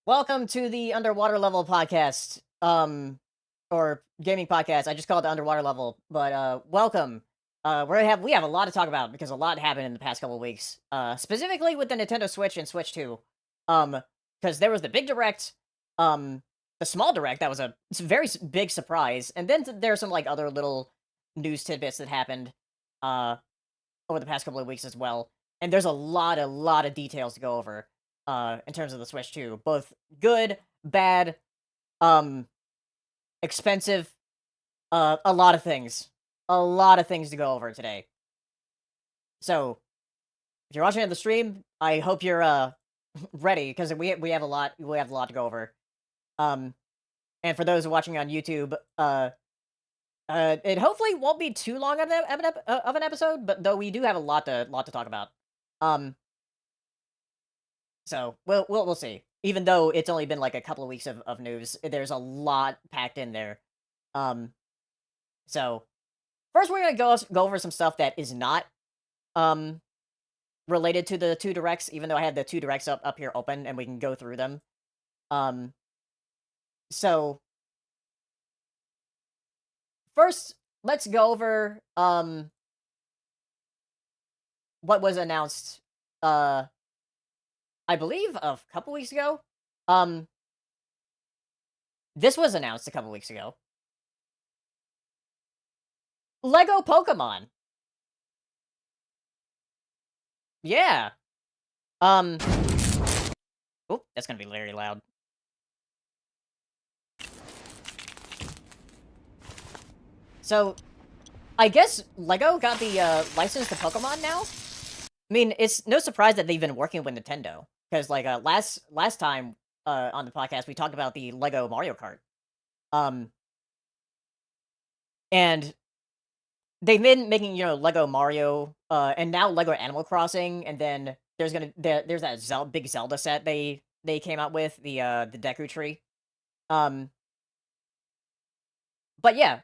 Welcome to the Underwater Level podcast, or gaming podcast. I just call it the Underwater Level, but welcome. We have a lot to talk about because a lot happened in the past couple of weeks. Specifically with the Nintendo Switch and Switch Two, because there was the big direct, the small direct that was it's a very big surprise, and then there's some like other little news tidbits that happened, uh, over the past couple of weeks as well. And there's a lot of details to go over in terms of the Switch 2. Both good, bad, um, expensive, a lot of things. A lot of things to go over today. So, if you're watching on the stream, I hope you're ready because we have a lot to go over. Um, and for those watching on YouTube, it hopefully won't be too long of an episode, but though we do have a lot to talk about. Um, So we'll see. Even though it's only been like a couple of weeks of news, there's a lot packed in there. Um, so first we're gonna go over some stuff that is not um related to the two directs, even though I have the two directs up here open and we can go through them. Um, so first let's go over what was announced I believe a couple weeks ago. Um, this was announced a couple weeks ago. Lego Pokemon. Yeah. Um, oh, that's gonna be very loud. So, I guess Lego got the license to Pokemon now. I mean, it's no surprise that they've been working with Nintendo because, like, last time on the podcast we talked about the Lego Mario Kart. Um, and they've been making Lego Mario, and now Lego Animal Crossing, and then there's that big Zelda set they came out with the Deku Tree. Um, but yeah,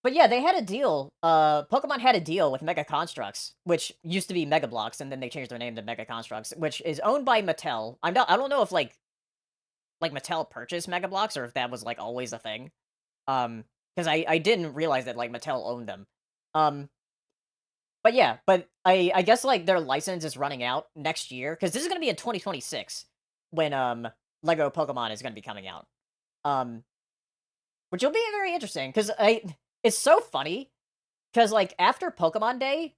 they had a deal. Pokemon had a deal with Mega Constructs, which used to be Mega Bloks, and then they changed their name to Mega Constructs, which is owned by Mattel. I don't know if like Mattel purchased Mega Bloks or if that was like always a thing. Because I didn't realize that like Mattel owned them. Um, but yeah, but I guess like their license is running out next year because this is gonna be in 2026 when Lego Pokemon is gonna be coming out. Um, which will be very interesting because I it's so funny. 'Cause, like, after Pokemon Day,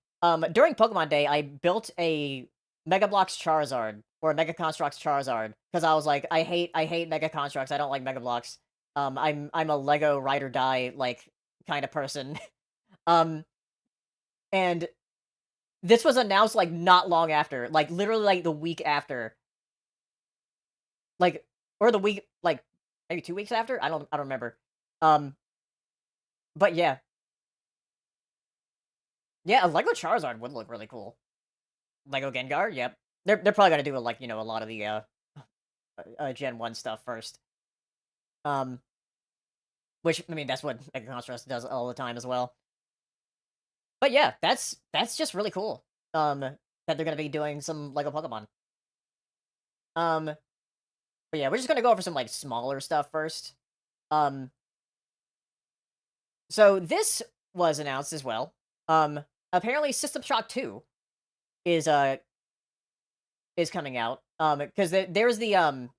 during Pokemon Day, I built a Mega Bloks Charizard or a Mega Constructs Charizard because I was like, I hate Mega Constructs. I don't like Mega Bloks. I'm a Lego ride or die like kind of person. Um, and this was announced like not long after, like literally like the week after, like or the week like maybe 2 weeks after. I don't remember. Um, but yeah, yeah, a Lego Charizard would look really cool. Lego Gengar, yep. They're probably gonna do, like, a lot of the, Gen 1 stuff first. Um, which, I mean, that's what Mega Constructs does all the time as well. But yeah, that's just really cool, that they're gonna be doing some Lego Pokemon. Um, but yeah, we're just gonna go over some, like, smaller stuff first. Um, so this was announced as well. Apparently System Shock 2 is, uh is coming out. Because there's the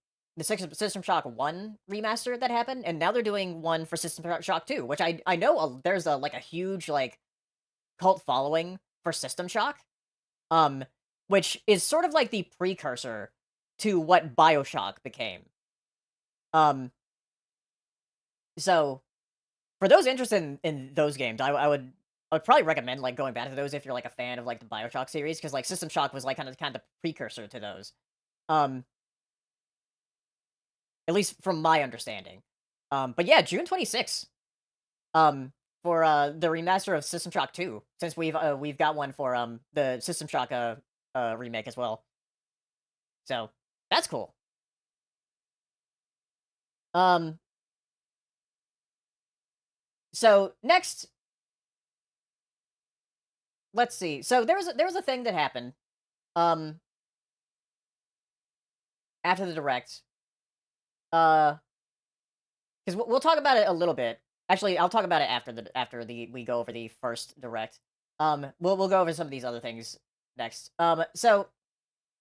System Shock 1 remaster that happened, and now they're doing one for System Shock 2, which I know there's like a huge like cult following for System Shock. Um, which is sort of like the precursor to what BioShock became. Um, so for those interested in those games, I would probably recommend like going back to those if you're like a fan of like the BioShock series, because like System Shock was like kind of the precursor to those. Um, at least from my understanding. But yeah, June 26th. For the remaster of System Shock 2, since we've got one for the System Shock remake as well. So that's cool. Um, so next, let's see. So there was a thing that happened. Um, after the direct, uh, because we'll talk about it a little bit. Actually, I'll talk about it after the we go over the first direct. We'll go over some of these other things next. So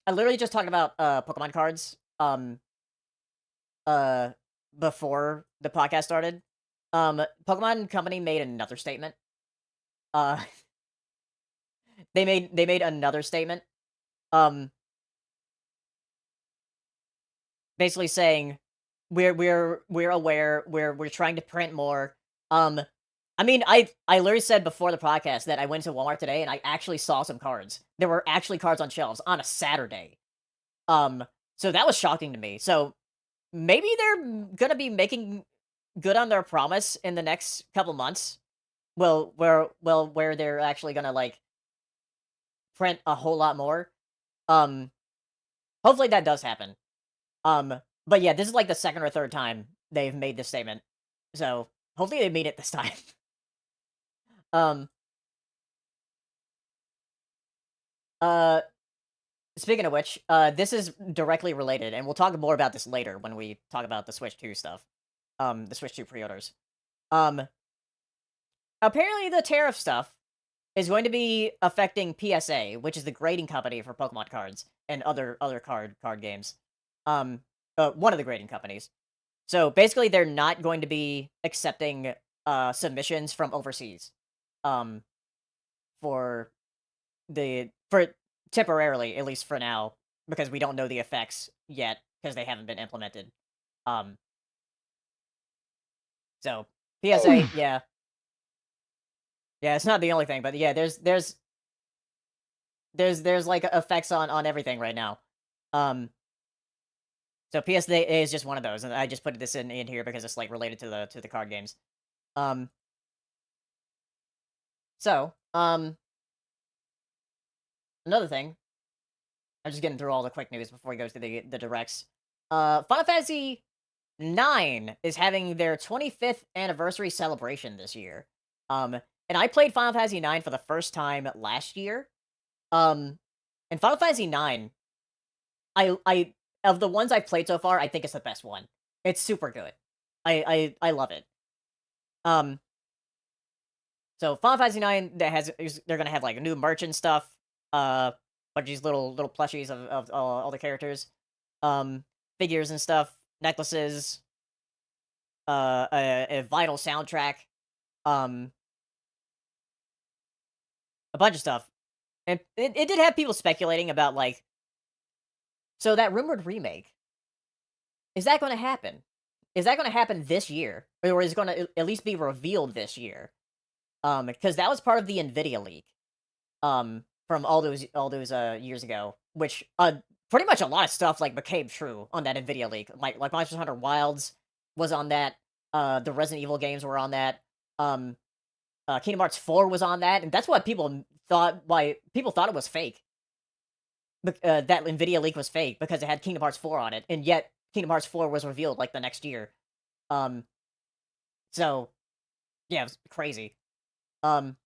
I literally just talked about Pokemon cards. Uh, before the podcast started. Pokemon Company made another statement. Uh, they made another statement. Um, basically saying we're aware, we're trying to print more. Um, I mean, I literally said before the podcast that I went to Walmart today and I actually saw some cards. There were actually cards on shelves on a Saturday. So that was shocking to me. So maybe they're gonna be making good on their promise in the next couple months. Where they're actually gonna like print a whole lot more. Um, hopefully that does happen. But yeah, this is like the second or third time they've made this statement. So hopefully they made it this time. um, uh, speaking of which, this is directly related, and we'll talk more about this later when we talk about the Switch 2 stuff. The Switch 2 pre-orders. Um, apparently the tariff stuff is going to be affecting PSA, which is the grading company for Pokemon cards and other card games. Um, one of the grading companies. So basically, they're not going to be accepting submissions from overseas. Um, for for temporarily, at least for now, because we don't know the effects yet because they haven't been implemented. Um, so PSA, yeah, yeah, it's not the only thing, but yeah, there's like effects on everything right now. Um, so PSA is just one of those, and I just put this in here because it's like related to the card games. Um, another thing, I'm just getting through all the quick news before we go to the directs. Final Fantasy 9 is having their 25th anniversary celebration this year. And I played Final Fantasy 9 for the first time last year. Um, and Final Fantasy 9, I of the ones I've played so far, I think it's the best one. It's super good. I love it. Um, so Final Fantasy 9 they're gonna have like new merch and stuff. Bunch of these little plushies of all the characters, figures and stuff, necklaces, a vital soundtrack, um, a bunch of stuff. And it did have people speculating about like, so that rumored remake, is that going to happen? Is that going to happen this year, or is it going to at least be revealed this year? Because that was part of the Nvidia leak. From all those years ago, which pretty much a lot of stuff like became true on that Nvidia leak. Like Monster Hunter Wilds was on that. The Resident Evil games were on that. Um, Kingdom Hearts 4 was on that, and that's what people thought. Why people thought it was fake. That Nvidia leak was fake because it had Kingdom Hearts 4 on it, and yet Kingdom Hearts 4 was revealed like the next year. Um, so yeah, it was crazy. Um,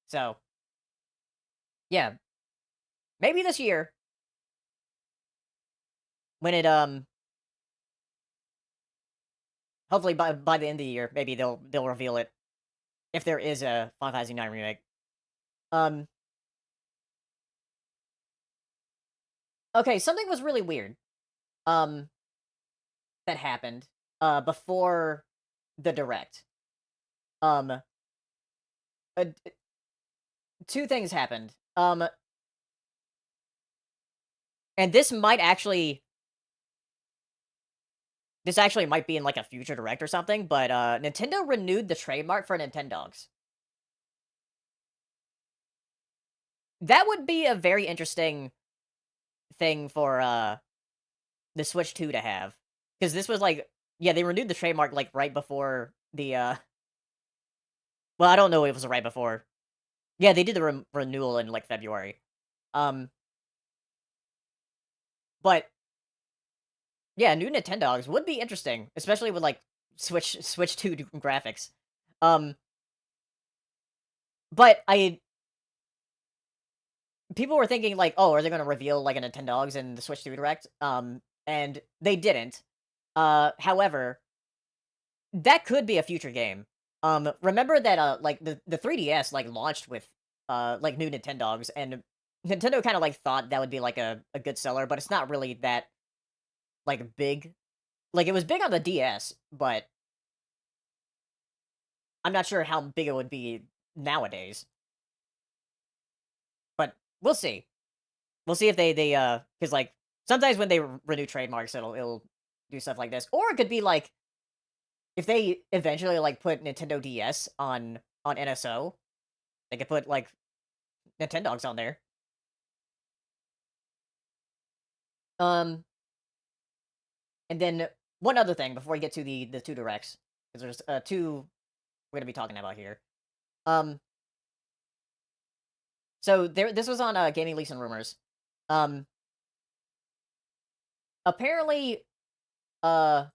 so yeah, maybe this year when it hopefully by the end of the year, maybe they'll reveal it if there is a Final Fantasy 9 remake. Um, okay, something was really weird. Um, that happened before the direct. Um, two things happened. And this actually might be in like a future direct or something. But Nintendo renewed the trademark for Nintendogs. That would be a very interesting thing for the Switch 2 to have, because this was like, yeah, they renewed the trademark like right before the well, I don't know if it was right before. Yeah, they did the renewal in like February. Um, but yeah, new Nintendogs would be interesting, especially with like Switch 2 graphics. Um, but I people were thinking like, oh, are they gonna reveal like a Nintendogs in the Switch 2 Direct? And they didn't. However, that could be a future game. Remember that like the 3DS like launched with like new Nintendogs, and Nintendo kind of like thought that would be like a good seller, but it's not really that like big. Like it was big on the DS, but I'm not sure how big it would be nowadays. But we'll see. We'll see if they because like sometimes when they renew trademarks, it'll do stuff like this, or it could be like if they eventually like put Nintendo DS on NSO, they could put like Nintendogs on there. Um, and then one other thing before we get to the two directs, because there's two we're gonna be talking about here. Um, so this was on Gaming Leaks and Rumors. Um, apparently, uh,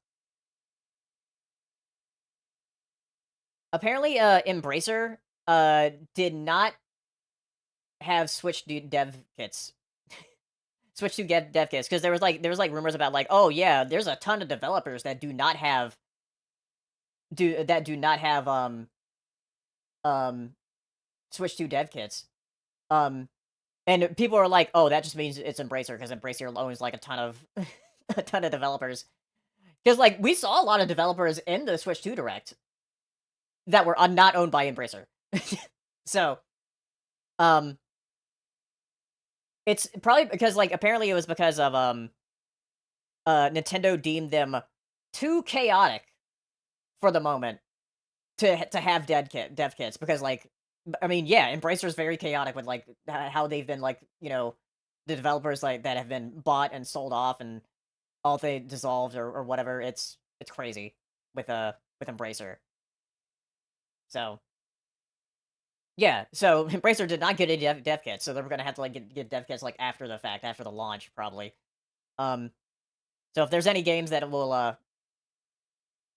Embracer did not have dev kits. Switch to dev kits because there was like rumors about like, oh yeah, there's a ton of developers that do not have do not have um Switch 2 dev kits. Um and people are like, oh, that just means it's Embracer because Embracer owns like a ton of a ton of developers. Because like we saw a lot of developers in the Switch 2 Direct that were not owned by Embracer. So um it's probably because like apparently it was because of Nintendo deemed them too chaotic for the moment to have dev kits because like I mean yeah, Embracer's very chaotic with like how they've been like the developers like that have been bought and sold off and all they dissolved or whatever. It's crazy with Embracer. So yeah, so Embracer did not get a dev kit, so they were gonna have to like get dev kits like after the fact, after the launch probably. Um, so if there's any games that will that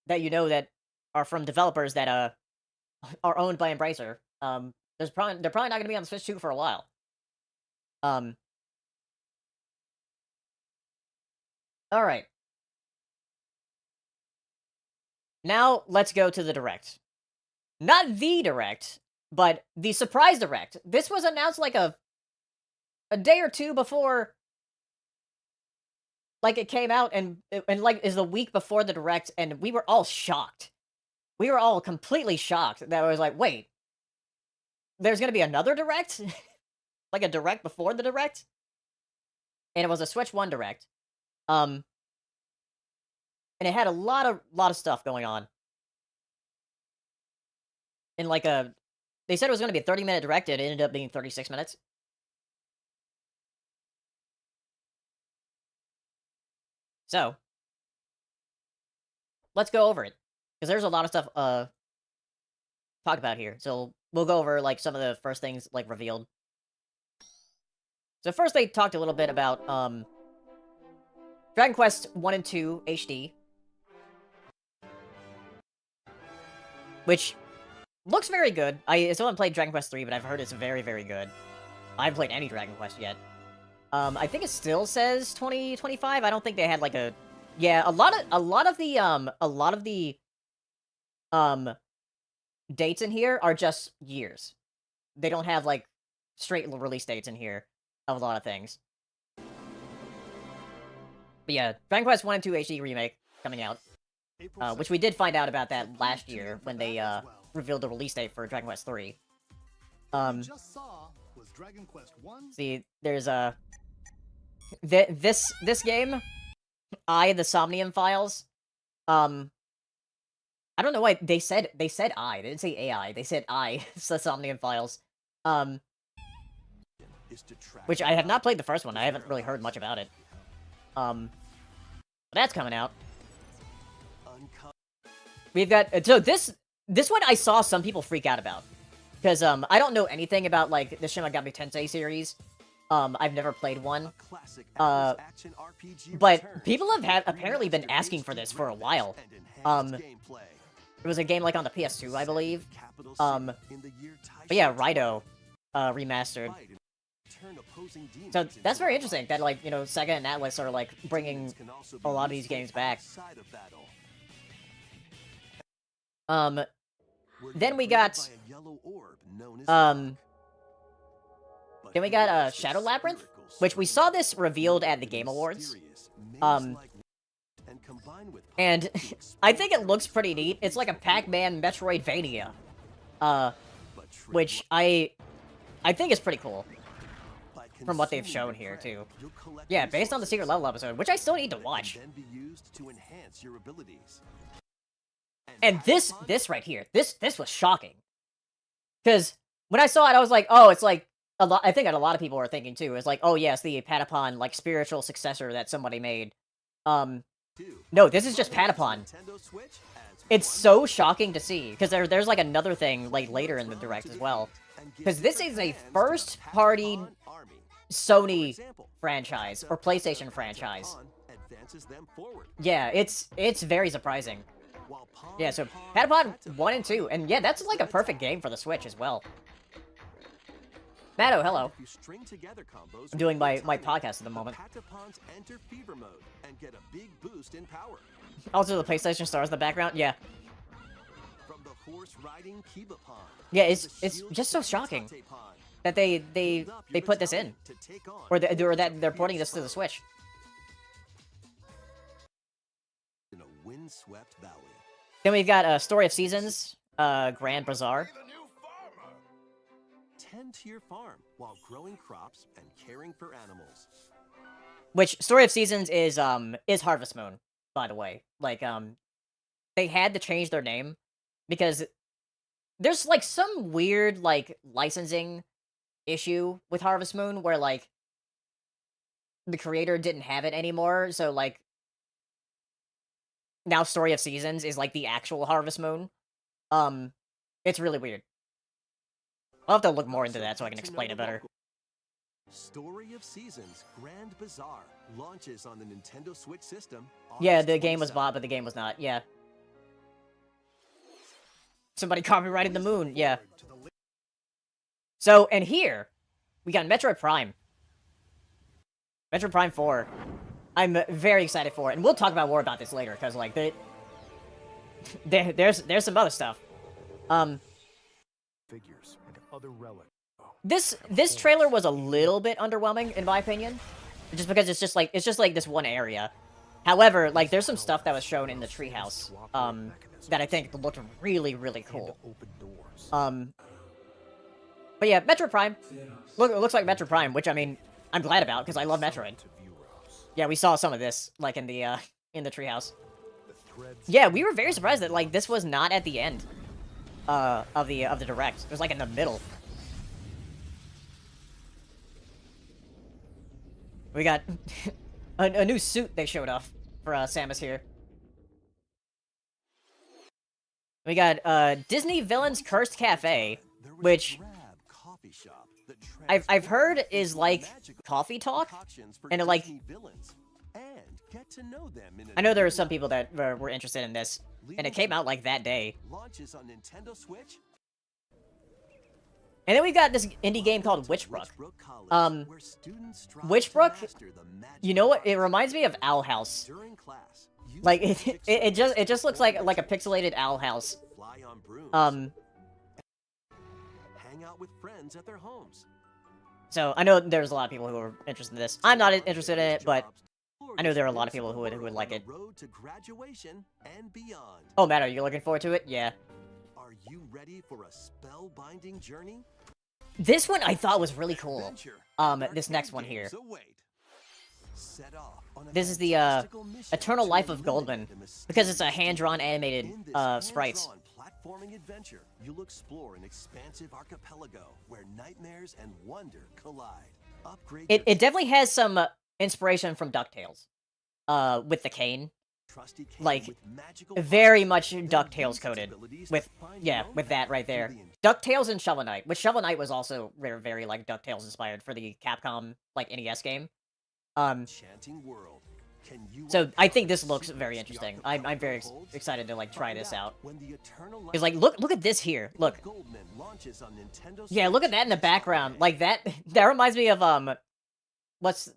that are from developers that are owned by Embracer, they're probably not gonna be on the Switch 2 for a while. Um, all right, now let's go to the direct. Not the direct, but the surprise direct. This was announced like a day or two before like it came out and like is the week before the direct, and we were all shocked. We were all completely shocked that I was like, wait, there's gonna be another direct? Like a direct before the direct? And it was a Switch 1 direct. Um and it had a lot of stuff going on. And like they said it was gonna be a 30-minute direct, it ended up being 36 minutes. So let's go over it. Because there's a lot of stuff talk about here. So we'll go over like some of the first things like revealed. So first they talked a little bit about Dragon Quest 1 and 2 HD, which looks very good. I still haven't played Dragon Quest 3, but I've heard it's very, very good. I haven't played any Dragon Quest yet. I think it still says 2025. I don't think they had like a yeah, a lot of the dates in here are just years. They don't have like straight release dates in here of a lot of things. But yeah, Dragon Quest 1 and 2 HD remake coming out. Which we did find out about that last year when they revealed the release date for Dragon Quest 3. See, there's this game, the Somnium Files. I don't know why they said I. They didn't say AI. They said I. It's the Somnium Files. Which I have not played the first one. I haven't really heard much about it. But that's coming out. We've got so this one I saw some people freak out about because I don't know anything about like the Shin Megami Tensei series. I've never played one. But people have apparently been asking for this for a while. It was a game like on the PS2, I believe. But yeah, Raito remastered. So that's very interesting that, like, you know, Sega and Atlas are, like, bringing a lot of these games back. Then we got, um, Shadow Labyrinth, which we saw this revealed at the Game Awards. And I think it looks pretty neat. It's like a Pac-Man Metroidvania, which I think is pretty cool from what they've shown here too. Yeah, based on the Secret Level episode, which I still need to watch. And this right here, this was shocking, because when I saw it, I was like, oh, it's like a lot. I think a lot of people were thinking too. It's like, oh yes, the Patapon like spiritual successor that somebody made. No, this is just Patapon. It's so shocking to see, because there's like another thing like later in the direct as well, because this is a first-party Sony franchise or PlayStation franchise. Yeah, it's very surprising. Yeah, so Patapon 1 and 2, and yeah, that's like a perfect game for the Switch as well. Matto, hello. I'm doing my podcast at the moment. Also, the PlayStation stars in the background. Yeah. Yeah, it's just so shocking that they put this in, or that they're porting this to the Switch. Then we've got Story of Seasons, Grand Bazaar. Tend to your farm while growing crops and caring for animals. Which Story of Seasons is Harvest Moon, by the way. Like, they had to change their name because there's like some weird like licensing issue with Harvest Moon where like the creator didn't have it anymore, so like now Story of Seasons is like the actual Harvest Moon. It's really weird. I'll have to look more into that so I can explain it better. Story of Seasons Grand Bazaar launches on the Nintendo Switch system. Yeah, the game was bought, but the game was not. Yeah. Somebody copyrighted the moon. Yeah. So, and here, we got Metroid Prime. Metroid Prime 4. I'm very excited for it, and we'll talk about more about this later, because, like, there's some other stuff. Figures and other relics. This trailer was a little bit underwhelming, in my opinion, just because it's just like this one area. However, like, there's some stuff that was shown in the treehouse, that I think looked really, really cool. But yeah, Metroid Prime. Looks like Metroid Prime, which, I mean, I'm glad about, because I love Metroid. Yeah, we saw some of this, like, in the treehouse. Yeah, we were very surprised that, like, this was not at the end of the direct. It was, like, in the middle. We got a new suit they showed off for Samus here. We got Disney Villains Cursed Cafe, which I've heard is like Coffee Talk, and it, like, I know there were some people that were interested in this, and it came out like that day. And then we've got this indie game called Witchbrook. Witchbrook, you know what? It reminds me of Owl House. Like, it just looks like a pixelated Owl House. Hang out with friends at their homes. So I know there's a lot of people who are interested in this. I'm not interested in it, but I know there are a lot of people who would like it. Oh, Matt, are you looking forward to it? Yeah. Are you ready for a spellbinding journey? This one I thought was really cool. This next one here. This is the Eternal Life of Goldman, because it's a hand-drawn animated sprites. Platforming adventure, you'll explore an expansive archipelago where nightmares and wonder collide. Upgrade. It definitely has some inspiration from DuckTales, with the cane. Like, very much DuckTales coded with that right there. DuckTales and Shovel Knight, which Shovel Knight was also very like DuckTales inspired for the Capcom like NES game. So I think this looks very interesting. I'm very excited to like try this out. Cause like look at this here. Look. Yeah, look at that in the background. Like that that reminds me of what's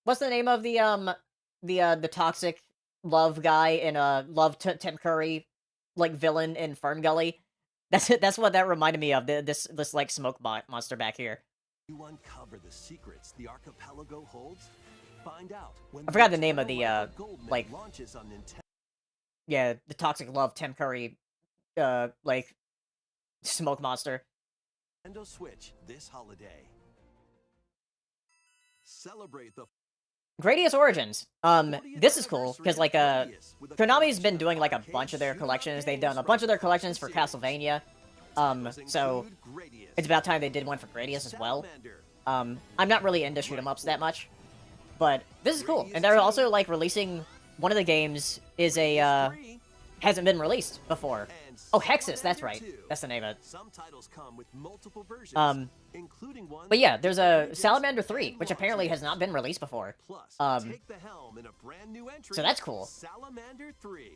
what's the name of the toxic love guy in Love Tim Curry like villain in Fern Gully? That's what that reminded me of. This like smoke monster back here. You uncover the secrets the archipelago holds. Find out when I forgot the name of the Goldman like launches on Nintendo. yeah, the toxic love Tim Curry like smoke monster. Nintendo Switch this holiday. Celebrate the Gradius Origins. This is cool because like Konami's been doing like a bunch of their collections. They've done a bunch of their collections for Castlevania. So it's about time they did one for Gradius as well. I'm not really into shoot 'em ups that much, but this is cool. And they're also like releasing one of the games is a hasn't been released before. Oh, Hexus, that's right. That's the name of it. Some titles come with multiple versions, including one. But yeah, there's a Salamander 3, which apparently has not been released before. Plus, take the helm in a brand new entry. So that's cool. Salamander 3.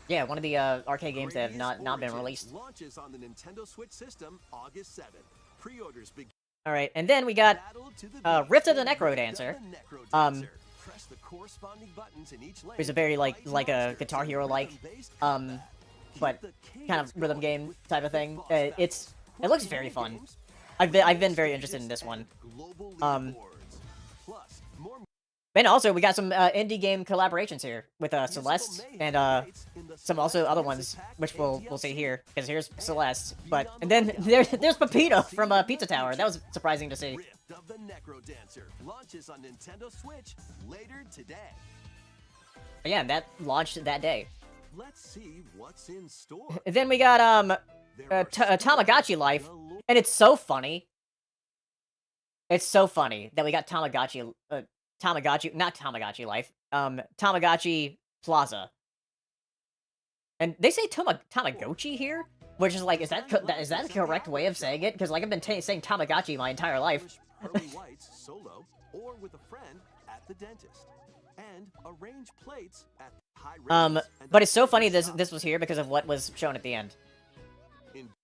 Yeah, one of the arcade games that have not been released. Launches on the Nintendo Switch system August 7th. Pre-orders begin. All right, and then we got Rift of the Necrodancer. Press the corresponding buttons in each lane. It's a very like a Guitar Hero like but kind of rhythm game type of thing. It looks very fun. I've been very interested in this one. And also we got some indie game collaborations here with Celeste and some also other ones which we'll see here because here's Celeste, and then there's Pepito from Pizza Tower. That was surprising to see. Rift of the Necrodancer launches on Nintendo Switch later today. But yeah, that launched that day. Let's see what's in store. And then we got Tamagotchi Life, and it's so funny. It's so funny that we got Tamagotchi not Tamagotchi Life, Tamagotchi Plaza. And they say Tamagotchi here, which is like, is that the correct way of saying it? Because like I've been saying Tamagotchi my entire life. Pearly Whites solo or with a friend at the dentist, and arrange plates at high ratings. But it's so funny this was here because of what was shown at the end.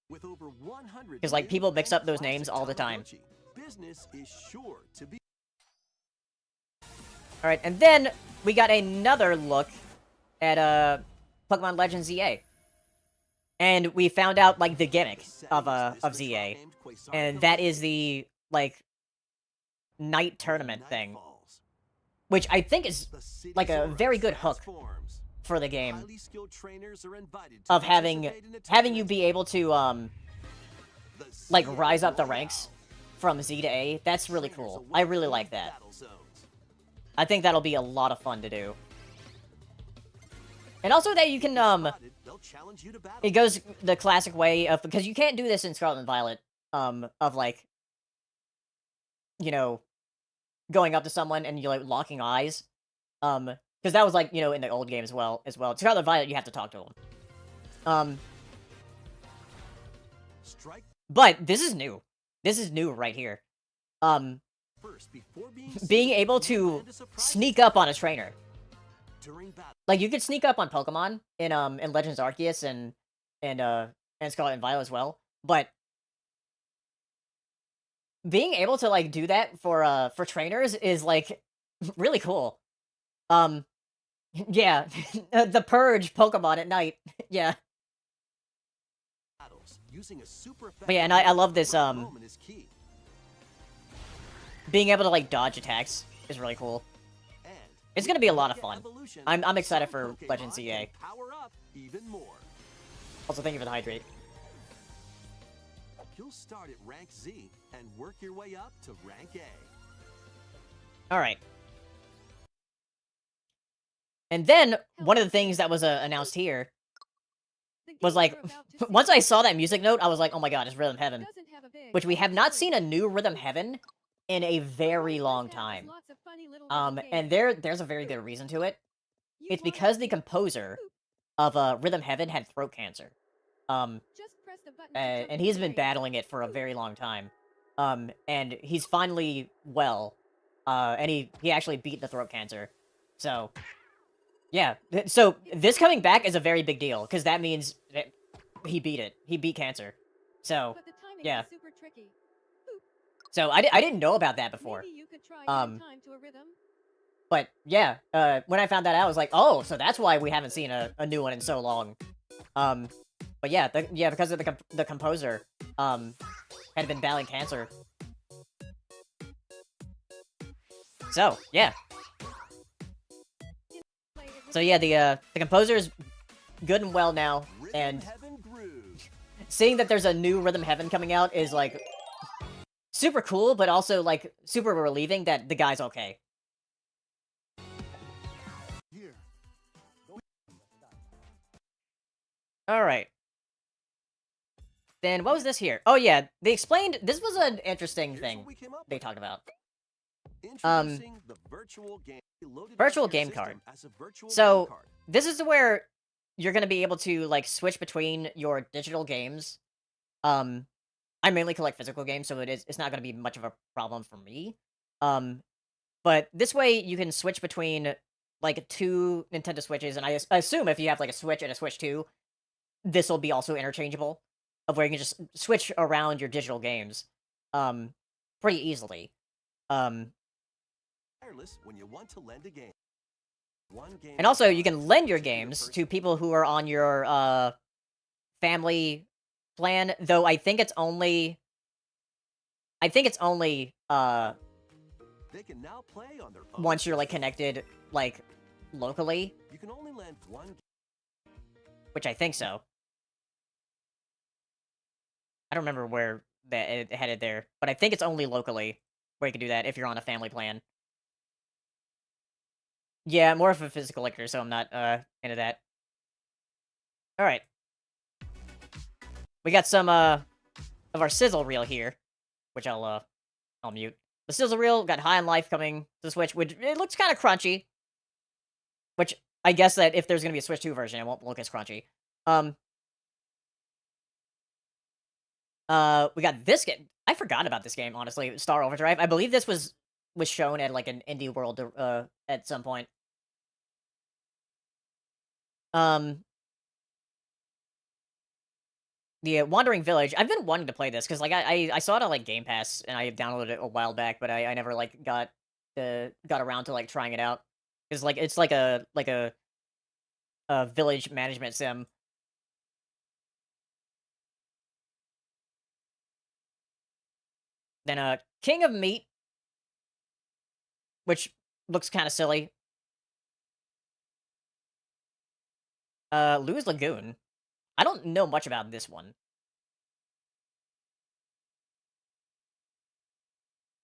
With over 100 because like people mix up those names all the time. Business is sure to be. All right, and then we got another look at Pokemon Legends ZA, and we found out like the gimmick of ZA, and that is the like night tournament thing, which I think is like a very good hook for the game of having you be able to like rise up the ranks from Z to A. That's really cool. I really like that. I think that'll be a lot of fun to do. And also that you can, it goes the classic way of, because you can't do this in Scarlet and Violet, of like, you know, going up to someone and you're like locking eyes. Because that was like, you know, in the old game as well. Scarlet and Violet, you have to talk to them. But this is new. This is new right here. Being able to sneak up on a trainer. Like you could sneak up on Pokemon in Legends Arceus and Scarlet and Violet as well, but being able to like do that for trainers is like really cool. Yeah, the Purge Pokemon at night. Yeah. But yeah, and I love this being able to like dodge attacks is really cool. It's gonna be a lot of fun. I'm excited for Legends ZA. Also, thank you for the hydrate. You'll start at rank Z and work your way up to rank A. All right. And then one of the things that was announced here was like, once I saw that music note, I was like, oh my god, it's Rhythm Heaven, which we have not seen a new Rhythm Heaven in a very long time. And there's a very good reason to it. It's because the composer of Rhythm Heaven had throat cancer. And he's been battling it for a very long time. And he's finally well. And he actually beat the throat cancer. So yeah, so this coming back is a very big deal because that means that he beat it. He beat cancer. So But the timing yeah, was super tricky. Oop, so I didn't know about that before. maybe you could try adding Um, time to a rhythm. but yeah, when I found that out, I was like, oh, so that's why we haven't seen a new one in so long. Um, but yeah, because of the composer, had been battling cancer. So yeah, Play it with so yeah, the composer's good and well now, Rhythm and Heaven Groove. seeing that there's a new Rhythm Heaven coming out is like super cool, but also like super relieving that the guy's okay. Here. All right. Then what was this here? Oh yeah, they explained this was an interesting Here's thing what we came up they with. talked about. Introducing the virtual game. Loaded Virtual onto your game card. system as a virtual game So card. this is where you're gonna be able to like switch between your digital games. I mainly collect physical games, so it's not gonna be much of a problem for me. Um, but this way you can switch between like two Nintendo Switches, and I assume if you have like a Switch and a Switch 2, this will be also interchangeable, of where you can just switch around your digital games, um, pretty easily. Um, Wireless when you want to lend a game. One game. and at a also you time. can lend your To your games person. to people who are on your family plan. Though I think it's only They can now play on their own once you're like system. connected like locally, You can only lend one. which I think so. I don't remember where that it headed there, but I think it's only locally where you can do that if you're on a family plan. Yeah, more of a physical collector, so I'm not into that. All right, we got some of our sizzle reel here, which I'll mute. The sizzle reel got High on Life coming to the Switch, which it looks kind of crunchy. Which I guess that if there's gonna be a Switch 2 version, it won't look as crunchy. Um, we got this game. I forgot about this game, honestly. Star Overdrive. I believe this was shown at like an indie world at some point. Um, the Wandering Village. I've been wanting to play this because like I saw it on like Game Pass and I downloaded it a while back, but I never like got around to like trying it out. Because like it's like a village management sim. Then King of Meat, which looks kind of silly. Lou's Lagoon. I don't know much about this one.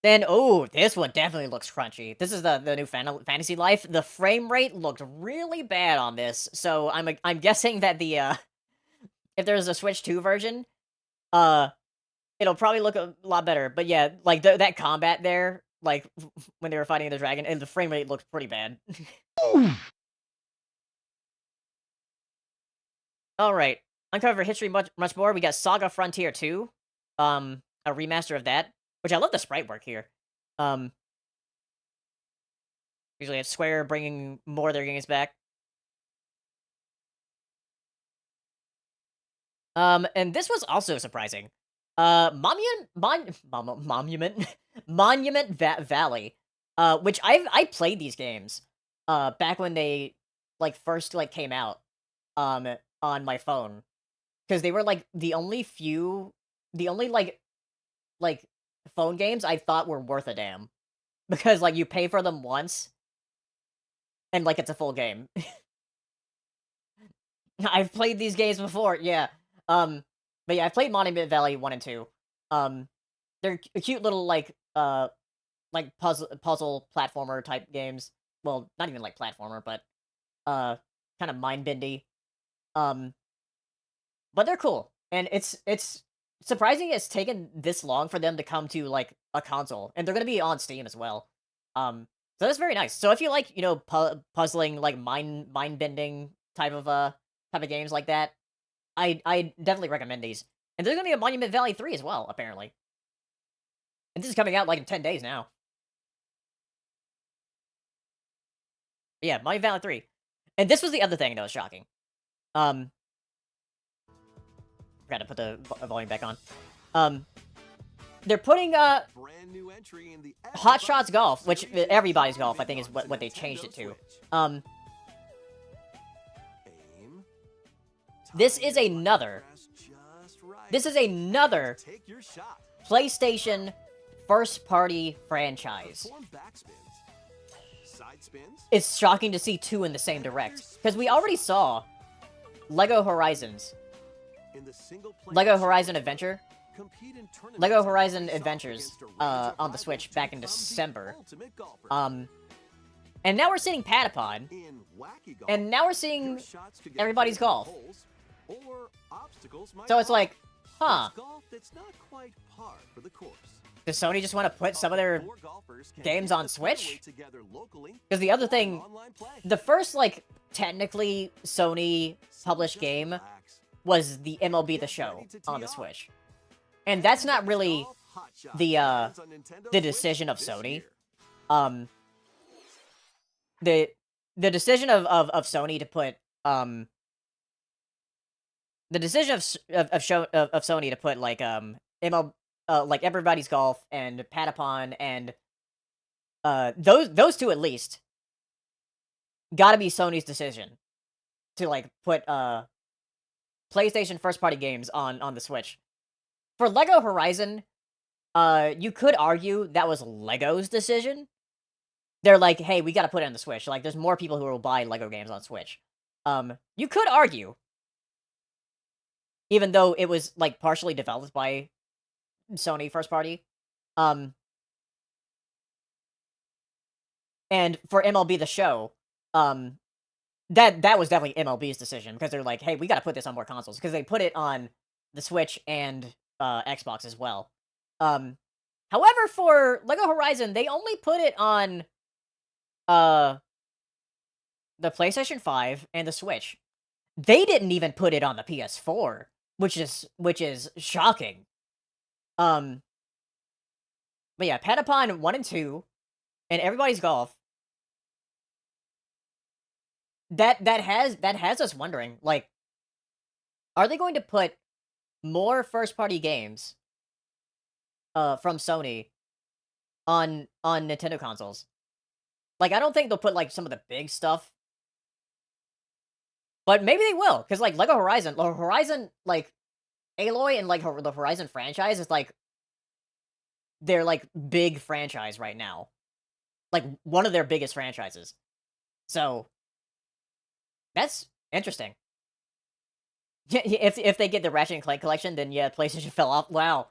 Then, oh, this one definitely looks crunchy. This is the new Fantasy Life. The frame rate looked really bad on this, so I'm guessing that the if there's a Switch 2 version, uh, it'll probably look a lot better. But yeah, like that combat there, like when they were fighting the dragon, and the frame rate looked pretty bad. All right, uncover history much more. We got Saga Frontier 2, a remaster of that, which I love the sprite work here. Um, Usually it's Square bringing more of their games back. And this was also surprising. Monument Valley. Which I played these games back when they like first like came out on my phone, because they were like the only like phone games I thought were worth a damn, because like you pay for them once and like it's a full game. I've played these games before, yeah. Um, but yeah, I've played Monument Valley 1 and 2. Um, they're cute little like puzzle platformer type games. Well, not even like platformer, but uh kind of mind bendy. Um, but they're cool. And it's surprising it's taken this long for them to come to like a console. And they're going to be on Steam as well. So that's very nice. So if you like, puzzling like mind bending type of games like that, I definitely recommend these. And there's gonna be a Monument Valley 3 as well, apparently. And this is coming out like in 10 days now. Yeah, Mighty Valley 3. And this was the other thing that was shocking. Um, Forgot to put the volume back on. They're putting Brand new entry in the Hot Shots Golf, which Series everybody's is golf, I coming think, is what they onto changed it Nintendo to. Switch. Um, Aim. This Time is your button another. press just right. This is another Take your shot. PlayStation first-party franchise. Perform backspins. Side spins. It's shocking to see two in the same direct, because we already saw Lego Horizons, In the single-player Lego Horizon Adventure, compete in tournaments Lego and Horizon face off Adventures against a range of on the Switch rivals back to in become the December. ultimate golfer. And now we're seeing Patapon, In wacky golf, and now we're your seeing shots could get everybody's played on golf. holes, or obstacles might So it's block. like, huh, It's golf that's not quite par for the course. does Sony just want to put some of their... Four golfers can games use on the Switch? fairway together locally Because the other or thing, online play. the first, like, technically Sony published Just game relax. was the MLB The Show on the Switch. And that's not really Golf Hot Shots the, lands on Nintendo the Switch decision of this Sony. year. The decision of Sony to put, the decision of Sony to put, like, like, Everybody's Golf and Patapon and, those two at least, gotta be Sony's decision to, like, put, PlayStation first-party games on the Switch. For Lego Horizon, you could argue that was Lego's decision. They're like, "Hey, we gotta put it on the Switch." Like, there's more people who will buy Lego games on Switch. You could argue, even though it was, like, partially developed by Sony first party. And for MLB The Show, that was definitely MLB's decision, because they're like, "Hey, we gotta put this on more consoles," because they put it on the Switch and Xbox as well. However, for Lego Horizon, they only put it on the PlayStation 5 and the Switch. They didn't even put it on the PS4, which is shocking. But yeah, Patapon 1 and 2 and Everybody's Golf. That has us wondering, like, are they going to put more first-party games from Sony on Nintendo consoles? Like, I don't think they'll put, like, some of the big stuff, but maybe they will, because, like, Lego Horizon, like, Aloy and, like, the Horizon franchise is, like, their, like, big franchise right now. Like, one of their biggest franchises. So, that's interesting. Yeah, if they get the Ratchet and Clank collection, then yeah, PlayStation fell off. Wow.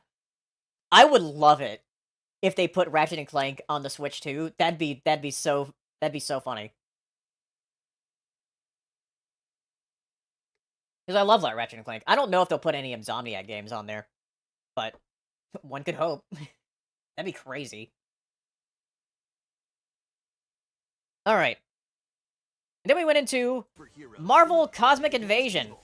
I would love it if they put Ratchet and Clank on the Switch too. That'd be so funny. Because I love that Ratchet and Clank. I don't know if they'll put any Insomniac games on there, but one could hope. That'd be crazy. All right. And then we went into Superheroes Marvel in the Cosmic Next Invasion. Level.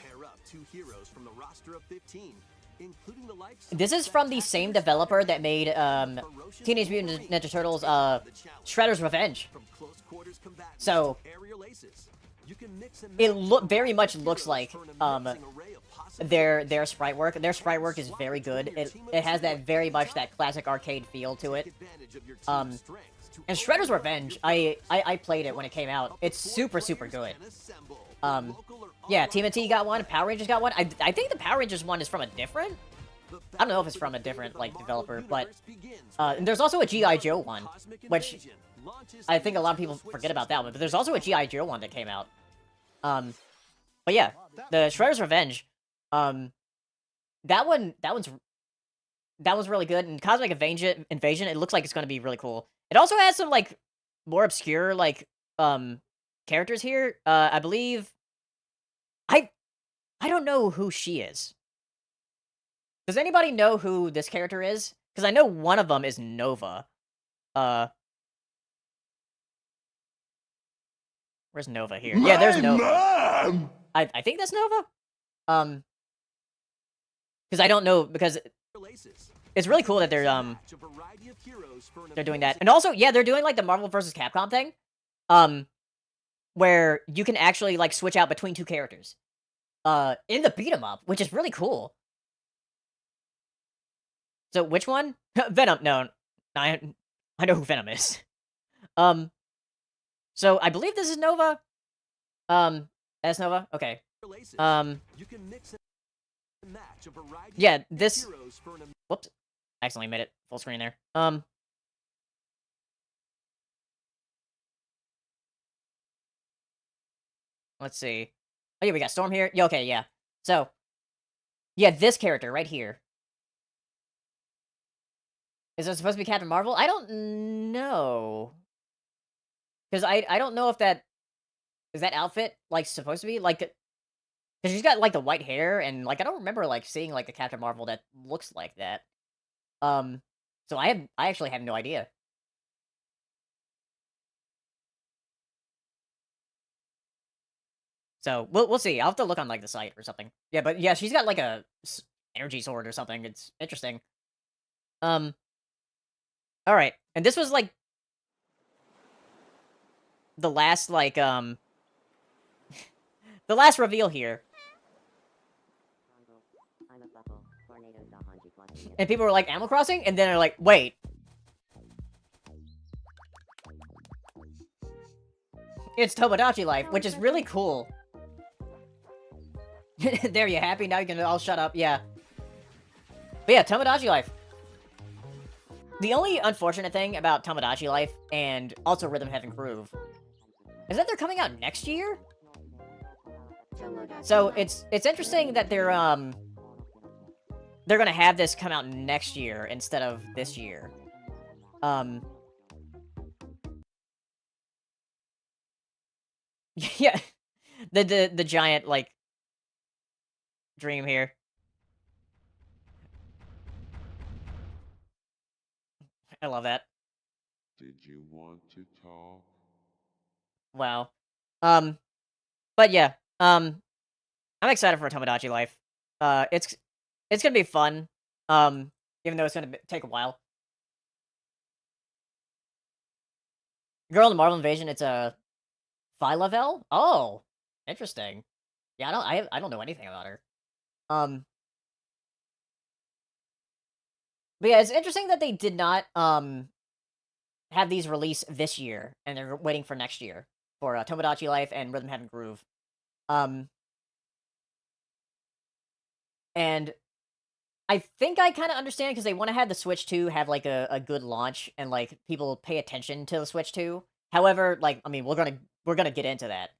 Pair up two heroes from the roster of 15, including the likes This of is from the Spectacular same developer that Spider-Man made and Ferocious Teenage Mutant Wolverine Ninja Turtles take on the challenge. Shredder's Revenge. From close quarters combatants So, to aerial aces, you can mix and it match the very much heroes looks like for an amazing array of their sprite work. Their sprite work is very good. It has that very much that classic arcade feel to it. And Shredder's Revenge, I played it when it came out. It's super good. Yeah, TMNT got one, Power Rangers got one. I think the Power Rangers one is from a different... I don't know if it's from a different, like, developer, but... and there's also a G.I. Joe one, which I think a lot of people forget about that one, but there's also a G.I. Joe one that came out. But yeah, the Shredder's Revenge, that one's really good, and Cosmic Invasion, it looks like it's gonna be really cool. It also has some, like, more obscure, like, characters here. I believe... I don't know who she is. Does anybody know who this character is? Because I know one of them is Nova. Where's Nova here? Yeah, there's Nova. I think that's Nova. Because I don't know, because it's really cool that they're doing that. And also, yeah, they're doing, like, the Marvel vs. Capcom thing. um, where you can actually, like, switch out between 2 characters, in the beat 'em up, which is really cool. So which one? Venom, no. I I know who Venom is. Um, so I believe this is Nova? As Nova? Okay. Laces. Um, You can mix and match a variety yeah, of this heroes for an whoops. Accidentally made it full screen there. Let's see. Oh, yeah, we got Storm here. Yeah, okay, yeah. So, yeah, this character right here. Is it supposed to be Captain Marvel? I don't know. Because I don't know if that is that outfit, like, supposed to be, like, because she's got, like, the white hair, and, like, I don't remember, like, seeing, like, a Captain Marvel that looks like that. Um, so I actually have no idea. So, we'll see. I'll have to look on, like, the site or something. Yeah, but, yeah, she's got, like, a energy sword or something. It's interesting. Um, alright. And this was, like, the last, like, the last reveal here. And people were like, Animal Crossing? And then they're like, wait. It's Tomodachi Life, which is really cool. There, you happy? Now you can all shut up. Yeah. But yeah, Tomodachi Life. The only unfortunate thing about Tomodachi Life, and also Rhythm Heaven Groove, is that they're coming out next year? So it's interesting that they're gonna have this come out next year instead of this year. Yeah, the giant like dream here. I love that. Did you want to talk? Wow. Um, but yeah, I'm excited for Tomodachi Life. It's gonna be fun. Even though it's gonna take a while. Girl in the Marvel Invasion, it's a Phyla-Vell? Oh, interesting. Yeah, I don't know anything about her. Um, but yeah, it's interesting that they did not have these release this year, and they're waiting for next year for Tomodachi Life and Rhythm Heaven Groove. Um, and I think I kind of understand because they want to have the Switch 2 have like a good launch and like people pay attention to the Switch 2. However, like I mean, we're gonna get into that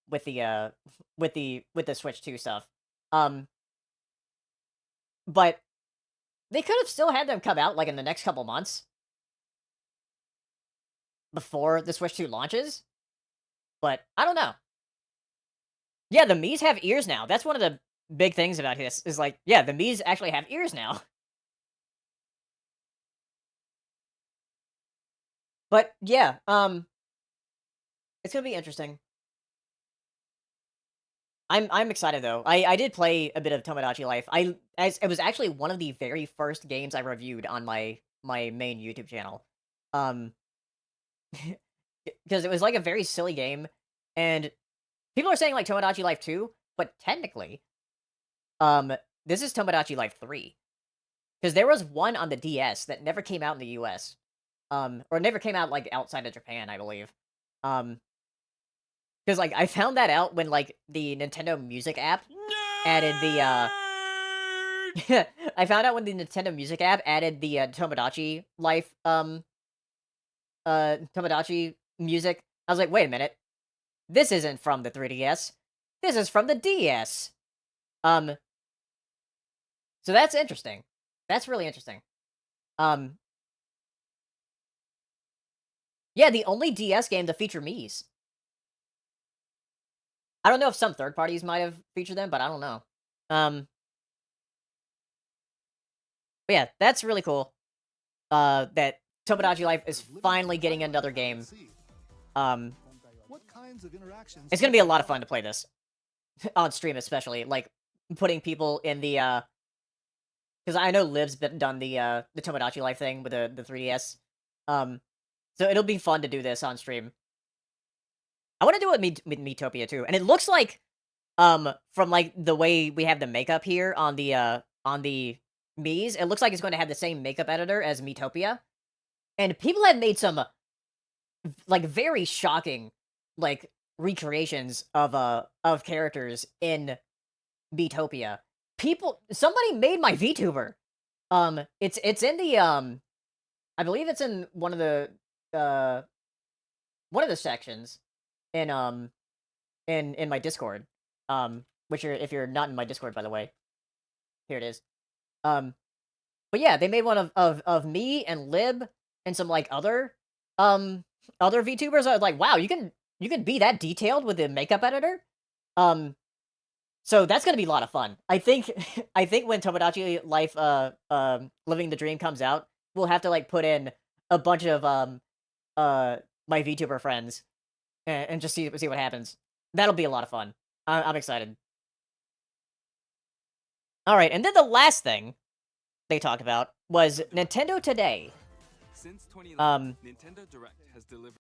with the with the Switch 2 stuff. Um, but they could have still had them come out like in the next couple months before the Switch 2 launches. But I don't know. Yeah, the Mii's have ears now. That's one of the big things about this is like, yeah, the Mii's actually have ears now. But yeah, it's gonna be interesting. I'm excited though. I did play a bit of Tomodachi Life. As it was actually one of the very first games I reviewed on my main YouTube channel. Um, because it was like a very silly game, and people are saying like Tomodachi Life 2, but technically, um, this is Tomodachi Life 3. Because there was one on the DS that never came out in the US. Or never came out like outside of Japan, I believe. Um, because like I found that out when like the Nintendo Music app added the I found out when the Nintendo Music app added the Tomodachi Life Tomodachi music. I was like, wait a minute. This isn't from the 3DS. This is from the DS. Um so that's interesting. That's really interesting. Um yeah, the only DS game to feature Mii's. I don't know if some third parties might have featured them, but I don't know. Um but yeah, that's really cool. That Tomodachi Life is finally getting another game. Um it's gonna be a lot of fun to play this. On stream especially, like, putting people in the, because I know Liv's been done the Tomodachi Life thing with the 3DS. Um, so it'll be fun to do this on stream. I want to do it with Metopia too, and it looks like from like the way we have the makeup here on the Mii's, it looks like it's going to have the same makeup editor as Metopia, and people have made some like very shocking like recreations of characters in Vtopia. Somebody made my VTuber. It's in the I believe it's in uh one of the sections in in my Discord. Which you're if you're not in my Discord, by the way, here it is. Um, but yeah, they made one of me and Lib and some like um other VTubers. I was like, wow, you can be that detailed with the makeup editor. Um, so that's gonna be a lot of fun. I think I think when Tomodachi Life Living the Dream comes out, we'll have to like put in a bunch of my VTuber friends and just see what happens. That'll be a lot of fun. I'm excited. All right, and then the last thing they talked about was Nintendo Today, Since 2011, um, Nintendo Direct has delivered.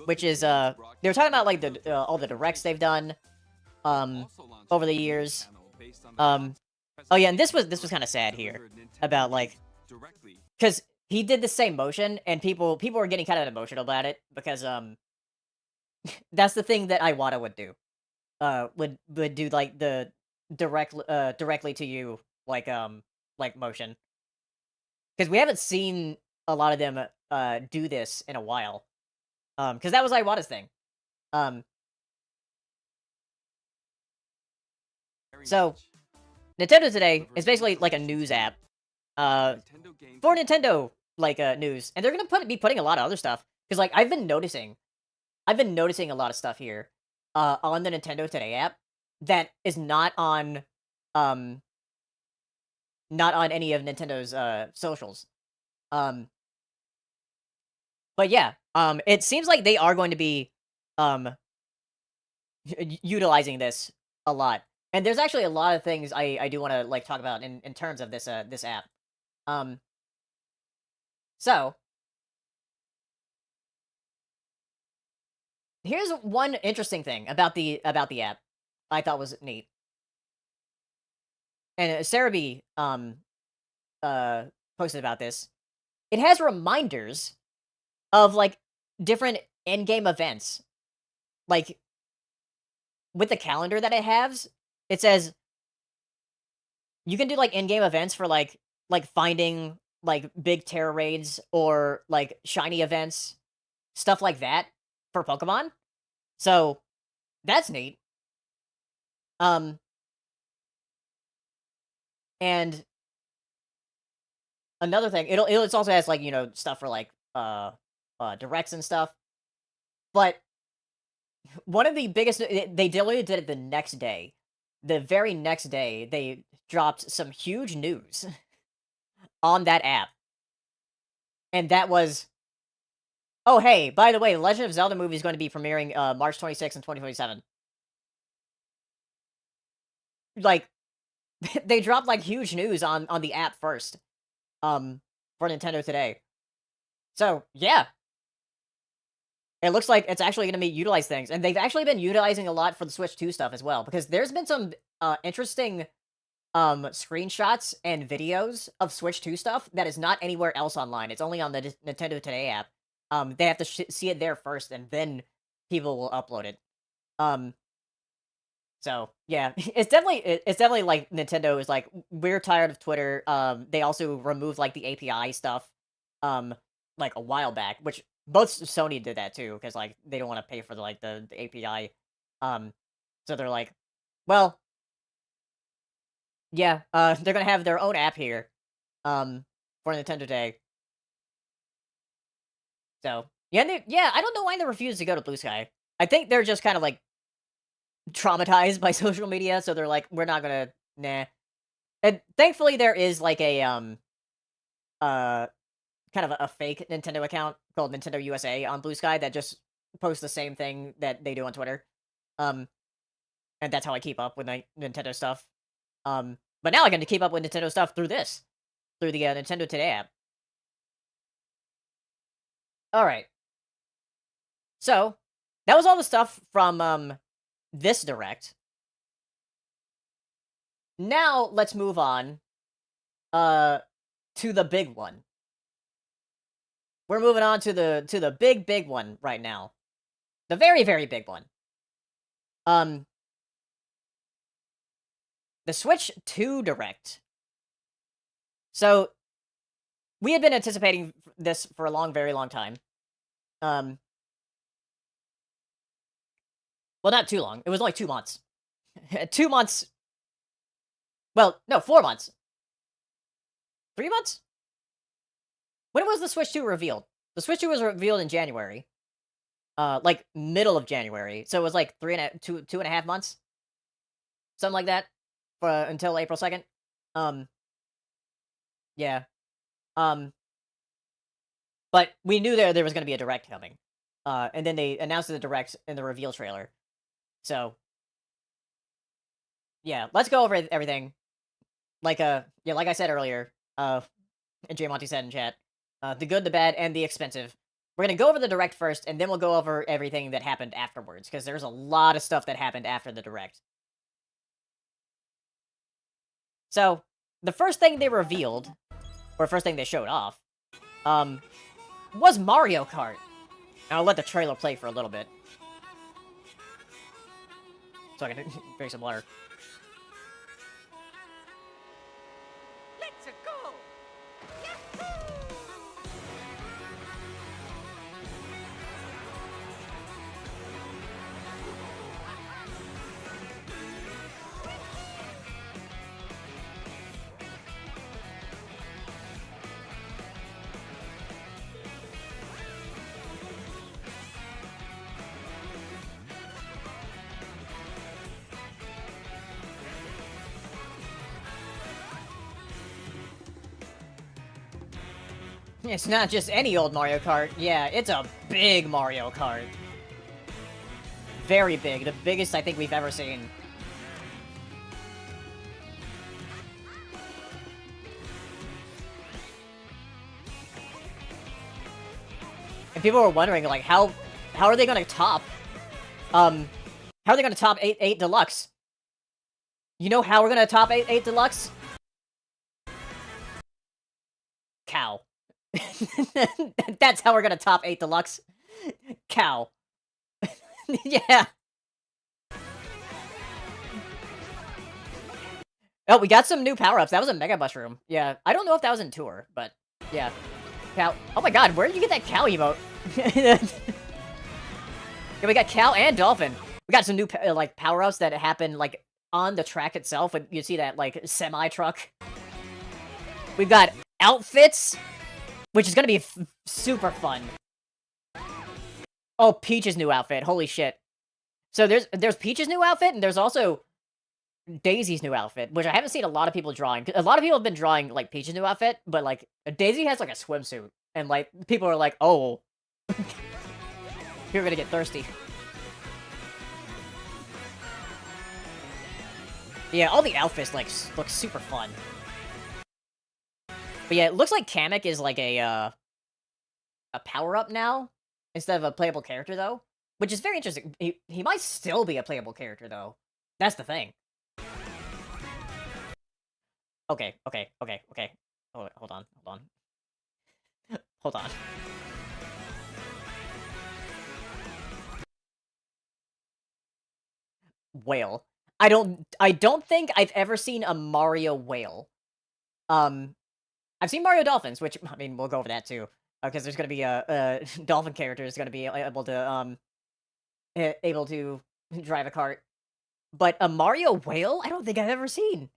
which is they were talking about like the all the directs they've done over the years. Oh yeah, and this was kind of sad here about like because he did the same motion and people were getting kind of emotional about it because that's the thing that Iwata would do. Would do like the directly to you like motion. Because we haven't seen a lot of them do this in a while. Because that was Iwata's thing. Um so Nintendo Today is basically like a news app for Nintendo like news. And they're gonna be putting a lot of other stuff. Because like I've been noticing a lot of stuff here on the Nintendo Today app that is um not on any of Nintendo's socials. Um but yeah, it seems like they are going to be um utilizing this a lot. And there's actually a lot of things I do want to like talk about in terms of this app. Um so here's one interesting thing about the app I thought was neat. And Cerebi uh posted about this. It has reminders of like different in-game events. Like with the calendar that it has, it says you can do like in-game events for like finding like big terror raids or like shiny events, stuff like that for Pokemon. So that's neat. Um and another thing, it also has like, you know, stuff for like directs and stuff. But one of the biggest they literally did it the next day. The very next day, they dropped some huge news on that app. And that was, oh hey, by the way, the Legend of Zelda movie is going to be premiering March 26th in 2027. Like they dropped like huge news on the app first. For Nintendo Today. So, yeah, it looks like it's actually going to be utilized things, and they've actually been utilizing a lot for the Switch 2 stuff as well, because there's been some interesting screenshots and videos of Switch 2 stuff that is not anywhere else online. It's only on the Nintendo Today app. They have to see it there first, and then people will upload it. So yeah, it's definitely like Nintendo is like we're tired of Twitter. They also removed like the API stuff, like a while back, which both Sony did that too, because like they don't want to pay for the API. So they're like, well, yeah, they're gonna have their own app here, for Nintendo Day. So yeah, yeah, I don't know why they refuse to go to Blue Sky. I think they're just kind of like traumatized by social media, so they're like, we're not gonna, nah. And thankfully, there is like a uh kind of a fake Nintendo account called Nintendo USA on Blue Sky that just posts the same thing that they do on Twitter. Um, and that's how I keep up with my Nintendo stuff. But now I get to keep up with Nintendo stuff through through the Nintendo Today app. All right. So that was all the stuff from this direct. Now let's move on to the big one. We're moving on to the big one right now. The very, very big one. Um the Switch 2 Direct. So, we had been anticipating this for a very long time. Um well, not too long. It was only 2 months. 2 months. Well, no, 4 months. 3 months? When was the Switch 2 revealed? The Switch 2 was revealed in January. Like middle of January. So it was like 2.5 months, something like that, for until April 2nd. Um, yeah. Um, but we knew there was going to be a direct coming. And then they announced the direct in the reveal trailer. So yeah, let's go over everything. Like like I said earlier, and Jay Monty said in chat, the good, the bad, and the expensive. We're gonna go over the direct first, and then we'll go over everything that happened afterwards, because there's a lot of stuff that happened after the direct. So, the first thing they revealed, or first thing they showed off, was Mario Kart. And I'll let the trailer play for a little bit. So I can drink some water. Let's go! It's not just any old Mario Kart. Yeah, it's a big Mario Kart. Very big. The biggest I think we've ever seen. And people were wondering, like, how are they gonna top, how are they gonna top 8 Deluxe? You know how we're gonna top 8 Deluxe? Cow. That's how we're gonna top 8 Deluxe. Cow. Yeah. Oh, we got some new power-ups. That was a Mega Mushroom. Yeah, I don't know if that was in Tour, but yeah. Cow. Oh my god, where did you get that cow emote? Yeah, we got cow and dolphin. We got some new like power-ups that happen like on the track itself, and you see that like semi-truck. We've got outfits, which is gonna be super fun. Oh, Peach's new outfit. Holy shit. So there's Peach's new outfit, and there's also Daisy's new outfit, which I haven't seen a lot of people drawing. A lot of people have been drawing, like, Peach's new outfit, but, like, Daisy has, like, a swimsuit, and, like, people are like, oh. You're gonna get thirsty. Yeah, all the outfits, like, look super fun. But yeah, it looks like Kamek is, like, a power-up now, instead of a playable character, though, which is very interesting. He might still be a playable character, though. That's the thing. Okay. Hold on. Hold on. Whale. I don't think I've ever seen a Mario whale. I've seen Mario dolphins, which, I mean, we'll go over that too, because there's gonna be a dolphin character is gonna be able to drive a cart. But a Mario whale? I don't think I've ever seen.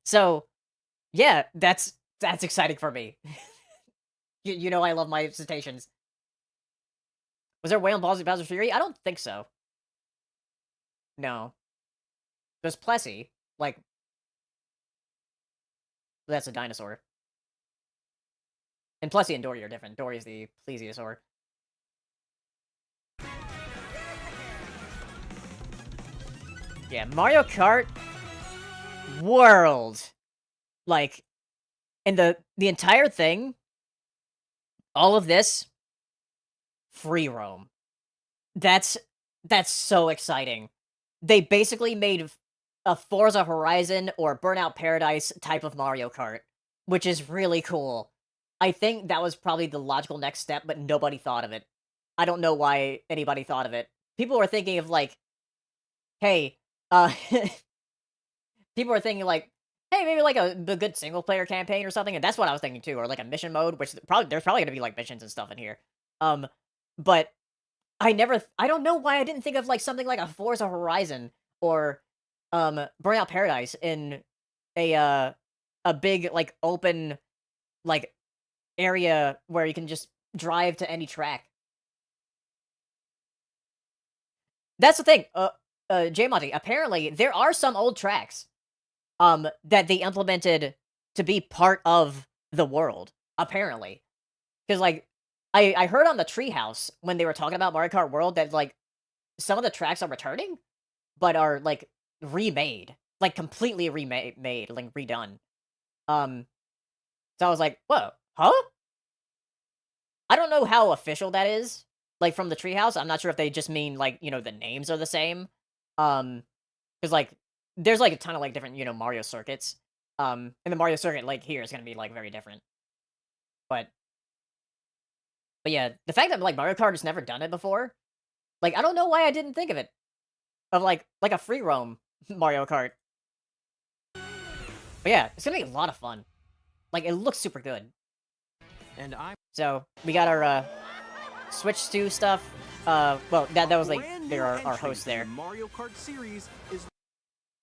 So, yeah, that's exciting for me. You know I love my cetaceans. Was there a whale in Bowser's Fury? I don't think so. No. There's Plessy. Like, that's a dinosaur. And Plessy and Dory are different. Dory's the plesiosaur. Yeah, Mario Kart World. Like, and the entire thing, all of this, free roam. That's so exciting. They basically made a Forza Horizon or Burnout Paradise type of Mario Kart, which is really cool. I think that was probably the logical next step, but nobody thought of it. I don't know why anybody thought of it. People were thinking of like, hey, uh, people were thinking like, hey, maybe like a good single player campaign or something, and that's what I was thinking too, or like a mission mode, which there's probably gonna be like missions and stuff in here. Um, but I don't know why I didn't think of like something like a Forza Horizon or Burnout Paradise in a big like open like area where you can just drive to any track. That's the thing. J Monty, apparently there are some old tracks that they implemented to be part of the world, apparently. Because like I heard on the Treehouse when they were talking about Mario Kart World that like some of the tracks are returning, but are like remade, like completely remade, like redone. Um, so I was like, whoa, huh? I don't know how official that is, like from the Treehouse. I'm not sure if they just mean like the names are the same. Because like there's like a ton of like different Mario circuits. And the Mario circuit like here is gonna be like very different. But yeah, the fact that like Mario Kart has never done it before, like I don't know why I didn't think of it of like a free roam Mario Kart. But yeah, it's gonna be a lot of fun. Like it looks super good. And I'm So we got our Switch Stew stuff. Well that was like they're our host there. Mario Kart series is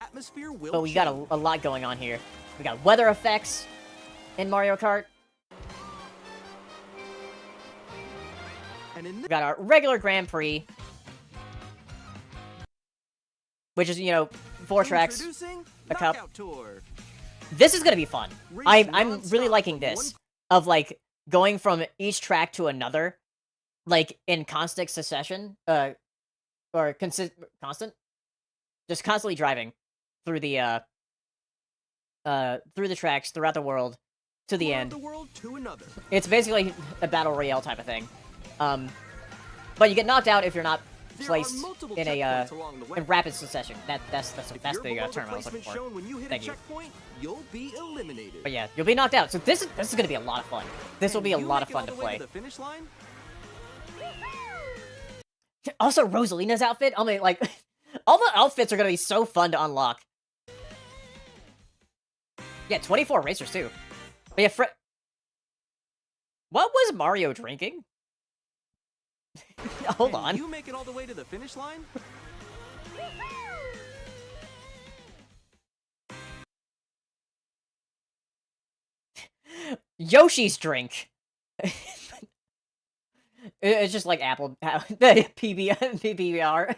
atmosphere will But we got a lot going on here. We got weather effects in Mario Kart. and in We got our regular Grand Prix, which is 4 tracks. introducing a cup. Knockout Tour. This is gonna be fun. Race I'm really nonstop liking from this one of like going from each track to another, like in constant succession, or constant, just constantly driving through the tracks throughout the world to the corner of end. the world to another. It's basically a battle royale type of thing. But you get knocked out if you're not There are placed multiple in a checkpoints along the way. in rapid succession. That's If the you're below term I was looking placement for. shown when you hit Thank a you. checkpoint, you'll be eliminated. But yeah, you'll be knocked out. So this is gonna be a lot of fun. This will And be a you lot make of it all fun to the way play. the finish line? Also, Rosalina's outfit. I mean, like, all the outfits are gonna be so fun to unlock. Yeah, 24 racers too. But yeah, what was Mario drinking? Hold And on. You make it all the way to the finish line? Yoshi's drink. It's just like Apple PBR.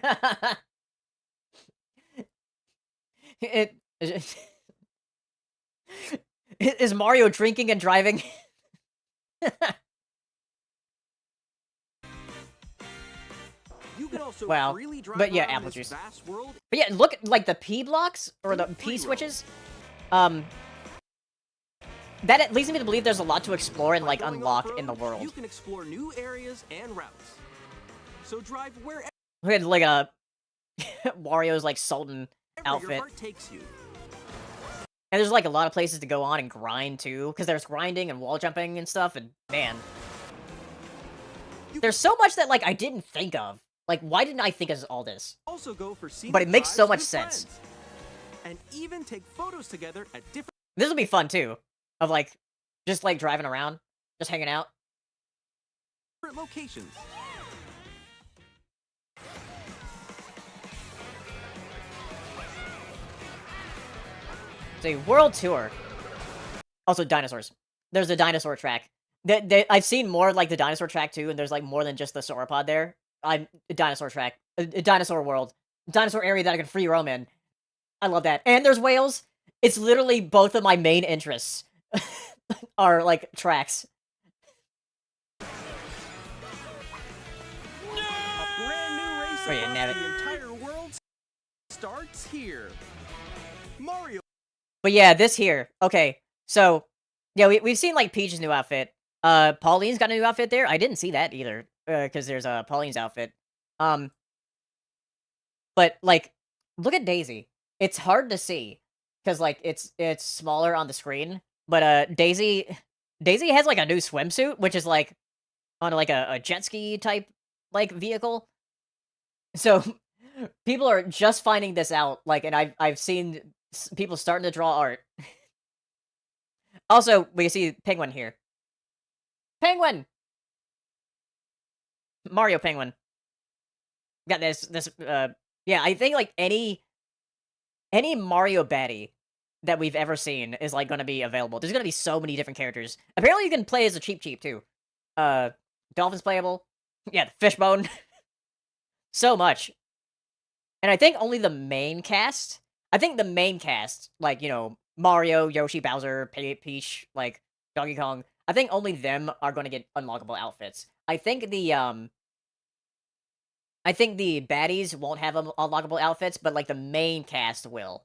it is Mario drinking and driving. You can also Wow. freely drive But yeah, around apple this juice. vast world. But yeah, look at like the P blocks or the Free P roam. switches. That leads me to believe there's a lot to explore and By like going unlock off-road, in the world. You can explore new areas and routes. So drive wherever We had like a Wario's like Sultan your outfit. heart takes you. And there's like a lot of places to go on and grind too, because there's grinding and wall jumping and stuff, and man. There's so much that like I didn't think of. Like, why didn't I think of all this? Also go for scenic But it makes so drives much with sense. friends. And even take photos together at different This will be fun too. Of like just like driving around, just hanging out. locations. It's a world tour. Also dinosaurs. There's a dinosaur track. I've seen more like the dinosaur track too, and there's like more than just the sauropod there. I'm a dinosaur track, a dinosaur world, dinosaur area that I can free roam in. I love that. And there's whales. It's literally both of my main interests are like tracks. A brand new race Oh, yeah, across nabbit. the entire world starts here. Mario. But yeah, this here. Okay, so yeah, we've seen like Peach's new outfit. Pauline's got a new outfit there. I didn't see that either, because there's Pauline's outfit. Um, but like, look at Daisy. It's hard to see because like it's smaller on the screen. But Daisy has like a new swimsuit, which is like on like a jet ski type like vehicle. So people are just finding this out. Like, and I've seen people starting to draw art. Also, we see Penguin here. Penguin, Mario Penguin. Got this. Yeah, I think like any Mario baddie that we've ever seen is like gonna be available. There's gonna be so many different characters. Apparently, you can play as a Cheep too. Dolphin's playable. Yeah, the Fishbone. So much. And I think only the main cast. I think the main cast, like Mario, Yoshi, Bowser, Peach, like Donkey Kong. I think only them are going to get unlockable outfits. I think the baddies won't have unlockable outfits, but like the main cast will.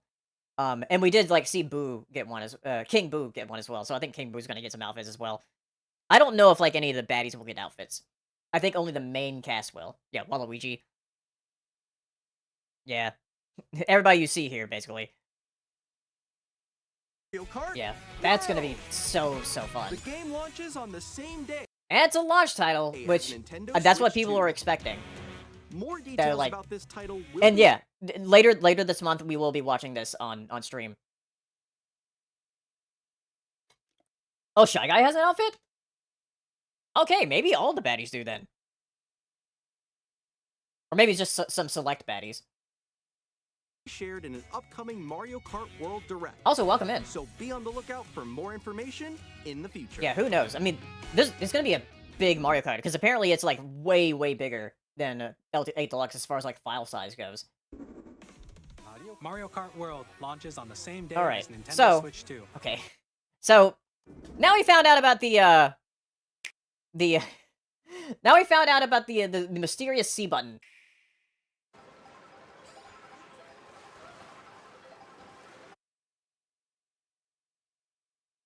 And we did like see Boo get one as King Boo get one as well. So I think King Boo's gonna get some outfits as well. I don't know if like any of the baddies will get outfits. I think only the main cast will. Yeah, Waluigi. Yeah, everybody you see here basically. Mario Kart? Yeah, that's gonna be so fun. The game launches on the same day. And it's a launch title, as which Nintendo that's what Switch people 2. are expecting. More details like- about this title will And be yeah, later this month we will be watching this on stream. Oh, Shy Guy has an outfit? Okay, maybe all the baddies do then. Or maybe it's just some select baddies. shared in an upcoming Mario Kart World Direct. Also, welcome in. So be on the lookout for more information in the future. Yeah, who knows? I mean, it's gonna be a big Mario Kart, because apparently it's like way bigger than L8 Deluxe as far as like file size goes. Mario Kart World launches on the same day Alright, as Nintendo so- Switch 2. Okay. So, now we found out about now we found out about the mysterious C button.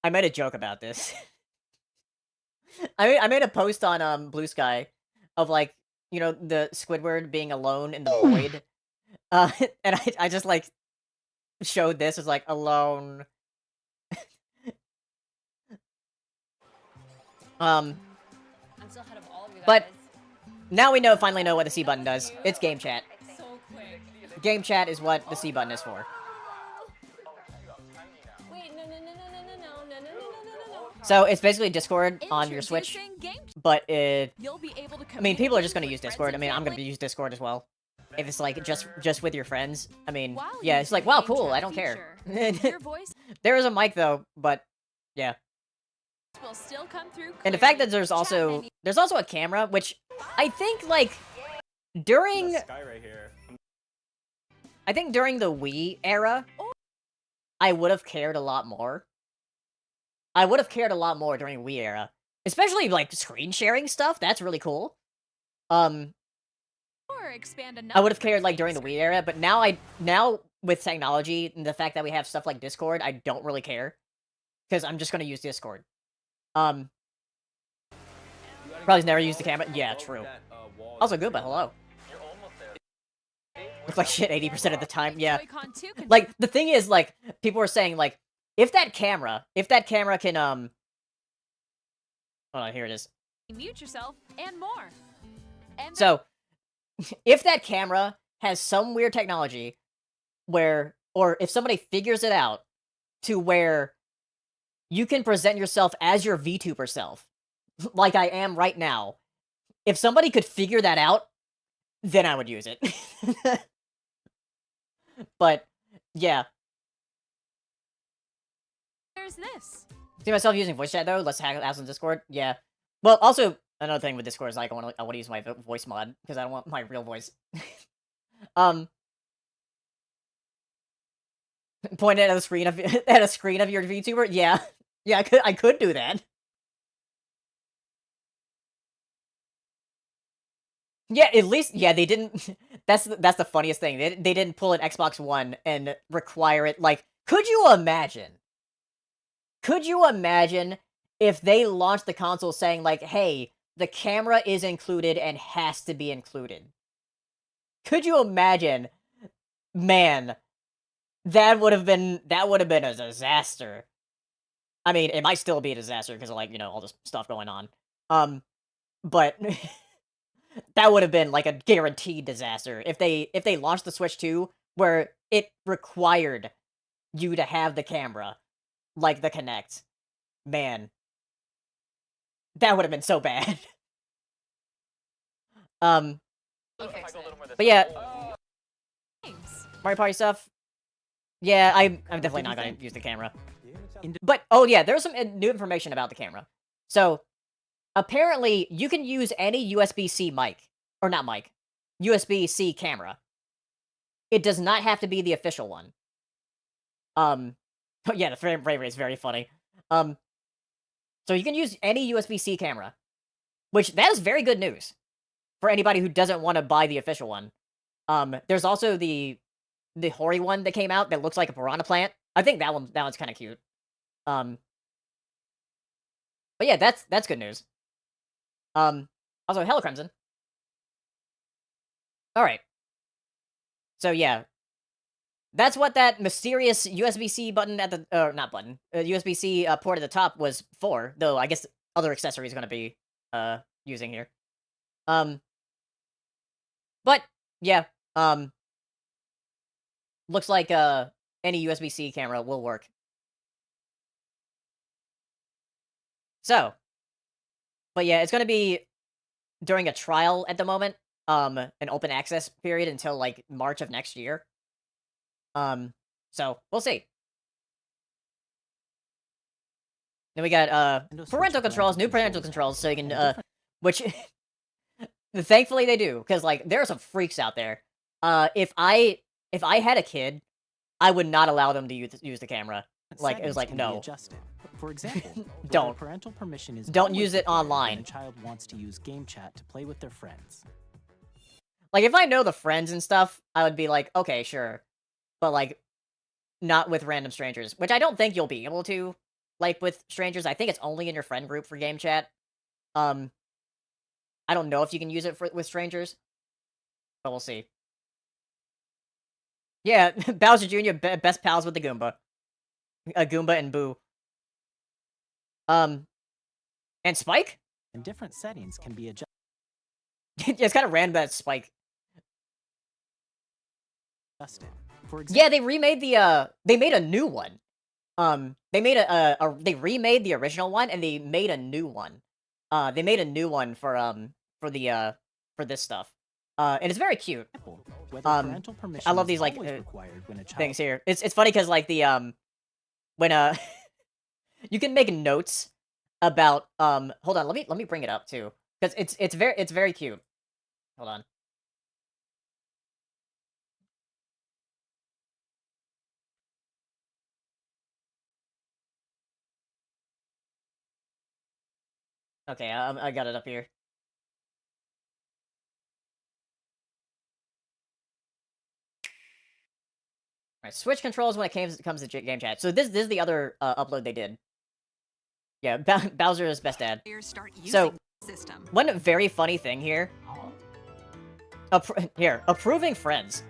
I made a joke about this. I made a post on Blue Sky of like, the Squidward being alone in the void. And I just like showed this as like alone. I'm still ahead of all of you guys. But now we finally know what the C button does. It's game chat. So quick. Game chat is what the C button is for. Wait, no. So it's basically Discord on your Switch, but You'll be able to I mean, people are just gonna use Discord. I mean, I'm gonna use Discord as well. If it's like just with your friends, I mean, yeah, it's like, wow, cool, I don't care. Your voice There is a mic though, but yeah. will still come through. And the fact that clearly. there's Chat also a camera, which I think like during I think during the Wii era, I would have cared a lot more. I would have cared a lot more during Wii era, especially like screen sharing stuff. That's really cool. or expand I would have cared like during the Wii era, but now with technology and the fact that we have stuff like Discord, I don't really care because I'm just gonna use Discord. Probably never used the camera. Yeah, true. Also good, but hello. Looks like shit 80% of the time. Yeah. Joy-Con 2 can Like the thing is, like people are saying, like if that camera can hold on, here it is. mute yourself and more. And So, if that camera has some weird technology where, or if somebody figures it out to where you can present yourself as your VTuber self, like I am right now, if somebody could figure that out, then I would use it. But, yeah. there's this. See myself using voice chat though? Let's have on Discord? Yeah. Well, also, another thing with Discord is like I want to use my voice mod because I don't want my real voice. Point at a screen of your VTuber. Yeah, yeah, I could do that. Yeah, at least they didn't. That's the funniest thing. They didn't pull an Xbox One and require it. Like, could you imagine? Could you imagine if they launched the console saying like, "Hey, the camera is included and has to be included"? Could you imagine? Man, that would have been a disaster. I mean, it might still be a disaster because of, like, all this stuff going on. But that would have been like a guaranteed disaster if they launched the Switch 2 where it required you to have the camera like the Kinect. Man, that would have been so bad. um, but yeah, Thanks. Mario Party stuff. Yeah, I'm definitely not gonna use the camera. But oh yeah, there's some new information about the camera. So apparently, you can use any USB-C mic or not mic, USB-C camera. It does not have to be the official one. Yeah, the frame rate is very funny. So you can use any USB-C camera, which that is very good news for anybody who doesn't want to buy the official one. There's also the Hori one that came out that looks like a piranha plant. I think that one's kind of cute. But yeah, that's good news. Also, hello Crimson. All right. So yeah, that's what that mysterious USB-C button at the not button, USB-C port at the top was for. Though I guess other accessories going to be using here. But yeah, looks like any USB-C camera will work. So, but yeah, it's going to be during a trial at the moment, an open access period until like March of next year. So we'll see. Then we got parental controls, new parental controls, so you can which thankfully they do, because like there are some freaks out there. If I had a kid, I would not allow them to use the camera. Like it was like no. For example, don't parental permission is don't use it online. When a child wants to use game chat to play with their friends. Like if I know the friends and stuff, I would be like, okay, sure, but like not with random strangers, which I don't think you'll be able to. Like with strangers, I think it's only in your friend group for game chat. I don't know if you can use it with strangers, but we'll see. Yeah, Bowser Jr. Best pals with the Goomba. Goomba and Boo. And Spike? And different settings can be adjusted. Yeah, it's kind of random that Spike. For example, Yeah, they remade they made a new one. They made they remade the original one and they made a new one. They made a new one for this stuff. And it's very cute. parental permission I love is these like always required when a child things here. It's funny because like the when you can make notes about hold on, let me bring it up too, because it's very cute. Hold on. Okay, I got it up here. Alright, switch controls when it comes to game chat. So this is the other upload they did. Yeah, Bowser is best dad. So, system. one very funny thing here. Approving friends.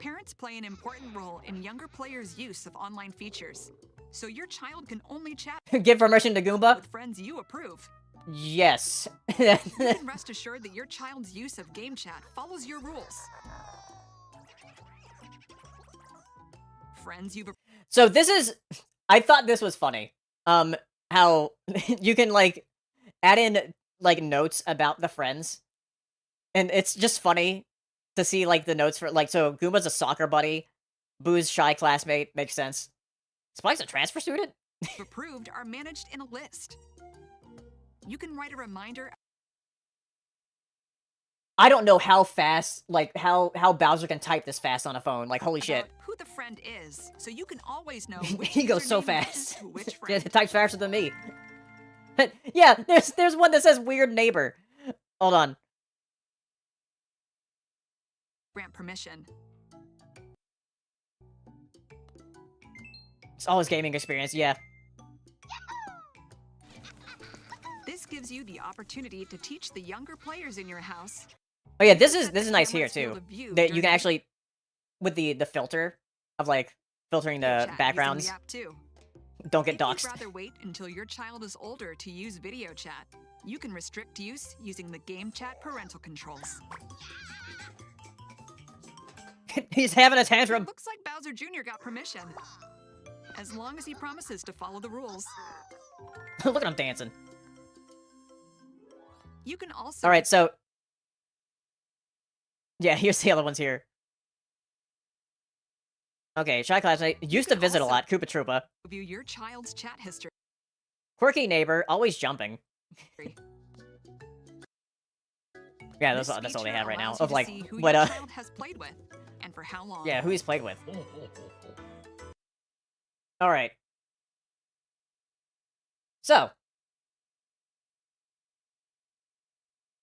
Parents play an important role in younger players' use of online features. So your child can only chat Give permission to Goomba? with friends you approve. Yes. You can rest assured that your child's use of game chat follows your rules. Friends you've So this is, I thought this was funny. How you can like add in like notes about the friends, and it's just funny to see like the notes for like, so Goomba's a soccer buddy, Boo's shy classmate, makes sense. Spike's a transfer student. approved are managed in a list. You can write a reminder. I don't know how fast, like how Bowser can type this fast on a phone. Like holy shit. About who the friend is, so you can always know which He goes so username matches fast. to which Yeah, friend. it types faster than me. Yeah, there's one that says weird neighbor. Hold on. Grant permission. It's all his gaming experience, yeah. This gives you the opportunity to teach the younger players in your house Oh yeah, this Set is the nice here camera's field too. of view That you during can actually with the filter of like filtering video the chat using backgrounds. the app too. Don't get If you'd doxxed. rather wait until your child is older to use video chat, you can restrict use using the game chat parental controls. He's having a It tantrum. looks like Bowser Jr. got permission. As long as he promises to follow the rules. Look at him dancing. You can also All right, so yeah, here's the other ones here. Okay, Shy Classmate used to can visit a also- lot. Koopa Troopa. view your child's chat history. Quirky neighbor, always jumping. Yeah, This that's all they feature have right now. allows you Of to like, see who what your child has played with and for how long. yeah, who he's played with. All right. So,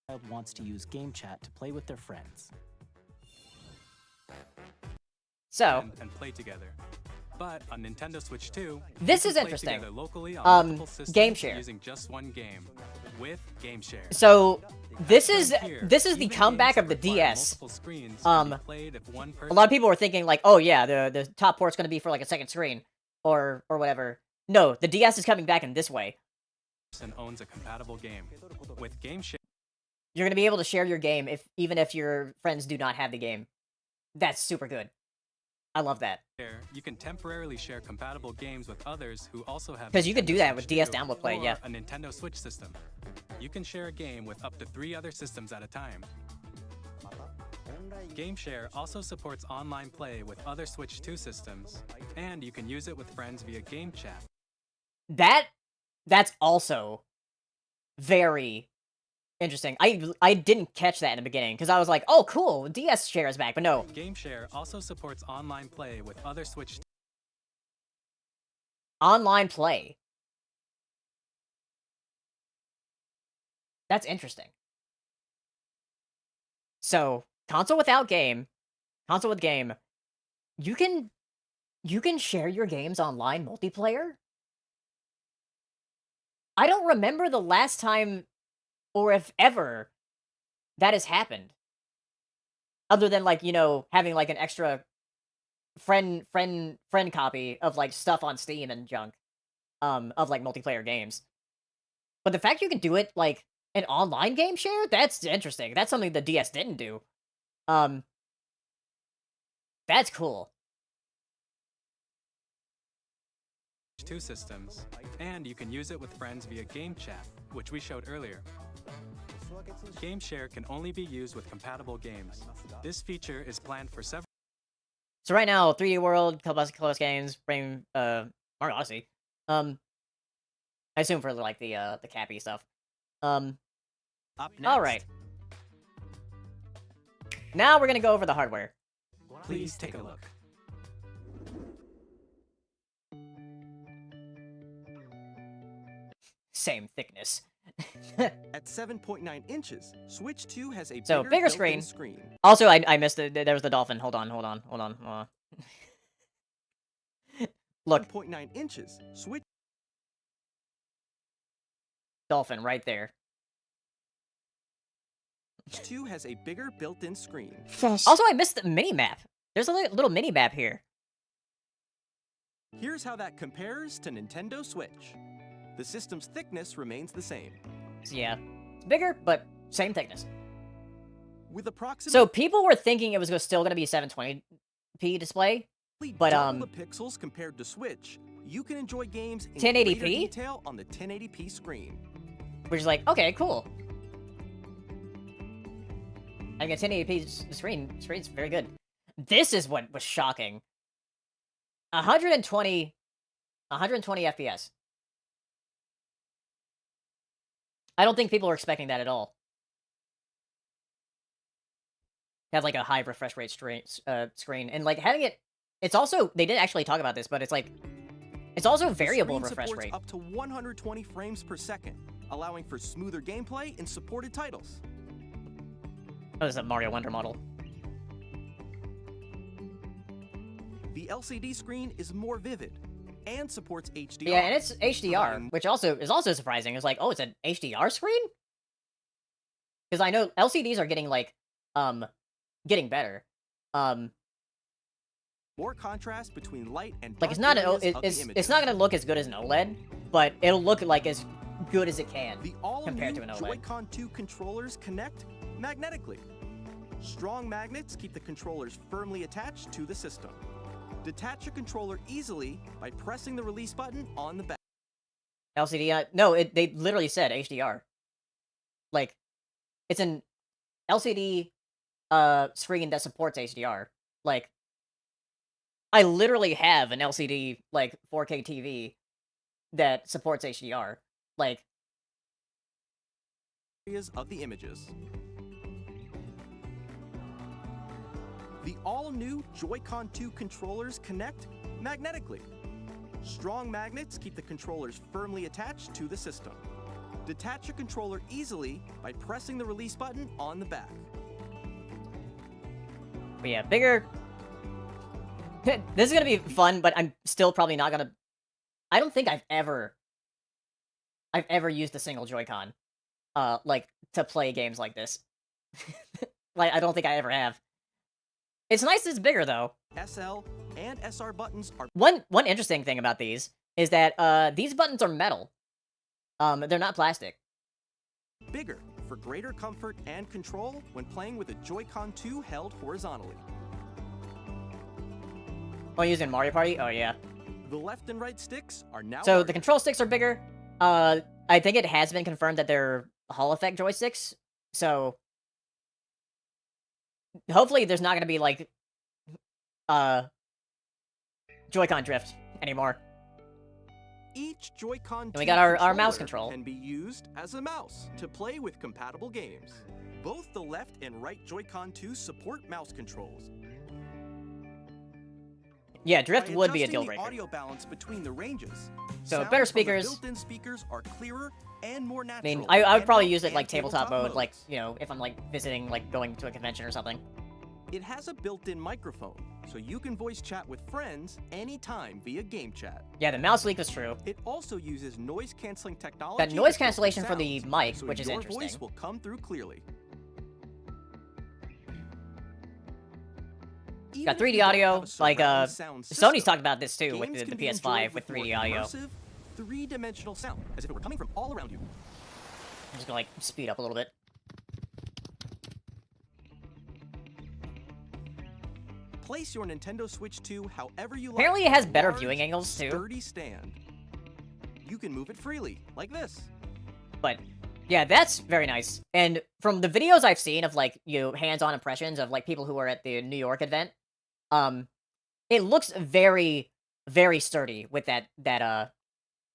Child wants to use game chat to play with their friends. And play together. But on Nintendo Switch 2, This you is can play interesting. together locally on Um, multiple systems game share. using just one game with game share. so this is Here, this is the even comeback games of the that require DS. multiple screens can be Um, played if one A lot of people were thinking like, oh yeah, the top port's gonna be for like a second screen or whatever. No, the DS is coming back in this way. person owns a compatible game. With game share, You're gonna be able to share your game even if your friends do not have the game. That's super good. I love that. you can temporarily share compatible games with others who also have 'Cause you could do Nintendo that with Switch DS 2 download play, or yeah. a Nintendo Switch system. You can share a game with up to 3 other systems at a time. GameShare also supports online play with other Switch 2 systems, and you can use it with friends via game chat. That's also very interesting. I didn't catch that in the beginning because I was like, oh cool, DS share is back, but no. GameShare also supports online play with other Switch Online play. That's interesting. So, console without game, console with game, you can share your games online multiplayer? I don't remember the last time or if ever that has happened. Other than like, having like an extra friend copy of like stuff on Steam and junk of like multiplayer games. But the fact you can do it like an online game share, that's interesting. That's something the DS didn't do. That's cool. 2 systems, and you can use it with friends via game chat, which we showed earlier. GameShare can only be used with compatible games. This feature is planned for several. So right now, 3D World, Close Games, bring Mario Odyssey. I assume for like the Cappy stuff. Up next. All right. Now we're gonna go over the hardware. Please take a look. Same thickness. At 7.9 inches, Switch 2 has a So, bigger bigger built-in screen. screen. Also, I missed it. There was the dolphin. Hold on. Look, 7.9 inches, Switch dolphin right there. 2 has a bigger built-in screen. Also, I missed the mini map. There's a little mini map here. Here's how that compares to Nintendo Switch. The system's thickness remains the same. So yeah, it's bigger, but same thickness. With approximately So people were thinking it was still gonna be 720p display, but double the pixels compared to Switch, you can enjoy games in 1080p? greater detail on the 1080p screen. which is like, okay, cool. Having a 1080p screen's very good. This is what was shocking. 120 FPS. I don't think people were expecting that at all. Have like a high refresh rate screen, and like having it's also, they didn't actually talk about this, but it's like, it's also The variable screen refresh supports rate. up to 120 frames per second, allowing for smoother gameplay in supported titles. Oh, this is a Mario Wonder model. The LCD screen is more vivid and supports HDR. Yeah, and it's HDR, providing- which is also surprising. It's like, oh, it's an HDR screen? Because I know LCDs are getting like getting better. More contrast between light and Like dark it's not areas of the it's images. not gonna look as good as an OLED, but it'll look like as good as it can The compared to all-new an OLED. Joy-Con 2 controllers connect magnetically. Strong magnets keep the controllers firmly attached to the system. Detach your controller easily by pressing the release button on the back. LCD. No, they literally said HDR. Like, it's an LCD screen that supports HDR. Like, I literally have an LCD like 4K TV that supports HDR. Like, Areas of the images. The all-new Joy-Con 2 controllers connect magnetically. Strong magnets keep the controllers firmly attached to the system. Detach your controller easily by pressing the release button on the back. but yeah, bigger. This is gonna be fun, but I'm still probably not gonna. I don't think I've ever used a single Joy-Con, like to play games like this. Like I don't think I ever have. It's nice it's bigger though. SL and SR buttons are One interesting thing about these is that these buttons are metal. They're not plastic. bigger for greater comfort and control when playing with a Joy-Con 2 held horizontally. Oh, using Mario Party? Oh yeah. The left and right sticks are now So larger. the control sticks are bigger. I think it has been confirmed that they're Hall effect joysticks. So hopefully there's not going to be like Joy-Con drift anymore. Each Joy-Con 2 we got our mouse controller control. can be used as a mouse to play with compatible games. Both the left and right Joy-Con 2 support mouse controls. Yeah, drift By would be a adjusting deal the breaker. audio balance between the ranges, So sounds better from the speakers. built-in speakers are clearer and more I natural. mean, I would probably handheld use it and like tabletop mode, modes. like, you know, if I'm like visiting, like going to a convention or something. It has a built-in microphone, so you can voice chat with friends anytime via game chat. Yeah, the mouse leak was true. It also uses noise-canceling technology. That noise to filter cancellation for the sounds, mic, so which is your voice interesting. will come through clearly. Got Even if 3D you don't audio, have a like, surround sound Sony's system, talked about this too with games the can be PS5 enjoyed with more 3D audio. immersive, three-dimensional sound, as if it were coming from all around you. I'm just gonna like speed up a little bit. Place your Nintendo Switch 2 however you like. Apparently it has on a better large, viewing angles, too. Sturdy stand. You can move it freely, like this. But yeah, that's very nice. And from the videos I've seen of like, you know, hands-on impressions of like people who are at the New York event, it looks very, very sturdy with that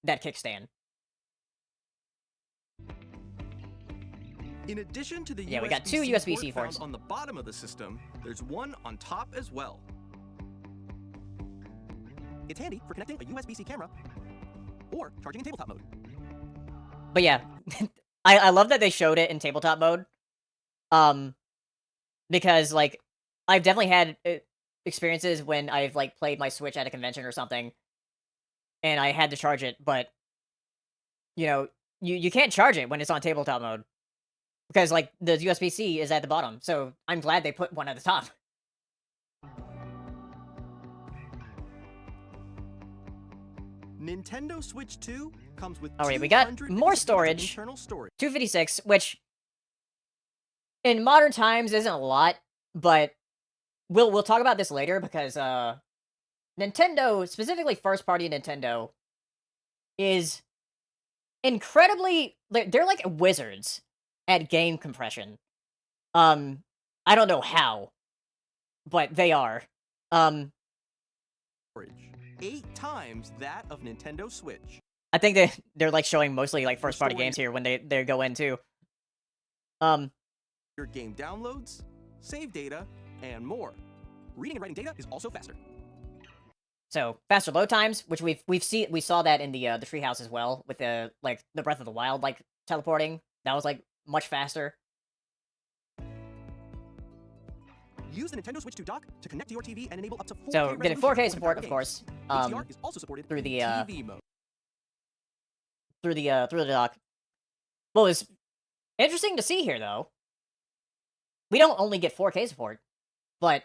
kickstand. In addition to the Yeah, we got two USB-C USB-C port ports. found on the bottom of the system, there's one on top as well. It's handy for connecting a USB-C camera or charging in tabletop mode. But yeah, I love that they showed it in tabletop mode. Because like I've definitely had experiences when I've like played my Switch at a convention or something, and I had to charge it, but you know, you can't charge it when it's on tabletop mode because like the USB-C is at the bottom. So I'm glad they put one at the top. Nintendo Switch 2 comes with Alright, we got 256 more gigabytes of storage. internal storage. 256, which in modern times isn't a lot, but we'll talk about this later because Nintendo, specifically first party Nintendo, is incredibly they're like wizards at game compression. I don't know how, but they are. Storage. 8 times that of Nintendo Switch. I think they're like showing mostly like first party games here when they go in too. Your game downloads, save data, and more. Reading and writing data is also faster. So faster load times, which we saw that in the treehouse as well with the like the Breath of the Wild like teleporting. That was like much faster. Use the Nintendo Switch 2 dock to connect to your TV and enable up to 4K So getting resolution 4K for support, compatible of course, games. HDR is also supported through in the TV mode. through the dock. What was interesting to see here though we don't only get 4K support, but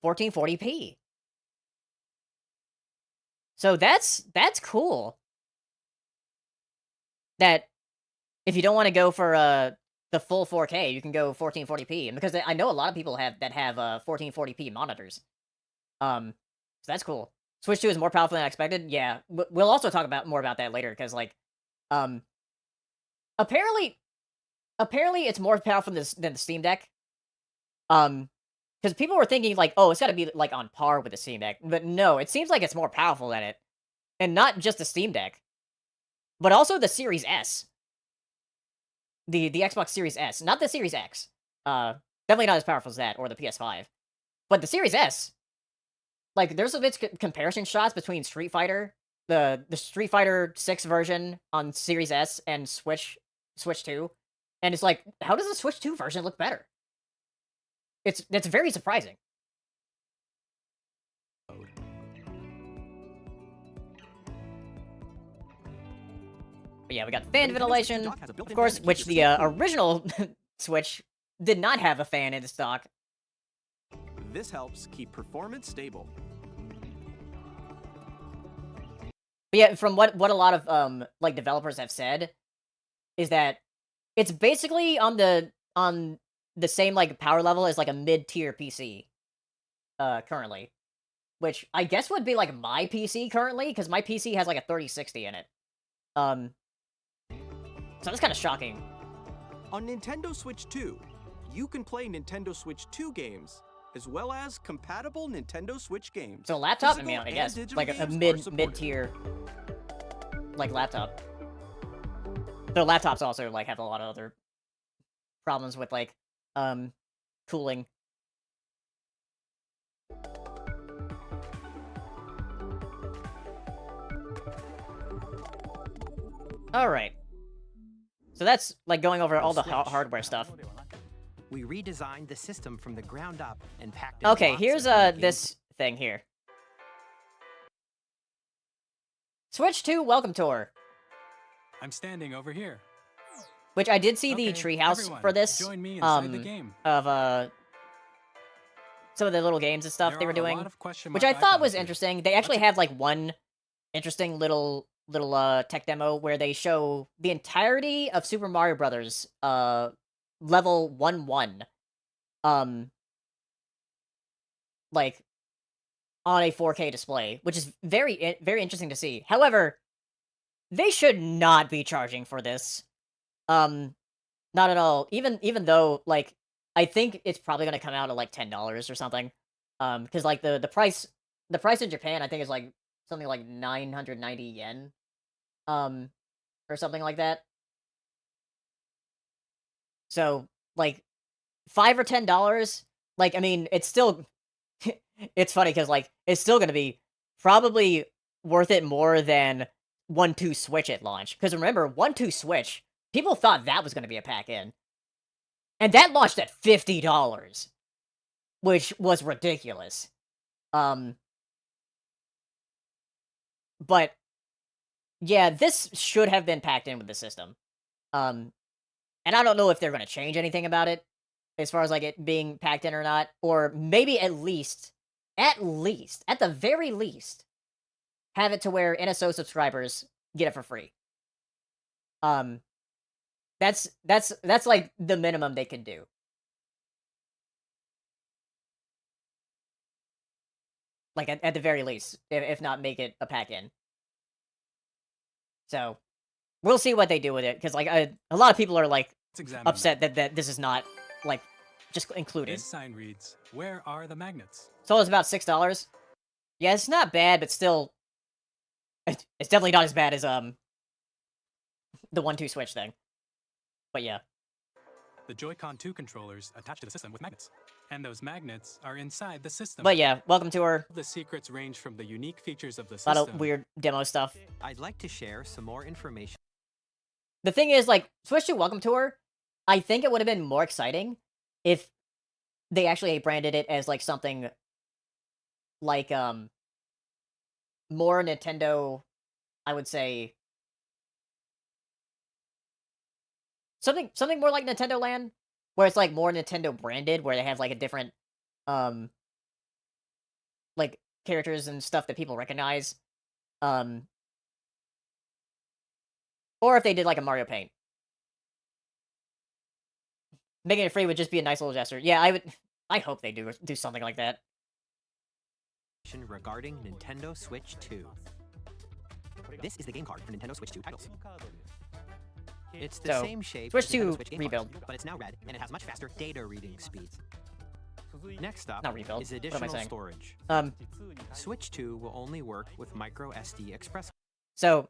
1440p. So that's cool. That if you don't want to go for the full 4K, you can go 1440p. And because I know a lot of people have 1440p monitors. So that's cool. Switch 2 is more powerful than I expected. Yeah, we'll also talk about more about that later because like apparently it's more powerful than the Steam Deck. Because people were thinking like, oh, it's got to be like on par with the Steam Deck, but no, it seems like it's more powerful than it, and not just the Steam Deck, but also the Series S, the Xbox Series S, not the Series X. Definitely not as powerful as that or the PS5, but the Series S. Like, there's a bit comparison shots between Street Fighter, the Street Fighter 6 version on Series S and Switch 2, and it's like, how does the Switch 2 version look better? That's very surprising. But yeah, we got fan ventilation, of course, which the original Switch did not have a fan in stock. This helps keep performance stable. But yeah, from what a lot of like developers have said, is that it's basically on the same like power level as like a mid-tier PC currently, which I guess would be like my PC currently, because my PC has like a 3060 in it. So that's kind of shocking. On Nintendo Switch 2, you can play Nintendo Switch 2 games as well as compatible Nintendo Switch games. So laptop, I Physical mean, I and guess digital like a games are mid supported. tier like laptop. Though laptops also like have a lot of other problems with like cooling. All right. So that's like going over all the hardware stuff. We redesigned the system from the ground up and packed in Okay, lots here's of new this thing here. Switch 2 welcome tour, I'm standing over here. which I did see the Okay, treehouse everyone, for this join me inside the game. of some of the little games and stuff There they were are a doing, lot of question which I mark thought icons was here. interesting. They actually have like one interesting little tech demo where they show the entirety of Super Mario Brothers level 1-1 like on a 4K display, which is very interesting to see. However, they should not be charging for this. Not at all. Even though like I think it's probably gonna come out at like $10 or something. Because like the price in Japan I think is like something like 990 yen. Or something like that. So like $5 or $10, like I mean it's still it's funny because like it's still gonna be probably worth it more than 1-2 Switch at launch. Because remember, 1-2 Switch, people thought that was gonna be a pack-in. And that launched at $50, which was ridiculous. But yeah, this should have been packed in with the system. And I don't know if they're gonna change anything about it as far as like it being packed in or not, or maybe at the very least, have it to where NSO subscribers get it for free. That's like the minimum they can do. Like at the very least, if not make it a pack in. So we'll see what they do with it, because like a lot of people are like Let's examine upset that this is not like just included. This sign reads, "Where are the magnets?" So it's about $6. Yeah, it's not bad, but still, it's definitely not as bad as the 1-2 Switch thing. But yeah, The Joy-Con 2 controllers attach to the system with magnets, and those magnets are inside the system. but yeah, welcome to our The secrets range from the unique features of the lot system. of weird demo stuff. I'd like to share some more information. The thing is, like, Switch 2 Welcome Tour, I think it would have been more exciting if they actually branded it as, like, something like, more Nintendo, I would say, something more like Nintendo Land, where it's like more Nintendo branded, where they have like a different like characters and stuff that people recognize. Um, or if they did like a Mario Paint. Making it free would just be a nice little gesture. Yeah, I hope they do something like that. Regarding Nintendo Switch 2. This is the game card for Nintendo Switch 2 titles. It's the So, same shape Switch as Nintendo 2 Switch game rebuild. cards, but it's now red and it has much faster data reading speeds. Next up Not rebuild. is What am I additional saying? storage. Switch 2 will only work with micro SD express. So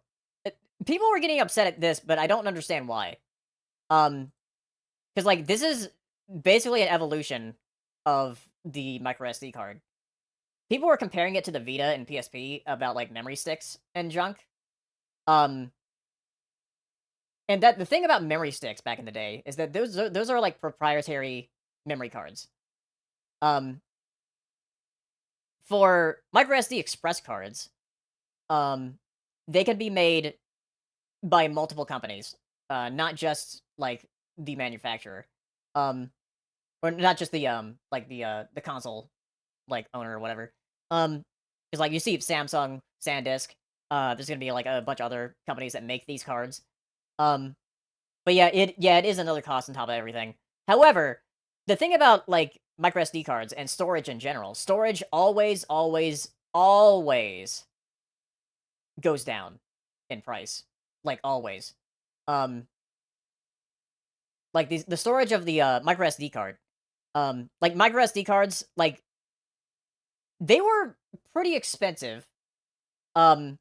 people were getting upset at this, but I don't understand why. Because like this is basically an evolution of the micro SD card. People were comparing it to the Vita and PSP about like memory sticks and junk. And that the thing about memory sticks back in the day is that those are like proprietary memory cards. For micro SD express cards, they can be made by multiple companies, not just like the manufacturer, or not just the like the console like owner or whatever. Because like you see Samsung, SanDisk, there's gonna be like a bunch of other companies that make these cards. But yeah, it is another cost on top of everything. However, the thing about like micro SD cards and storage in general, storage always goes down in price. Like always. Like the storage of the micro SD card. Like micro SD cards, like they were pretty expensive when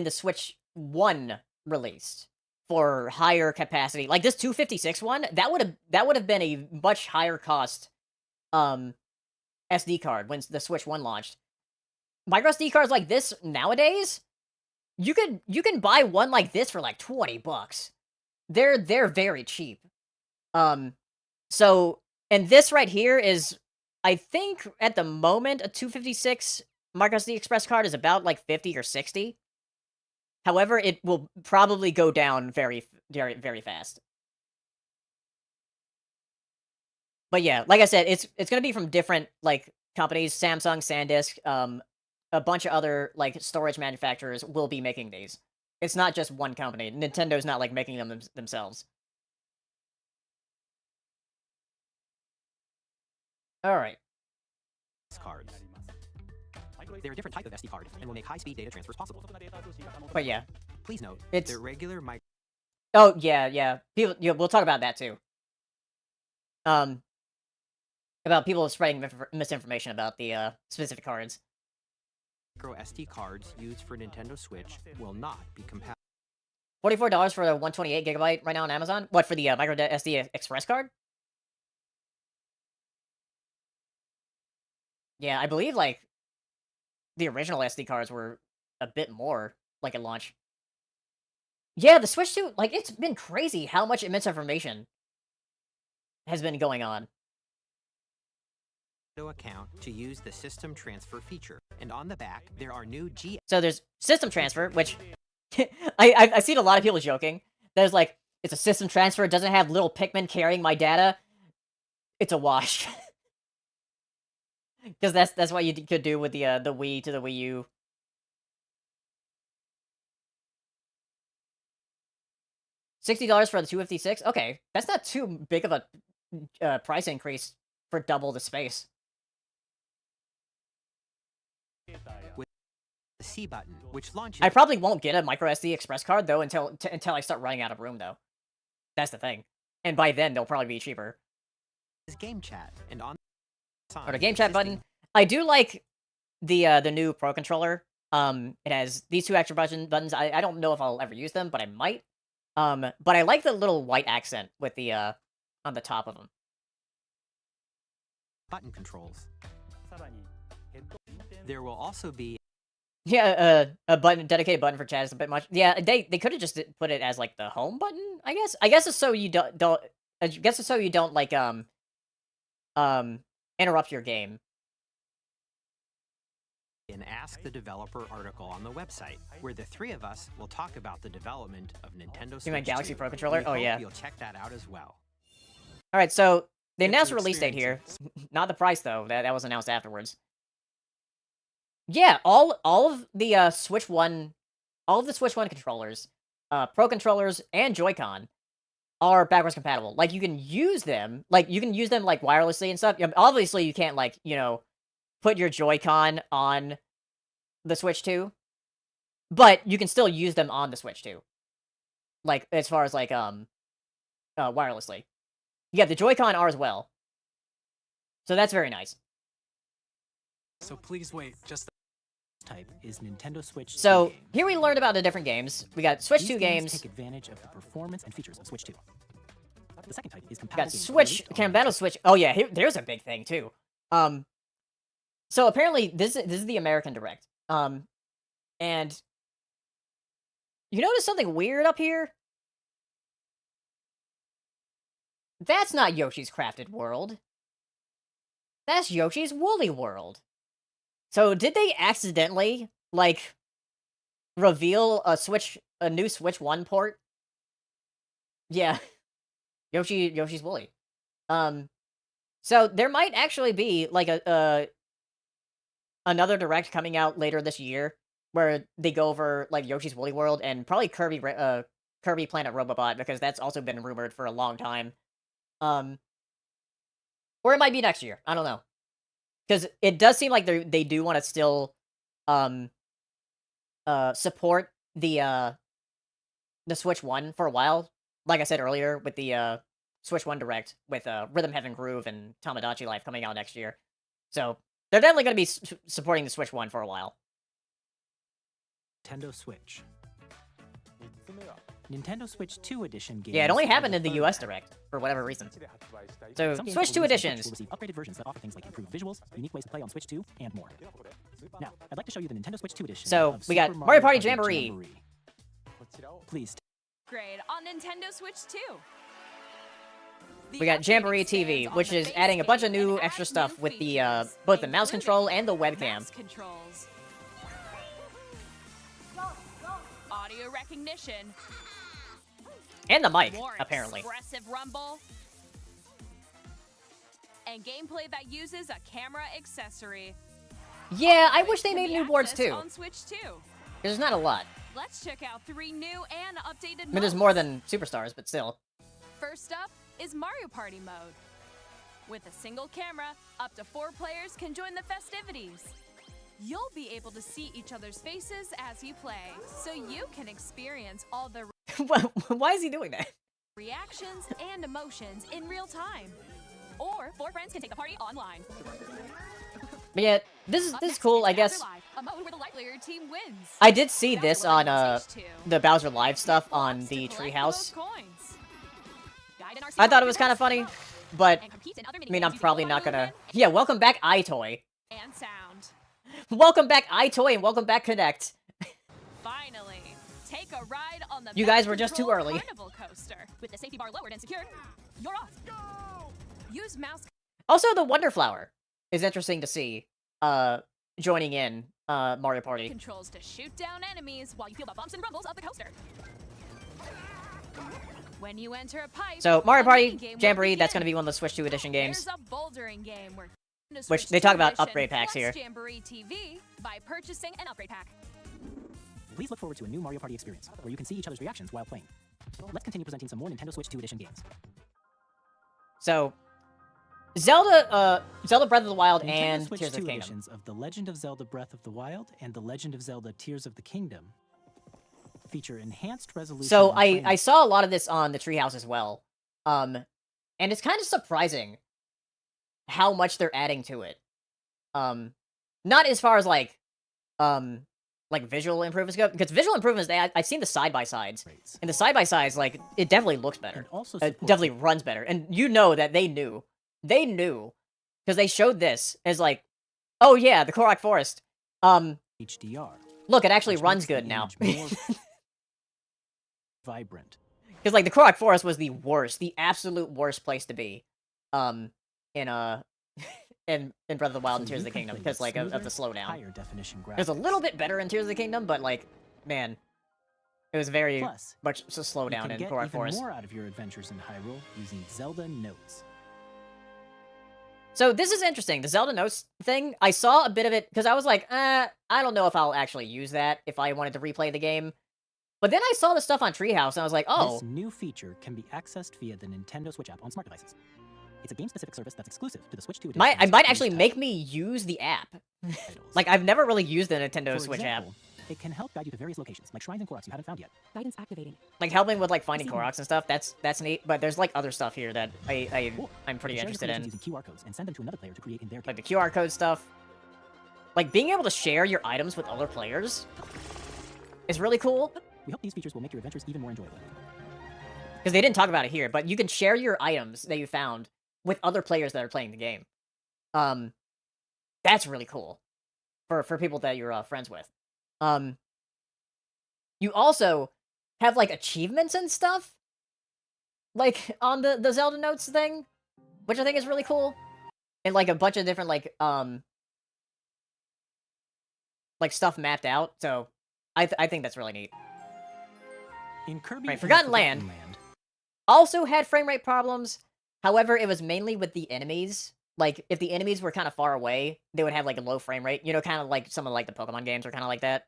the Switch 1 released for higher capacity. Like this 256 one, that would have been a much higher cost SD card when the Switch 1 launched. Micro SD cards like this nowadays, you can buy one like this for like $20. They're very cheap. So, and this right here is, I think at the moment, a 256 micro SD express card is about like 50 or 60. However, it will probably go down very, very, very fast. But yeah, like I said, it's gonna be from different like companies, Samsung, SanDisk, a bunch of other like storage manufacturers will be making these. It's not just one company. Nintendo's not like making them themselves. All right. Cards. They're a different type of SD card and will make high-speed data transfers possible. But yeah, Please note, it's the regular micro. Oh yeah. People, yeah, we'll talk about that too. About people spreading misinformation about the specific cards. Micro SD cards used for Nintendo Switch will not be compatible. $44 for the 128 gigabyte right now on Amazon. What for the micro SD express card? Yeah, I believe like the original SD cards were a bit more like at launch. Yeah, the Switch 2, like it's been crazy how much misinformation has been going on. Account to use the system transfer feature, and on the back there are new G. So there's system transfer, which I've seen a lot of people joking. There's like, it's a system transfer. It doesn't have little Pikmin carrying my data. It's a wash. Because that's what you could do with the Wii to the Wii U. $60 for the 256. Okay, that's not too big of a price increase for double the space. With the C button, which launches. I probably won't get a micro SD express card though until I start running out of room though. That's the thing, and by then they'll probably be cheaper. Is game chat and on. Or the game chat button. I do like the new Pro controller. It has these two extra buttons. I don't know if I'll ever use them, but I might. But I like the little white accent with the on the top of them. Button controls. There will also be. Yeah, a button, dedicated button for chat is a bit much. Yeah, they could have just put it as like the home button. I guess it's so you don't. I guess it's so you don't like interrupt your game. An Ask the Developer article on the website, where the three of us will talk about the development of Nintendo Switch. You mean Galaxy 2. Pro controller? We Oh hope yeah. You'll check that out as well. All right, so They Get announced to a release date here. experience Not the price though. That was announced afterwards. Yeah, all of the Switch 1 all of the Switch 1 controllers, Pro controllers and Joy-Con are backwards compatible. Like you can use them, like wirelessly and stuff. Obviously you can't like, put your Joy-Con on the Switch 2, but you can still use them on the Switch 2. Like as far as like wirelessly. Yeah, the Joy-Con are as well. So that's very nice. So please wait just Type is Nintendo Switch 2 So game. here we learned about the different games. We got Switch These 2 games games. take advantage of the performance and features of Switch 2. The second type is We compatible got games Switch, released on compatible Switch. Oh yeah, there's a big thing too. So apparently this is the American Direct. And you notice something weird up here? That's not Yoshi's Crafted World. That's Yoshi's Woolly World. So did they accidentally like reveal a new Switch 1 port? Yeah. Yoshi's Woolly. So there might actually be like another direct coming out later this year where they go over like Yoshi's Woolly World and probably Kirby Planet Robobot, because that's also been rumored for a long time. Or it might be next year. I don't know. Because it does seem like they do want to still support the Switch 1 for a while. Like I said earlier, with the Switch 1 Direct, with Rhythm Heaven Groove and Tamagotchi Life coming out next year. So they're definitely going to be supporting the Switch 1 for a while. Nintendo Switch. Nintendo Switch 2 Edition games. Yeah, it only are happened in the third US type. Direct, for whatever reason. So, Some games Switch 2 released on Switch editions. will receive upgraded versions that offer things like improved visuals, unique ways to play on Switch 2, and more. Now, I'd like to show you the Nintendo Switch 2 Edition. So, of we got Super Mario Party Jamboree. Please. Grade on Nintendo Switch 2. We got Jamboree TV, which is adding a bunch of new extra stuff with the both the mouse control and the webcam. Mouse controls. Audio recognition. And the mic, More apparently. expressive rumble. And gameplay that uses a camera accessory. Yeah, All I of wish it they can made be new boards accessed too. on Switch 2. There's not a lot. Let's check out 3 new and updated I mean, there's modes. more than Superstars, but still. First up is Mario Party mode. With a single camera, up to 4 players can join the festivities. You'll be able to see each other's faces as you play, so you can experience all the Why is he doing that? reactions and emotions in real time. Or 4 friends can take the party online. But yeah, this is cool, I guess. Live, a mode where the light layer team wins. I did see this Bowser on Live Stage 2. the Bowser Live stuff on Lots to the collect the Treehouse. most coins. Guide an RC I thought it car was to kind of the funny, most, but and compete in other I mean, I'm minigames probably using not gonna. movement Yeah, welcome back, iToy. and sound. Welcome back, iToy, and welcome back, Connect. Finally, take a ride on the You guys were just too Control early. Carnival coaster. With the safety bar lowered and secured, you're off. Use mouse Also, the Wonder Flower is interesting to see. Joining in Mario Party. controls to shoot down enemies while you feel the bumps and rumbles of the coaster. When you enter a pipe, So Mario a Party minigame will Jamboree, that's begin. going to be one of the Switch 2 Edition games. There's a bouldering game where Which Switch they talk 2 about Edition upgrade packs plus here. Jamboree TV by purchasing an upgrade pack. Please look forward to a new Mario Party experience, where you can see each other's reactions while playing. Let's continue presenting some more Nintendo Switch 2 Edition games. So, Zelda Breath of the Wild Nintendo and Switch Tears of 2 the Kingdom. editions of The Legend of Zelda Breath of the Wild and The Legend of Zelda Tears of the Kingdom feature enhanced resolution. So and I frame saw a lot of this on the Treehouse as well, and it's kind of surprising how much they're adding to it. Not as far as like visual improvements go, because visual improvements I've seen the side by sides, rates. and the side by sides like it definitely looks better. And also It supports definitely runs better, and you know that they knew because they showed this as like, oh yeah, the Korok Forest. HDR. Look, it actually which runs makes the good now. image more vibrant. Because like the Korok Forest was the worst, the absolute worst place to be, in in Breath of the Wild and So Tears you of the can Kingdom, play because with like of smoother, the slowdown. higher definition graphics. It was a little bit better in Tears of the Kingdom, but like, man, it was very Plus, much so slow you down can in get Korok even Forest. more out of your adventures in Hyrule using Zelda Notes. So this is interesting. The Zelda Notes thing, I saw a bit of it because I was like, I don't know if I'll actually use that if I wanted to replay the game. But then I saw the stuff on Treehouse and I was like, oh, This new feature can be accessed via the Nintendo Switch app on smart devices. It's a game-specific service that's exclusive to the Switch 2 edition. I might actually make me use the app. Like, I've never really used the Nintendo For Switch example, app. it can help guide you to various locations, like shrines and Koroks you haven't found yet. Guidance activating. Like, helping with, like, finding Proceeding. Koroks and stuff, that's neat. But there's, like, other stuff here that Cool. I'm pretty You can interested share your in. creations using QR codes and send them to another player to create in their game. Like, the QR code stuff. Like, being able to share your items with other players is really cool. We hope these features will make your adventures even more enjoyable. Because they didn't talk about it here, but you can share your items that you found with other players that are playing the game. That's really cool for people that you're friends with. You also have like achievements and stuff, like on the Zelda Notes thing, which I think is really cool, and like a bunch of different like stuff mapped out. So I think that's really neat. In Kirby Right, and Forgotten Land. Also had frame rate problems. However, it was mainly with the enemies. Like, if the enemies were kind of far away, they would have, like, a low frame rate. You know, kind of like some of, like, the Pokemon games are kind of like that.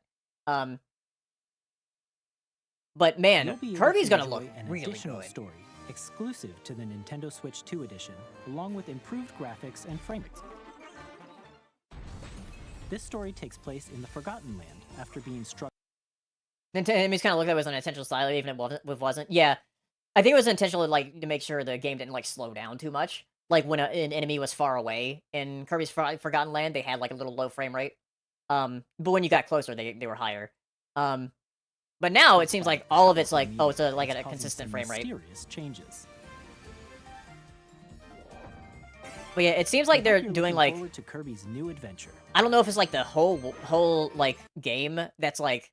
But, man, You'll be able Kirby's to gonna look enjoy an really additional good. story exclusive to the Nintendo Switch 2 edition, along with improved graphics and frame rates. This story takes place in the Forgotten Land after being struck. Enemies kind of looked like it was an intentional style, even if it wasn't. Yeah, I think it was intentional, like, to make sure the game didn't, like, slow down too much. Like, when an enemy was far away in Kirby's Forgotten Land, they had, like, a little low frame rate. But when you got closer, they were higher. But now it seems like all of it's like, oh, it's like a causing consistent some frame rate. Mysterious changes. But yeah, it seems like We they're hope you're doing looking like, forward to Kirby's new adventure. I don't know if it's like the whole like game that's like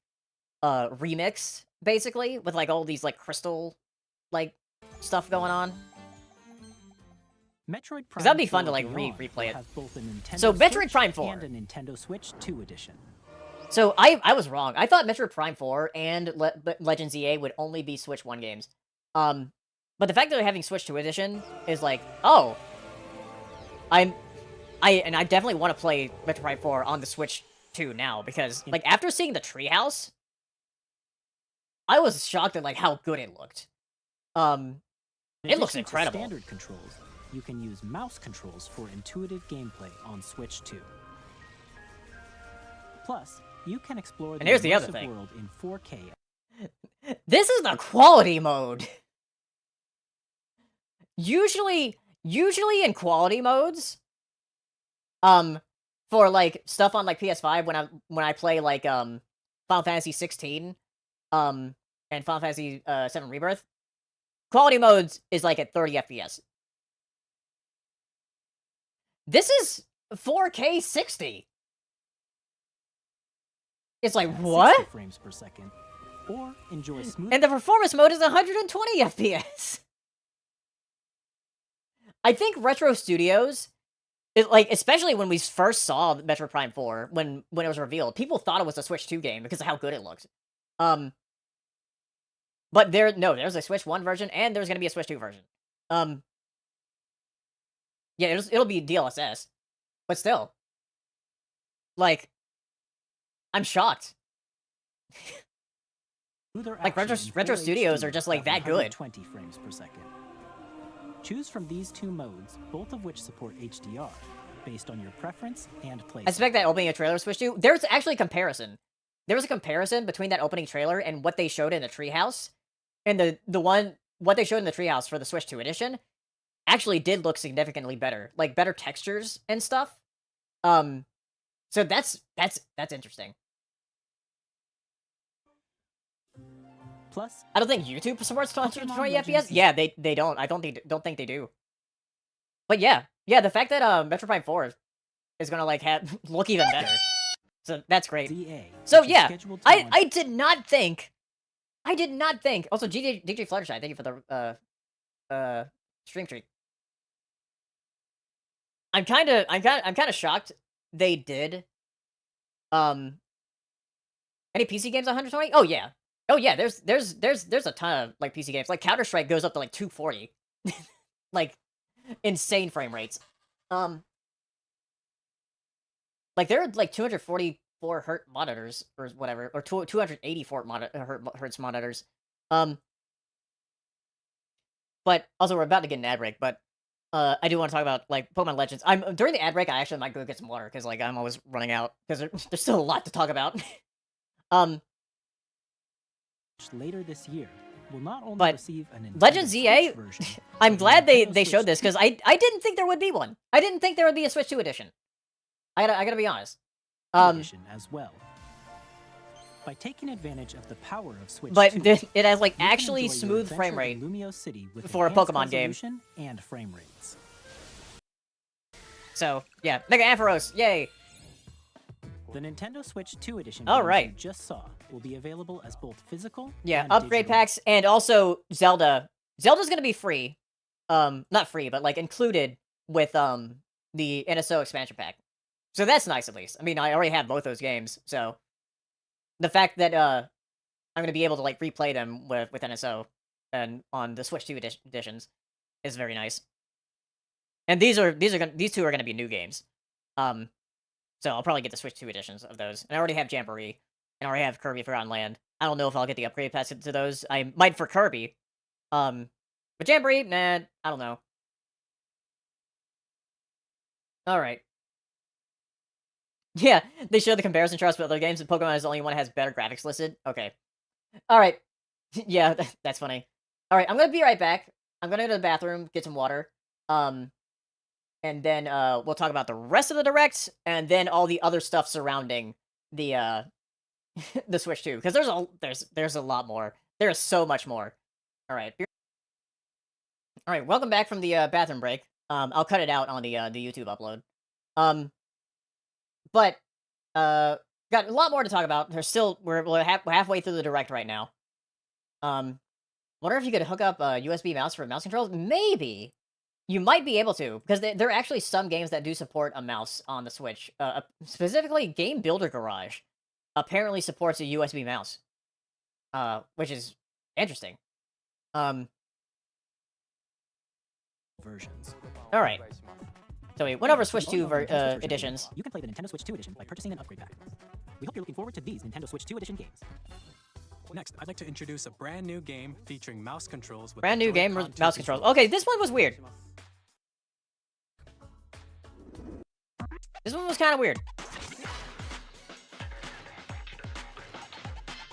remixed basically with like all these like crystal like stuff going on. Metroid Prime that'd be fun to, 4 like, Beyond replay will it. have both a Nintendo So, Metroid Switch Prime 4. and a Nintendo Switch 2 edition. So I was wrong. I thought Metroid Prime 4 and Legends EA would only be Switch 1 games. But the fact that they're having Switch 2 edition is like, oh, I definitely want to play Metroid Prime 4 on the Switch 2 now because like after seeing the Treehouse, I was shocked at like how good it looked. In It looks addition to incredible. Standard controls, you can use mouse controls for intuitive gameplay on Switch 2. Plus, you can explore the here's the other immersive thing. world in 4K. This is the quality mode. Usually in quality modes, for like stuff on like PS5 when I play like Final Fantasy 16, and Final Fantasy 7 Rebirth, quality modes is like at 30 FPS. This is 4K 60. It's like, at 60 what? frames per second, or enjoy smooth. And the performance mode is 120 FPS. I think Retro Studios, like, especially when we first saw Metroid Prime 4, when it was revealed, people thought it was a Switch 2 game because of how good it looked. But there's a Switch 1 version, and there's gonna be a Switch 2 version. Yeah, it'll be DLSS, but still, like, I'm shocked. smoother Like, action Retro in full Studios HD are just, like, at that good. 120 frames per second. Choose from these two modes, both of which support HDR, based on your preference and play. I suspect that opening a trailer Switch 2, there's actually a comparison. There was a comparison between that opening trailer and what they showed in the Treehouse, and what they showed in the Treehouse for the Switch 2 edition actually did look significantly better, like better textures and stuff. So that's interesting. Plus, I don't think YouTube supports 120 Pokemon FPS. Legends Yeah, they don't. I don't think they do. But yeah, the fact that Metroid Prime 4 is gonna like look even better. So that's great. ZA, So which is yeah, scheduled to launch- I did not think. Also, DJ Fluttershy, thank you for the stream treat. I'm kind of shocked they did. Any PC games 120? Oh yeah. There's a ton of like PC games. Like Counter-Strike goes up to like 240, like insane frame rates. Like there are like 244 hertz monitors or whatever, or 284 hertz monitors. But also we're about to get an ad break, but I do want to talk about like Pokemon Legends. I'm during the ad break. I actually might go get some water because like I'm always running out because there's still a lot to talk about. um, Later this year will not only But receive an Nintendo Legends Switch EA, version, I'm but a glad they Nintendo showed Switch this because I didn't think there would be one. I didn't think there would be a Switch 2 edition. I gotta be honest. edition as well. By taking advantage of the power of Switch But 2, it has like you can actually enjoy your smooth adventure frame in rate Lumio City with for a enhanced Pokemon game. resolution and frame rates. So yeah, Mega Ampharos, yay! The Nintendo Switch 2 edition All games right. you just saw will be available as both physical Yeah, and upgrade digital. packs and also Zelda. Zelda's gonna be free. Not free, but like included with the NSO expansion pack. So that's nice at least. I mean, I already have both those games, so the fact that I'm gonna be able to like replay them with NSO and on the Switch 2 editions is very nice. And these two are gonna be new games. So I'll probably get the Switch 2 editions of those. And I already have Jamboree, and I already have Kirby Forgotten Land. I don't know if I'll get the upgrade pass to those. I might for Kirby. But Jamboree, nah, I don't know. All right. Yeah, they show the comparison charts with other games, and Pokemon is the only one that has better graphics listed. Okay. All right. Yeah, that's funny. All right, I'm gonna be right back. I'm gonna go to the bathroom, get some water. And then we'll talk about the rest of the directs, and then all the other stuff surrounding the the Switch 2, because there's a lot more. There is so much more. All right. All right, welcome back from the bathroom break. I'll cut it out on the YouTube upload. But got a lot more to talk about. There's still we're halfway through the direct right now. Wonder if you could hook up a USB mouse for mouse controls. Maybe you might be able to, because there are actually some games that do support a mouse on the Switch. Specifically, Game Builder Garage apparently supports a USB mouse, which is interesting. Versions. All right. So we went over Switch 2 Going over Nintendo Switch version editions. You can play the Nintendo Switch 2 edition by purchasing an upgrade pack. We hope you're looking forward to these Nintendo Switch 2 edition games. Next, I'd like to introduce a brand new game featuring mouse controls with Brand the new game Joy-Con with 2 mouse controls. controller. Okay, this one was weird. This one was kind of weird.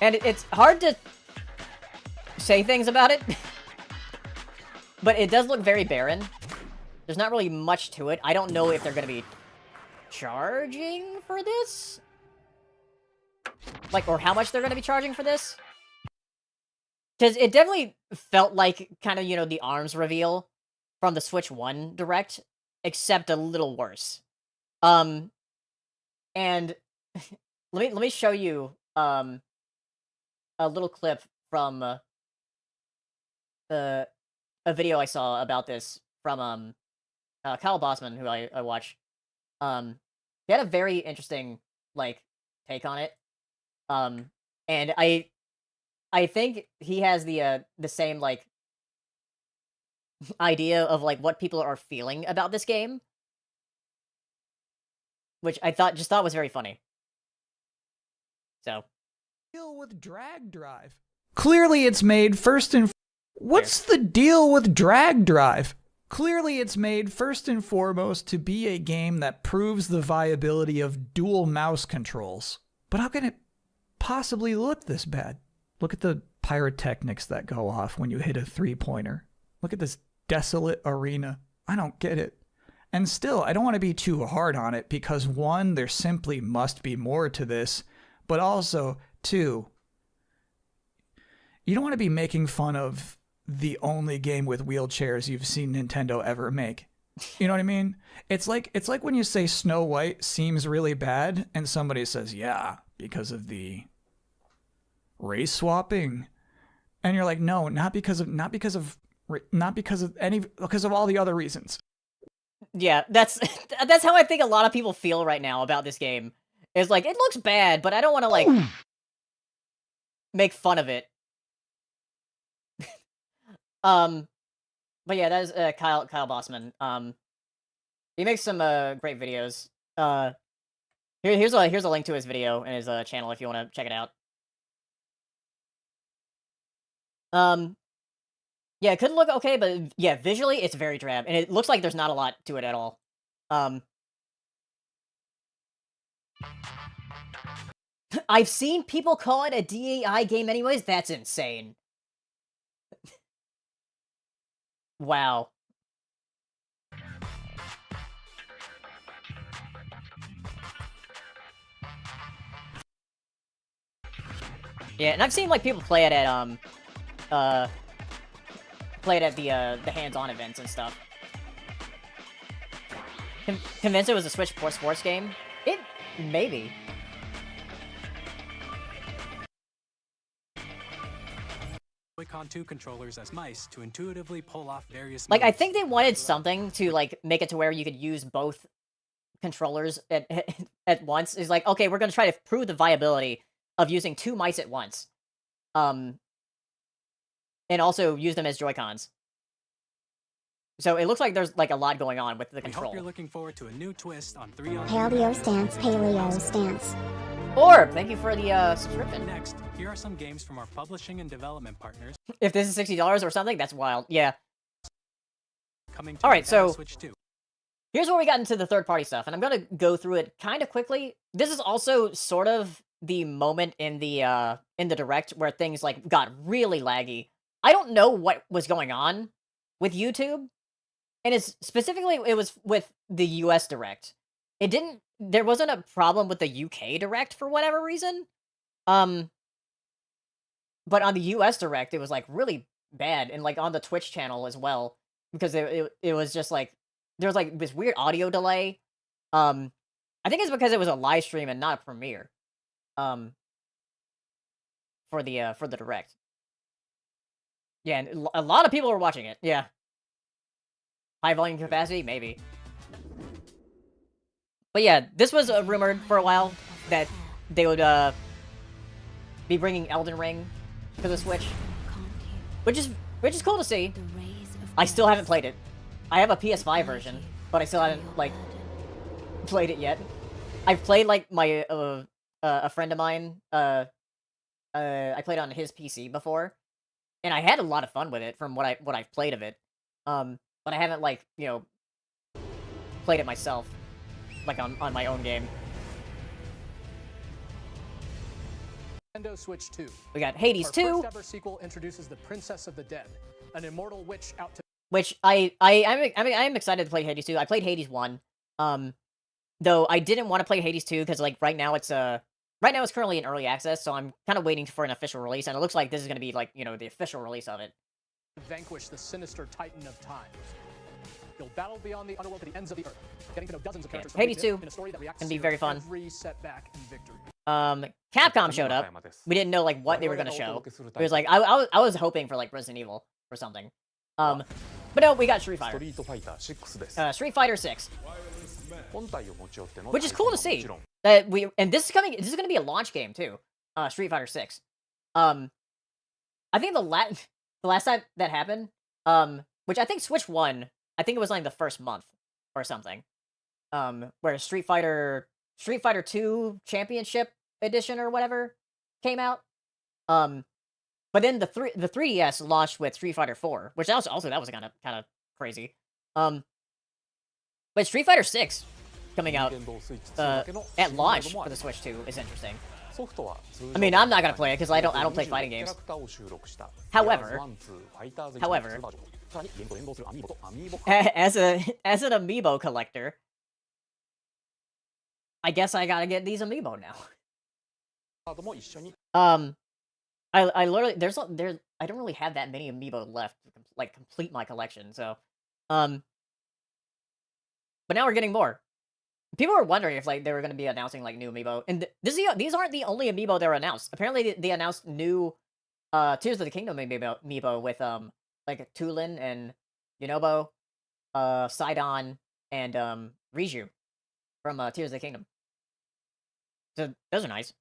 And it's hard to say things about it. But it does look very barren. There's not really much to it. I don't know if they're going to be charging for this. Like, or how much they're going to be charging for this. Because it definitely felt like kind of, the ARMS reveal from the Switch 1 Direct, except a little worse. And let me show you a little clip from a video I saw about this from Kyle Bossman, who I watch. He had a very interesting take on it. And I think he has the same idea of what people are feeling about this game, which I thought was very funny. So deal with drag drive? Clearly it's made first and what's the deal with drag drive? Clearly it's made first and foremost to be a game that proves the viability of dual mouse controls. But how can it possibly look this bad? Look at the pyrotechnics that go off when you hit a three-pointer. Look at this desolate arena. I don't get it. And still, I don't want to be too hard on it because one, there simply must be more to this, but also, two, you don't want to be making fun of the only game with wheelchairs you've seen Nintendo ever make. You know what I mean? It's like when you say Snow White seems really bad and somebody says, yeah, because of the race swapping. And you're like, no, not because of all the other reasons. yeah, that's how I think a lot of people feel right now about this game. It's like, it looks bad, but I don't want to make fun of it. But yeah, that is Kyle Bossman. He makes some great videos. Here's a link to his video and his channel if you want to check it out. Yeah, it could look okay, but yeah, visually it's very drab, and it looks like there's not a lot to it at all. I've seen people call it a DAI game anyways. That's insane. Wow. Yeah, and I've seen like people play it at the hands-on events and stuff. Convinced it was a Switch sports game? It maybe. Joy-Con 2 controllers as mice to intuitively pull off various Like, I moves. think they wanted something to like make it to where you could use both controllers at once. Is like, okay, we're gonna try to prove the viability of using 2 mice at once. And also use them as Joy-Cons. So it looks like there's like a lot going on with the We control. hope you're looking forward to a new twist on 3 on Paleo stance, paleo stance. Orb, thank you for the subscription. Next, here are some games from our publishing and development partners If this is $60 or something, that's wild. Yeah. coming to Alright, Nintendo so Switch 2. here's where we got into the third-party stuff, and I'm gonna go through it kind of quickly. This is also sort of the moment in the direct where things like got really laggy. I don't know what was going on with YouTube, and it's specifically it was with the US direct. There wasn't a problem with the UK direct for whatever reason. But on the US direct, it was like really bad, and like on the Twitch channel as well, because it was just like there was like this weird audio delay. I think it's because it was a live stream and not a premiere. For the direct. Yeah, and a lot of people were watching it. Yeah. High volume capacity, maybe. But yeah, this was rumored for a while that they would be bringing Elden Ring to the Switch, which is cool to see. I still haven't played it. I have a PS5 version, but I still haven't like played it yet. I've played like my a friend of mine. I played on his PC before, and I had a lot of fun with it from what I've played of it. But I haven't like played it myself, like on my own game. Nintendo Switch 2. We got Hades 2. Our first ever sequel introduces the Princess of the Dead, an immortal witch out to... Which I'm excited to play Hades 2. I played Hades 1. Though I didn't want to play Hades 2 because like right now it's currently in early access, so I'm kind of waiting for an official release, and it looks like this is going to be like, the official release of it. Vanquish the sinister titan of time. You'll battle beyond the underworld to the ends of the earth, getting to know dozens of characters Hades 2 in a story that reacts can be to very fun. every setback and victory. Capcom showed up. We didn't know like what they were going to show. It was like I was hoping for like Resident Evil or something. But no, we got Street Fighter. Street Fighter 6. Which is cool to see. That this is going to be a launch game too. Street Fighter 6. I think the last time that happened, which I think Switch 1, I think it was like the first month or something. Where Street Fighter 2 Championship Edition or whatever came out. But then the 3DS launched with Street Fighter 4, which that was kind of crazy. But Street Fighter 6 coming out at launch for the Switch 2 is interesting. I mean, I'm not gonna play it because I don't play fighting games. However, as an amiibo collector, I guess I gotta get these amiibo now. I literally I don't really have that many amiibo left to like complete my collection. So, but now we're getting more. People were wondering if like they were going to be announcing like new amiibo, and these aren't the only amiibo that were announced. Apparently, they announced new Tears of the Kingdom amiibo with like Tulin and Yunobo, Sidon, and Riju from Tears of the Kingdom. So those are nice.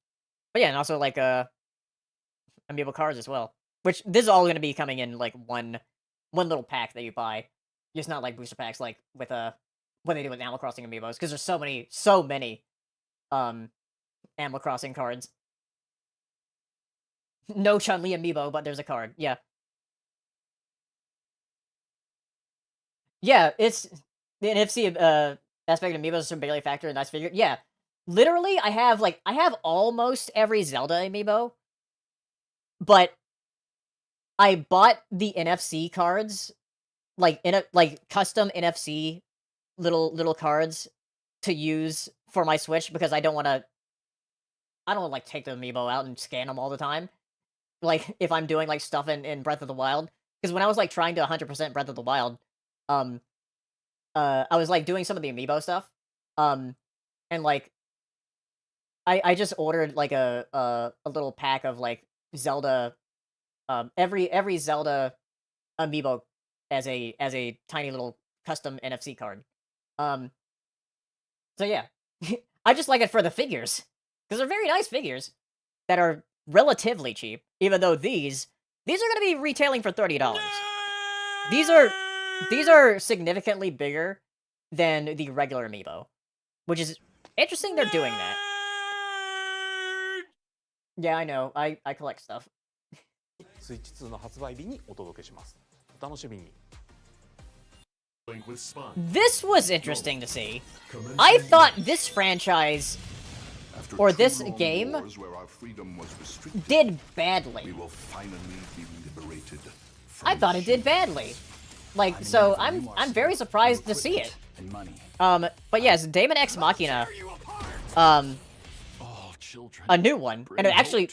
But yeah, and also like amiibo cards as well. Which this is all going to be coming in like one little pack that you buy. Just not like booster packs like with what they do with Animal Crossing amiibos, because there's so many Animal Crossing cards. No Chun-Li amiibo, but there's a card. Yeah. Yeah, it's the NFC aspect of amiibos is barely a factor in this figure. Yeah. Literally, I have almost every Zelda amiibo, but I bought the NFC cards, like custom NFC little cards to use for my Switch because I don't want to like take the amiibo out and scan them all the time. Like if I'm doing like stuff in Breath of the Wild, because when I was like trying to 100% Breath of the Wild, I was like doing some of the amiibo stuff, and like I just ordered like a little pack of like Zelda, every Zelda amiibo as a tiny little custom NFC card. So yeah, I just like it for the figures because they're very nice figures that are relatively cheap. Even though these are going to be retailing for $30. These are significantly bigger than the regular amiibo, which is interesting. They're doing that. Yeah, I know. I collect stuff. スイッチ2の発売日にお届けします。お楽しみに。 This was interesting to see. I thought this franchise or this game did badly. I thought it did badly. Like, so I'm very surprised to see it. But yes, Daemon X Machina, a new one, and it actually,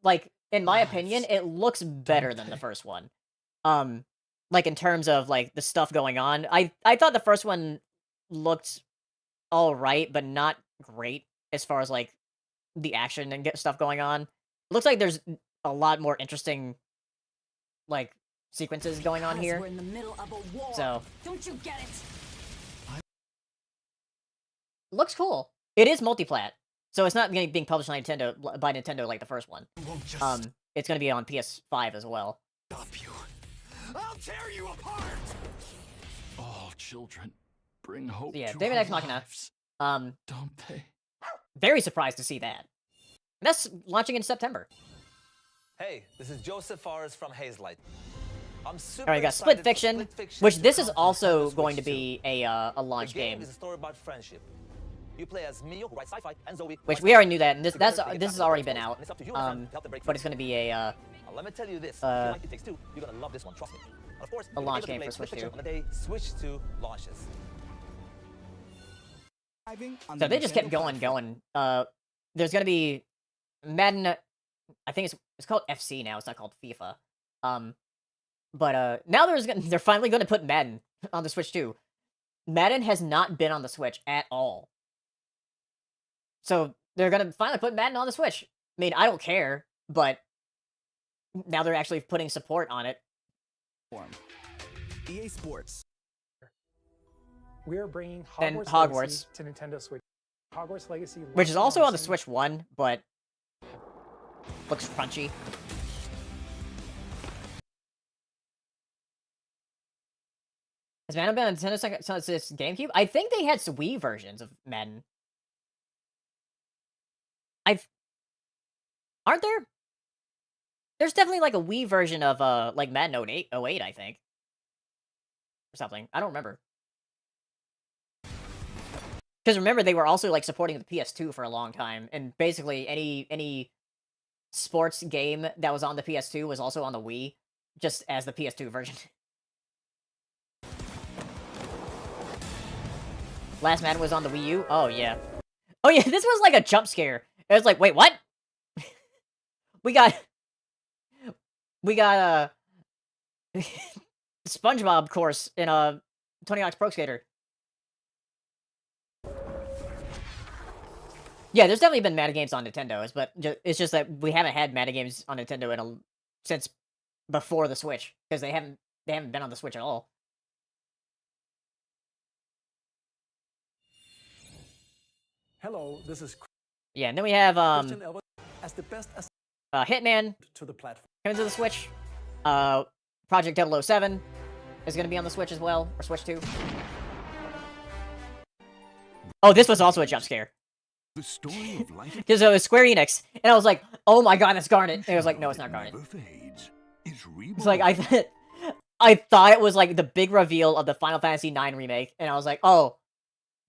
like, in my opinion, it looks better than the first one. Like, in terms of, like, the stuff going on. I thought the first one looked alright, but not great as far as, like, the action and stuff going on. It looks like there's a lot more interesting, like, sequences going on here. We're in the middle of a war. So, don't you get it? looks cool. It is multiplat, so it's not being published on Nintendo by Nintendo like the first one. It's going to be on PS5 as well. Stop you. I'll tear you apart. All children bring hope. So yeah, to Daemon our X Machina. lives. Don't they? Very surprised to see that. That's launching in September. Hey, this is Joseph Forrest from Hazelight. I'm super Alright, you got excited Split Fiction, for Split Fiction which to this is come to also Nintendo going to Switch be 2. a launch The game game. is a story about friendship. You play as Mio, who rides sci-fi, and Zoe, Which we already knew that, and this has already been out. But it's going to be a Now, let me tell you this: if you like It Takes Two, you're gonna love this one. Trust me. And of course, a you'll be launch able to game play for Split Switch Fiction 2. on the day Switch 2 launches. So they just kept going. There's going to be Madden. I think it's called FC now. It's not called FIFA. But now they're finally going to put Madden on the Switch too. Madden has not been on the Switch at all. So they're going to finally put Madden on the Switch. I mean, I don't care, but now they're actually putting support on it. EA Sports. We are bringing And Hogwarts, Hogwarts. Legacy to Nintendo Switch. Hogwarts Legacy, Which is also on the same- Switch 1, but looks crunchy. Has Madden been on Nintendo since its GameCube? I think they had Wii versions of Madden. Aren't there? There's definitely like a Wii version of like Madden 08, I think. Or something. I don't remember. Because remember, they were also like supporting the PS2 for a long time, and basically any sports game that was on the PS2 was also on the Wii, just as the PS2 version. Last Madden was on the Wii U? Oh, yeah. Oh, yeah, this was like a jump scare. It was like, wait, what? we got SpongeBob course in Tony Hawk's Pro Skater. Yeah, there's definitely been Madden games on Nintendo, but it's just that we haven't had Madden games on Nintendo since before the Switch, because they haven't been on the Switch at all. Hello, this is Yeah, and then we have Christian Elba as the best Hitman to the platform. coming to the Switch. Project 007 is going to be on the Switch as well, or Switch 2. Oh, this was also a jump scare. The story of life Because it was Square Enix, and I was like, "Oh my god, that's Garnet!" And it was like, "No, it's not Garnet." never fades. It's It's like I thought it was like the big reveal of the Final Fantasy IX remake, and I was like, "Oh,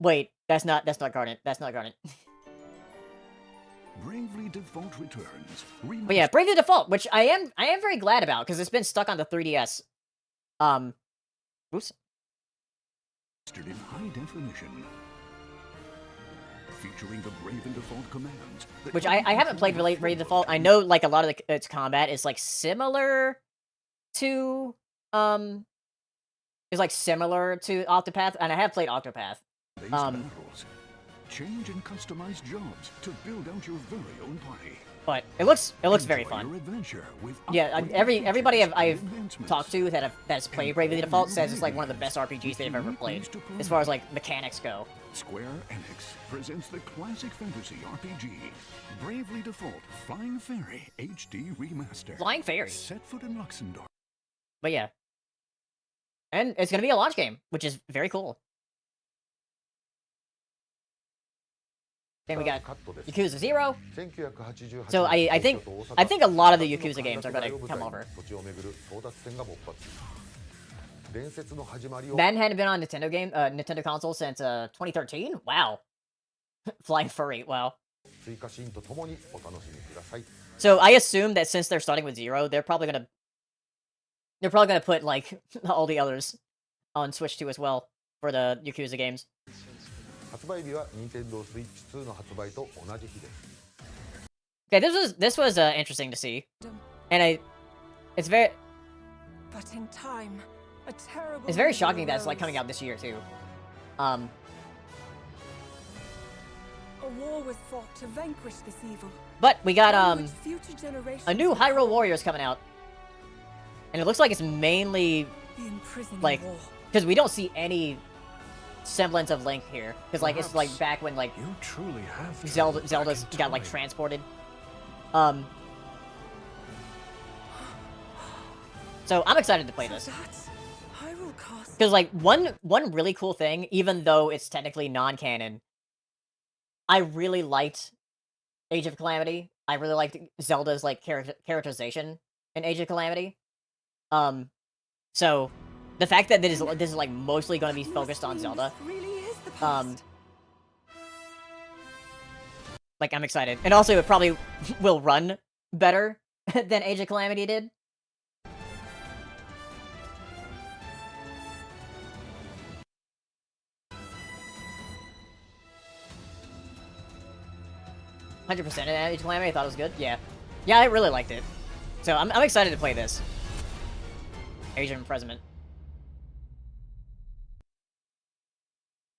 wait, that's not Garnet. That's not Garnet." Bravely Default returns. But yeah, Bravely Default, which I am very glad about because it's been stuck on the 3DS. Oops. Remastered in high definition. Featuring the Brave and Default commands. Which I haven't played Bravely Default. I know like a lot of its combat is like similar to Octopath, and I have played Octopath. Battles. Change and customize jobs to build out your very own party. But it looks very Enjoy your fun. adventure with Yeah, everybody I've talked to that's played Bravely Default says it's like one of the best RPGs they've ever played, as far as like mechanics go. Square Enix presents the classic fantasy RPG, Bravely Default Flying Fairy HD Remaster. Flying Fairy. Set foot in Luxembourg. But yeah. And it's gonna be a launch game, which is very cool. Then we got Yakuza 0. So I think a lot of the Yakuza games are gonna come over. Madden hadn't been on Nintendo console since 2013. Wow. Flying Furry. Wow. So I assume that since they're starting with 0, they're probably gonna put like all the others on Switch 2 as well for the Yakuza games. Okay, this was interesting to see, and it's very But in time, a terrible it's very evil shocking that it's like arose. coming out this year too. A war was fought to vanquish this evil. But we got one which future generations a new will Hyrule call Warriors coming out, and it looks like it's mainly the imprisoning like war. because we don't see any semblance of Link here, because like it's like back when like You truly have Zelda's got like transported. So I'm excited to play this. Hyrule Castle. Because like one really cool thing, even though it's technically non-canon, I really liked Age of Calamity. I really liked Zelda's like characterization in Age of Calamity. So the fact that this is like mostly going to be focused on Zelda, Really is the past. like I'm excited, and also it probably will run better than Age of Calamity did. $100% in Age of Calamity, I thought it was good. Yeah, I really liked it. So I'm excited to play this. Age of Imprisonment.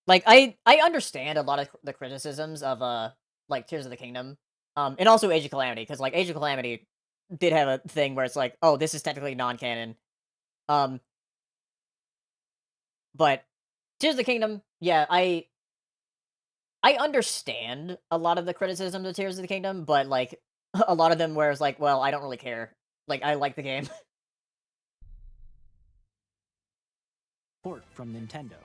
Like I understand a lot of the criticisms of like Tears of the Kingdom, and also Age of Calamity, because like Age of Calamity did have a thing where it's like, oh, this is technically non-canon. But Tears of the Kingdom, yeah, I understand a lot of the criticisms of Tears of the Kingdom, but like a lot of them where it's like, well, I don't really care. Like I like the game. Port from Nintendo.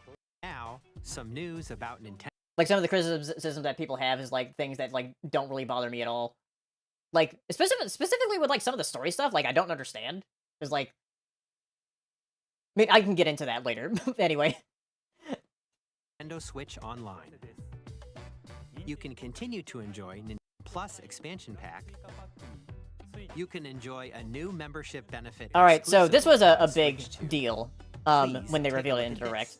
Now, some news about Nintendo. Like some of the criticisms that people have is like things that like don't really bother me at all. Like specifically with like some of the story stuff, like I don't understand. Cause like, I mean, I can get into that later. Anyway. Nintendo Switch Online. You can continue to enjoy Nintendo Plus expansion pack. You can enjoy a new membership benefit. All right, so this was a big Switch 2. deal Please when they take a revealed it look in at this. Direct.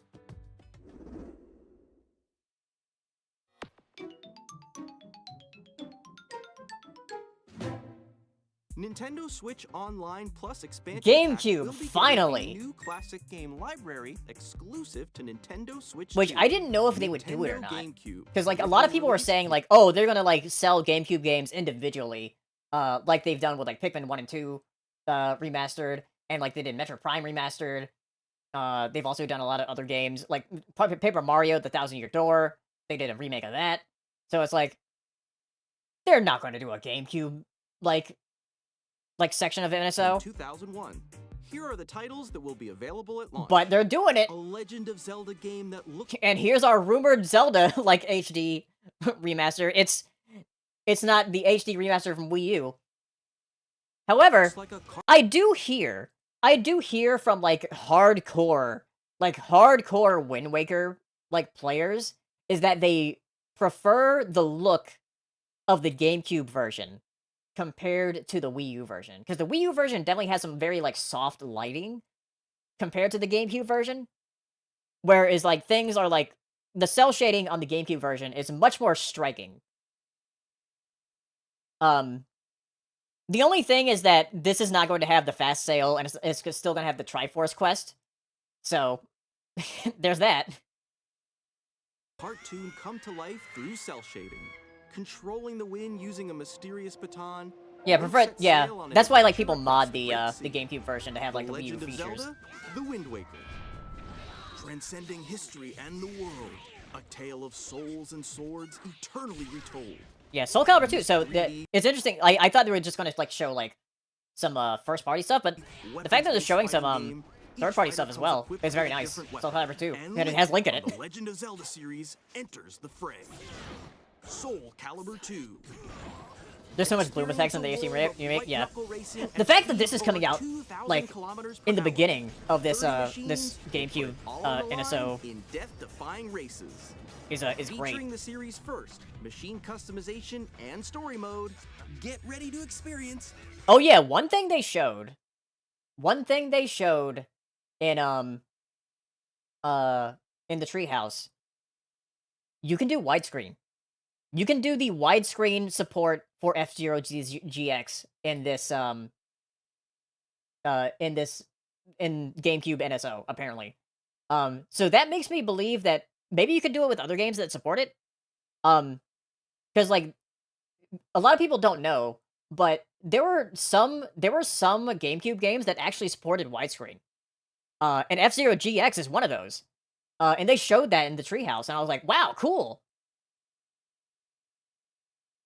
Nintendo Switch Online Plus expansion GameCube, pack will be finally! getting a new classic game library exclusive to Nintendo Switch Which 2. I didn't know if they would do it or Nintendo not. GameCube. Because like a lot of people were saying like, oh, they're gonna like sell GameCube games individually, like they've done with like Pikmin 1 and 2 remastered, and like they did Metro Prime remastered. They've also done a lot of other games like Paper Mario: The Thousand Year Door. They did a remake of that. So it's like they're not going to do a GameCube like section of In NSO. 2001, Here are the titles that will be available at launch. But they're doing it. A Legend of Zelda game that looks... And here's our rumored Zelda like HD remaster. It's not the HD remaster from Wii U. However, I do hear from like hardcore Wind Waker like players is that they prefer the look of the GameCube version compared to the Wii U version, because the Wii U version definitely has some very like soft lighting compared to the GameCube version, whereas like things are like the cell shading on the GameCube version is much more striking. The only thing is that this is not going to have the fast sale, and it's still going to have the Triforce quest. So, there's that. Cartoon come to life through cell shading, controlling the wind using a mysterious baton. Yeah, that's why like people mod the GameCube version to have like the Wii U features. Zelda, the Wind Waker. Transcending history and the world, a tale of souls and swords eternally retold. Yeah, Soul Calibur 2. So it's interesting. I thought they were just gonna like show like some first party stuff, but the fact that they're showing some third party stuff as well is very nice. Soul Calibur 2, and it has Link in it. The Legend of Zelda series enters the fray. Soul Calibur 2. There's so much bloom effects in the AC remake. Yeah, the fact that this is coming out like in the beginning of this this GameCube NSO in death-defying races is great. Featuring the series first, machine customization and story mode. Get ready to experience. Oh yeah, one thing they showed in the treehouse, you can do widescreen. You can do the widescreen support for F-Zero GX in this in GameCube NSO apparently. So that makes me believe that maybe you could do it with other games that support it. Because like a lot of people don't know, but there were some GameCube games that actually supported widescreen. And F-Zero GX is one of those. And they showed that in the treehouse, and I was like, wow, cool.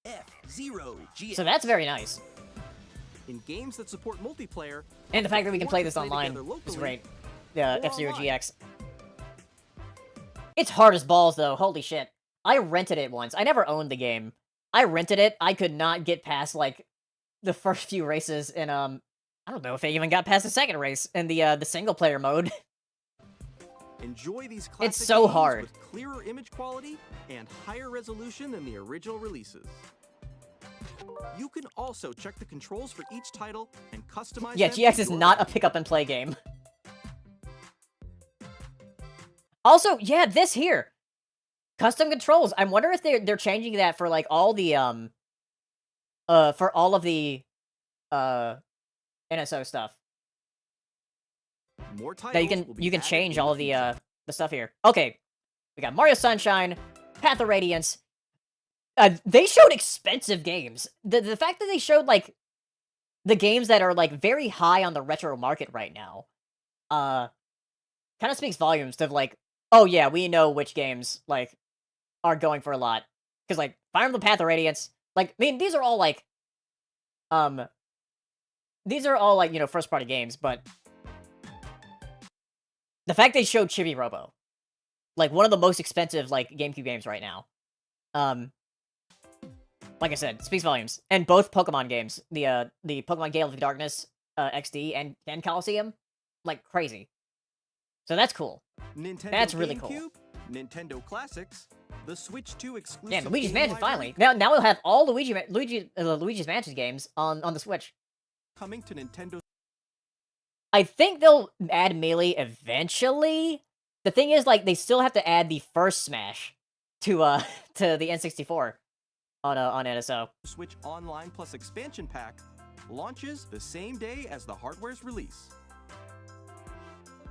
F-Zero GX. So that's very nice. In games that support multiplayer, and the fact that we can play this online is great. F-Zero GX. It's hard as balls, though. Holy shit. I rented it once. I never owned the game. I rented it. I could not get past, like, the first few races in, I don't know if I even got past the second race in the single-player mode. Enjoy these classic it's so games hard. With clearer image quality and higher resolution than the original releases. You can also check the controls for each title and customize Yeah, them GX to is your not a liking. pick-up-and-play game. Also, yeah, this here. Custom controls. I wonder if they're changing that for, like, all the, for all of the, NSO stuff. More titles That you can change all of the stuff here. Okay, we got Mario Sunshine, Path of Radiance. They showed expensive games. The fact that they showed like the games that are like very high on the retro market right now, kind of speaks volumes to like, oh yeah, we know which games like are going for a lot. Because like Fire Emblem Path of Radiance, like I mean these are all like, you know, first party games, but the fact they showed Chibi Robo, like one of the most expensive like GameCube games right now, like I said, speaks volumes. And both Pokemon games, the Pokemon Gale of Darkness XD and Coliseum, like crazy. So that's cool. Nintendo That's really cool. GameCube, Nintendo Classics, the Switch 2 exclusive. Yeah, Luigi's game Mansion library finally. Now we'll have all Luigi's Mansion games on the Switch. coming to Nintendo. I think they'll add Melee eventually. The thing is, like, they still have to add the first Smash to the N64 on NSO. Switch Online Plus expansion pack launches the same day as the hardware's release.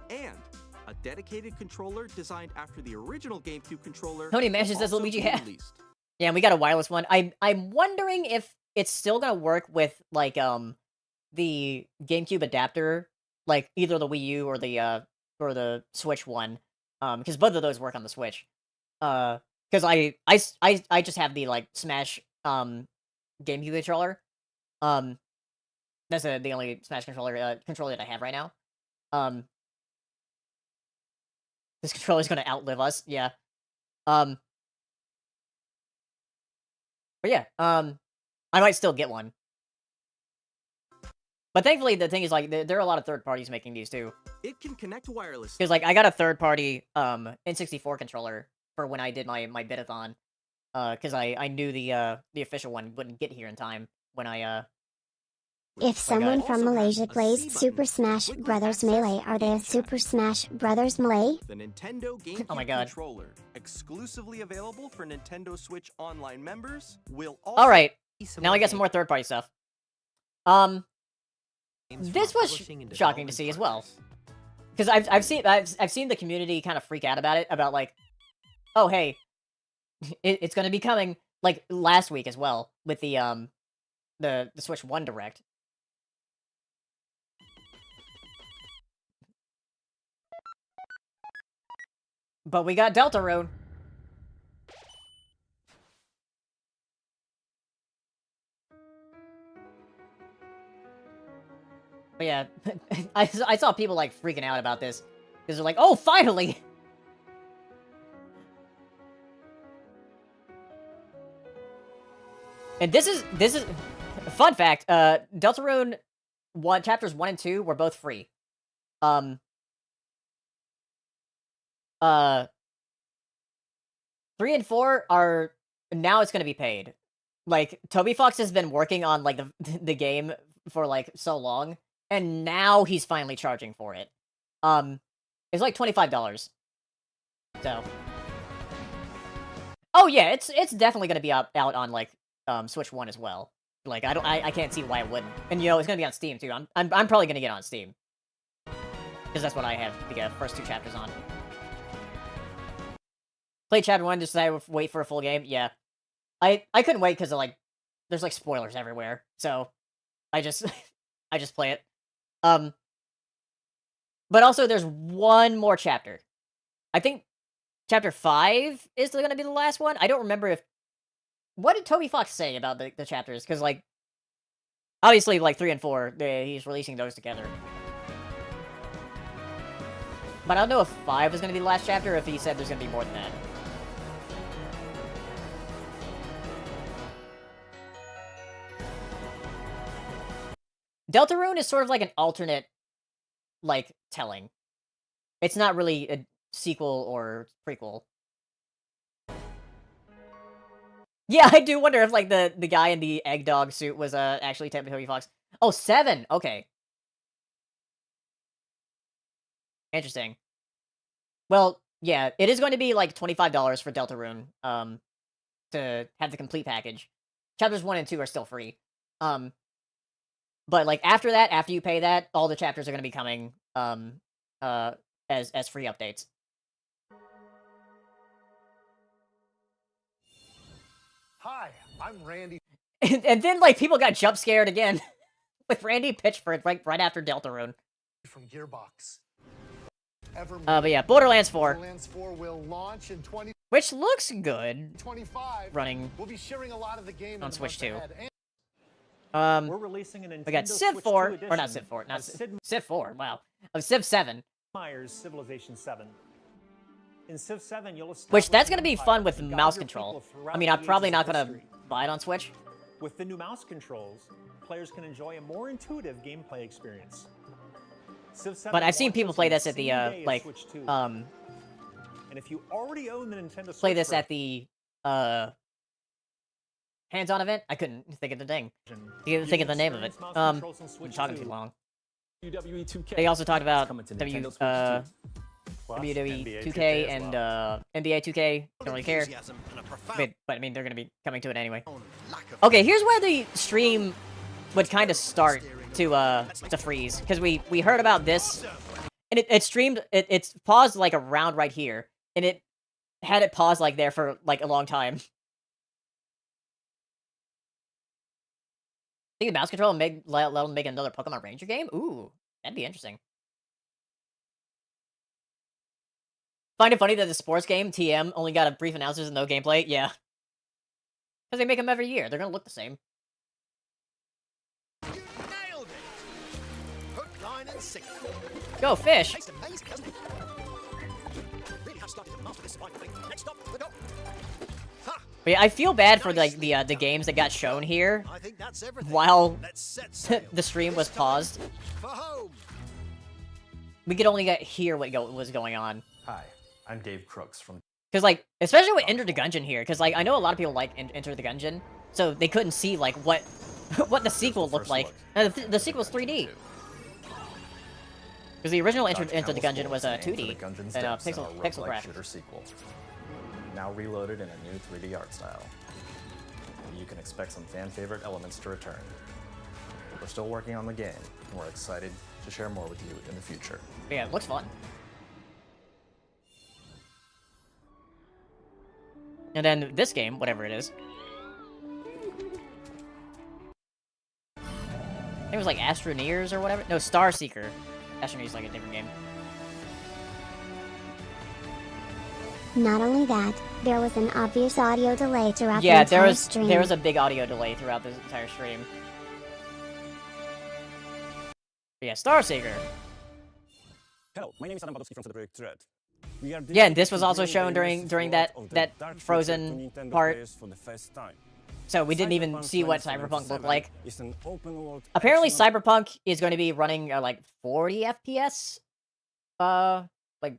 And a dedicated controller designed after the original GameCube controller. How many will mansions does also Luigi be have? released. Yeah, and we got a wireless one. I'm wondering if it's still gonna work with like the GameCube adapter, like either the Wii U or the Switch one, because both of those work on the Switch. Because I just have the like Smash GameCube controller. That's the only Smash controller that I have right now. This controller's gonna outlive us. Yeah. Um. But yeah. I might still get one. But thankfully, the thing is, like, there are a lot of third parties making these too. It can connect wirelessly. Because, like, I got a third party N64 controller for when I did my bidathon. Because I knew the official one wouldn't get here in time when I If someone from Malaysia plays Super Smash Bros. Melee, are they a Super Smash Bros. Melee? The Nintendo GameCube Oh my God. controller, exclusively available for Nintendo Switch Online members, will also... Alright, now I got some more third party stuff. This was shocking to see as well. Because I've seen the community kind of freak out about it, about like, oh hey, it's gonna be coming, like last week as well, with the Switch 1 Direct. But we got Deltarune. But yeah, I saw people like freaking out about this because they're like, "Oh, finally!" And this is fun fact. Deltarune chapters 1 and 2 were both free. 3 and 4 are now it's gonna be paid. Like Toby Fox has been working on like the game for like so long, and now he's finally charging for it. It's like $25. So, oh yeah, it's definitely gonna be out on like Switch 1 as well. Like I can't see why it wouldn't. And you know it's gonna be on Steam too. I'm probably gonna get it on Steam because that's what I have the first 2 chapters on. Played chapter 1, just decided to wait for a full game. Yeah, I couldn't wait because like there's like spoilers everywhere. So I just I just play it. But also there's one more chapter. I think chapter 5 is gonna be the last one. I don't remember if what did Toby Fox say about the chapters? Because like obviously like 3 and 4, he's releasing those together. But I don't know if 5 is gonna be the last chapter, or if he said there's gonna be more than that. Deltarune is sort of like an alternate, like, telling. It's not really a sequel or prequel. Yeah, I do wonder if, like, the guy in the egg dog suit was actually Toby Fox. Oh, 7! Okay. Interesting. Well, yeah, it is going to be, like, $25 for Deltarune, to have the complete package. Chapters 1 and 2 are still free. But, like, after that, after you pay that, all the chapters are gonna be coming, as free updates. Hi, I'm Randy. And then, like, people got jump scared again with Randy Pitchford right after Deltarune. From Gearbox. But yeah, Borderlands 4. Borderlands 4 will launch in 2025. Which looks good. Running We'll be sharing a lot of the game on Switch 2. We're releasing a Nintendo We got Civ Switch 4, 2 or not Civ 4, not Civ 4, wow. Of Civ 7. Myers Civilization 7. In Civ 7, you'll Which, that's gonna be fun with mouse control. I mean, I'm probably not gonna buy it on Switch. With the new mouse controls, players can enjoy a more intuitive gameplay experience. Civ 7 But I've seen people play this at the, like, and if you already own the Nintendo Switch play this at the, hands-on event? I couldn't think of the thing. Think of the name of it. I'm talking too long. They also talked about WWE 2K and NBA 2K. Don't really care. But I mean, they're gonna be coming to it anyway. Okay, here's where the stream would kind of start to freeze, because we heard about this, and it streamed. It's paused like around right here, and it had it paused like there for like a long time. Think the mouse control and let them make another Pokemon Ranger game? Ooh, that'd be interesting. Find it funny that the sports game, TM, only got a brief announcements and no gameplay? Yeah. Because they make them every year. They're gonna look the same. Nailed it! Hook, line, and sinker. Go fish! But yeah, I feel bad for like the games that got shown here while the stream was paused. We could only hear what was going on. Hi, I'm Dave Crooks from. Because like, especially with Enter the Gungeon here, because like I know a lot of people like Enter the Gungeon, so they couldn't see like what what the sequel looked like. The sequel's 3D. Because the original Enter the Gungeon was 2D and pixel graphics. Shooter sequel. Now reloaded in a new 3D art style. You can expect some fan favorite elements to return. We're still working on the game, and we're excited to share more with you in the future. Yeah, it looks fun. And then this game, whatever it is. I think it was like Astroneers or whatever. No, Star Seeker. Astroneers is like a different game. Not only that, there was an obvious audio delay throughout Yeah, the entire stream. there was a big audio delay throughout this entire stream. But yeah, Star Seeker. Hello, my name is Adam Badowski from Cedric Thread. Yeah, and this was also shown during that Frozen part. So we didn't even see what Cyberpunk looked like. Apparently, Cyberpunk is going to be running like 40 FPS. Like.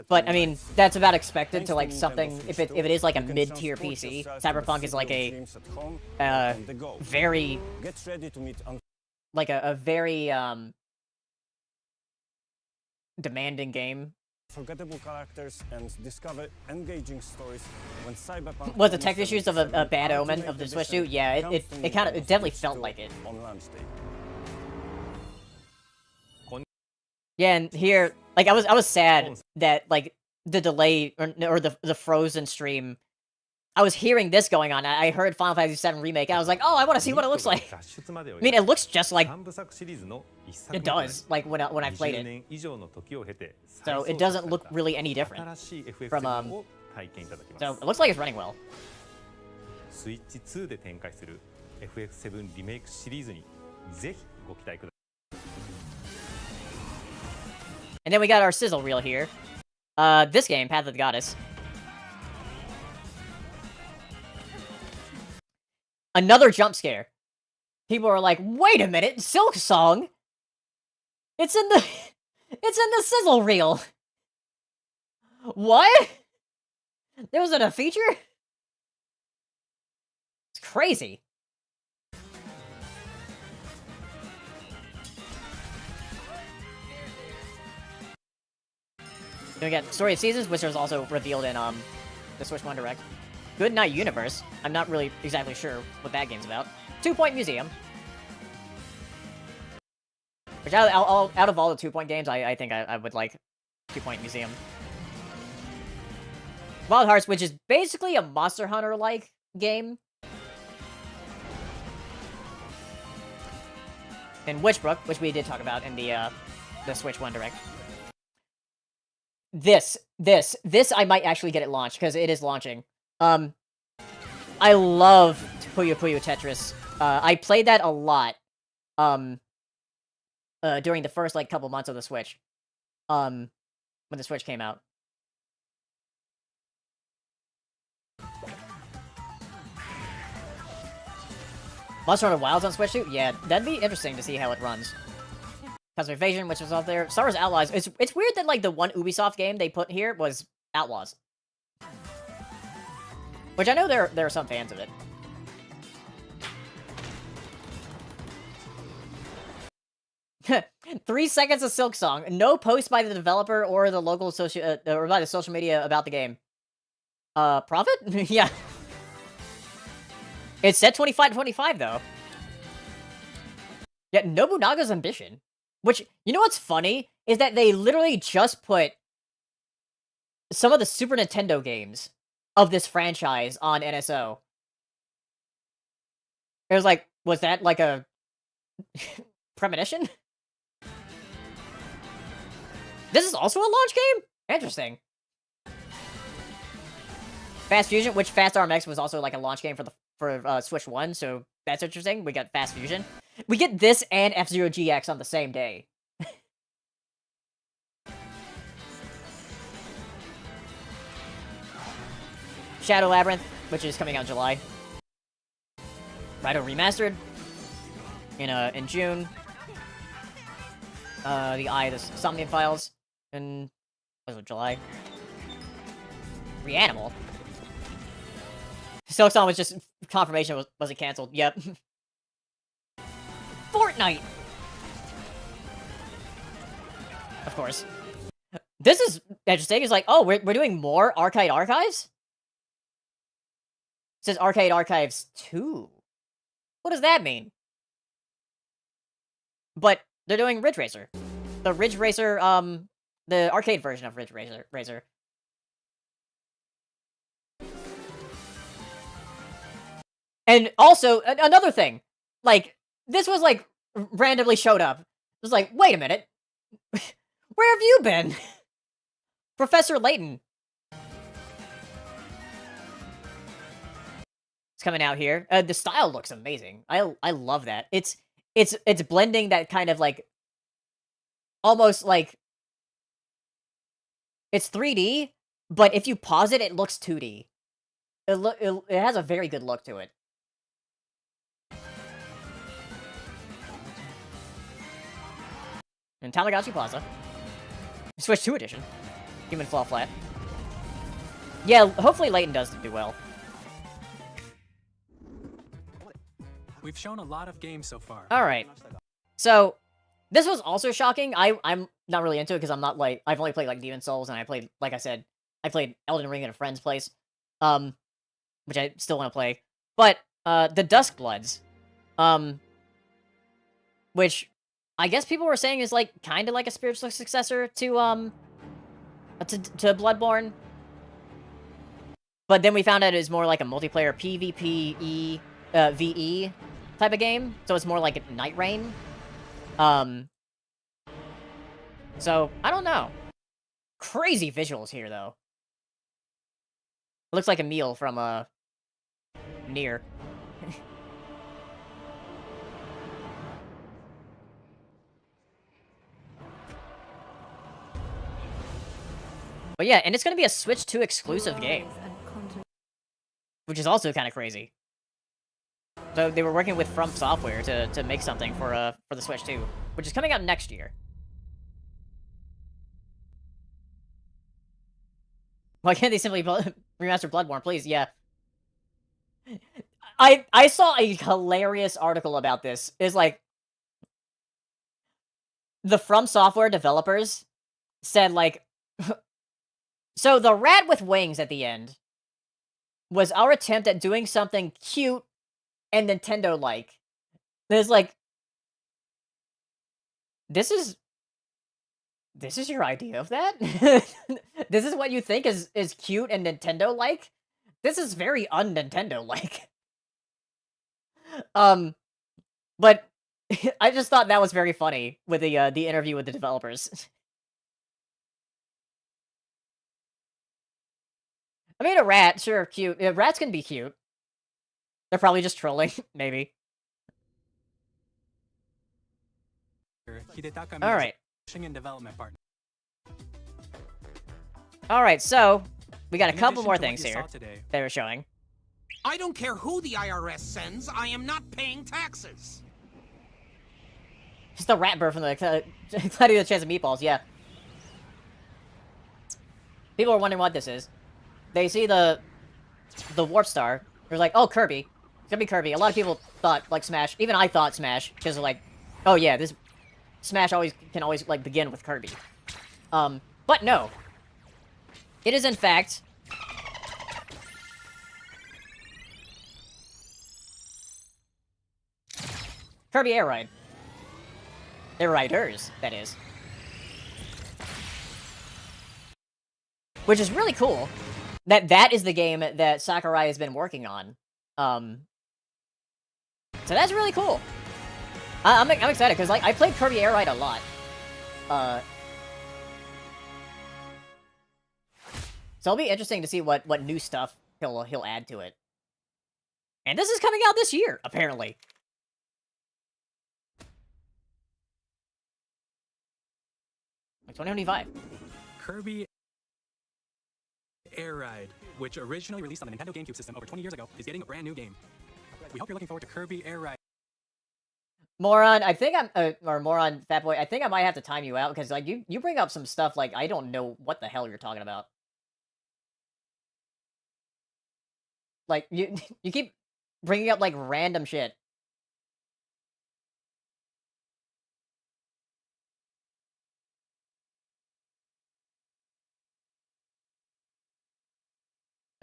But I mean, that's about expected to like something. If it is like a mid-tier PC, Cyberpunk is like a very like a very demanding game. Forgettable characters and discover engaging stories when Cyberpunk Was the tech issues of a bad omen of the Switch 2? Yeah, it definitely felt like it. Yeah, and here, like I was sad that like the delay or the Frozen stream. I was hearing this going on. I heard Final Fantasy VII Remake. I was like, oh, I want to see what it looks like. I mean, it looks just like it does, like when I played it. So it doesn't look really any different from So it looks like it's running well. And then we got our sizzle reel here. This game, Path of the Goddess. Another jump scare. People are like, wait a minute, Silk Song? It's in the sizzle reel. What? There wasn't a feature? It's crazy. Then we got Story of Seasons, which was also revealed in the Switch 1 Direct. Good Night Universe. I'm not really exactly sure what that game's about. 2 Point Museum. Which out of all the 2 Point games, I think I would like 2 Point Museum. Wild Hearts, which is basically a Monster Hunter-like game. And Witchbrook, which we did talk about in the Switch 1 Direct. This I might actually get it launched, because it is launching. I love Puyo Puyo Tetris. I played that a lot, during the first, like, couple months of the Switch. When the Switch came out. Monster Hunter Wilds on Switch too? Yeah, that'd be interesting to see how it runs. Cosmic Invasion, which was out there. Star Wars Outlaws. It's weird that, like, the one Ubisoft game they put here was Outlaws. Which I know there are some fans of it. Three seconds of Silk Song. No post by the developer or the local or by the social media about the game. Profit? Yeah. It said 25-25 though. Yeah, Nobunaga's Ambition. Which, you know what's funny? Is that they literally just put some of the Super Nintendo games of this franchise on NSO. It was like, was that like a premonition? This is also a launch game? Interesting. Fast Fusion, which Fast RMX was also like a launch game for Switch 1, so that's interesting. We got Fast Fusion. We get this and F-Zero GX on the same day. Shadow Labyrinth, which is coming out in July. Raito Remastered in June. The Eye of the Somnium Files in July. Reanimal. Silksong was just confirmation wasn't canceled. Yep. Fortnite. Of course. This is interesting. It's like, oh, we're doing more Arcade Archives? It says Arcade Archives 2. What does that mean? But they're doing Ridge Racer. The Ridge Racer, the arcade version of Ridge Racer. And also, another thing. Like, this was, like, randomly showed up. It was like, wait a minute. Where have you been? Professor Layton. It's coming out here. The style looks amazing. I love that. It's blending that kind of, like, almost, like, it's 3D, but if you pause it, it looks 2D. It has a very good look to it. And Tamagotchi Plaza. Switch 2 edition. Human Fall Flat. Yeah, hopefully Layton does do well. We've shown a lot of games so far. Alright. So, this was also shocking. I'm not really into it because I'm not, like, I've only played, like, Demon Souls, and I played, like I said, I played Elden Ring at a friend's place. Which I still want to play. But, the Duskbloods. Which I guess people were saying is, like, kind of like a spiritual successor to Bloodborne. But then we found out it was more like a multiplayer PvPe, VE type of game. So it's more like Night Rain. So, I don't know. Crazy visuals here, though. It looks like a meal from, Nier. But yeah, and it's gonna be a Switch 2 exclusive game. Which is also kind of crazy. So they were working with From Software to make something for the Switch 2, which is coming out next year. Why can't they simply remaster Bloodborne, please? Yeah. I saw a hilarious article about this. It's like, the From Software developers said, like, so the rat with wings at the end was our attempt at doing something cute and Nintendo-like. There's like, this is your idea of that? This is what you think is cute and Nintendo-like? This is very un-Nintendo-like. But I just thought that was very funny with the interview with the developers. I mean, a rat, sure, cute. Rats can be cute. They're probably just trolling, maybe. Alright. And development partner. Alright, so, we got a In couple addition more to what things you here saw today. they were showing. I don't care who the IRS sends, I am not paying taxes. Just the rat bird from the Cloudy with a Chance of Meatballs, yeah. People are wondering what this is. They see the Warp Star. They're like, oh, Kirby. It's gonna be Kirby. A lot of people thought, like, Smash. Even I thought Smash, because they're like, oh yeah, this Smash can always, like, begin with Kirby. But no. It is, in fact, Kirby Air Ride. Air Riders, that is. Which is really cool. That is the game that Sakurai has been working on. So that's really cool. I'm excited, because, like, I played Kirby Air Ride a lot. So it'll be interesting to see what new stuff he'll add to it. And this is coming out this year, apparently. Like 2025. Kirby Air Ride, which originally released on the Nintendo GameCube system over 20 years ago, is getting a brand new game. We hope you're looking forward to Kirby Air Ride. Moron, I think I'm, or Moron, Fat Boy, I think I might have to time you out, because, like, you bring up some stuff, like, I don't know what the hell you're talking about. Like, you keep bringing up, like, random shit.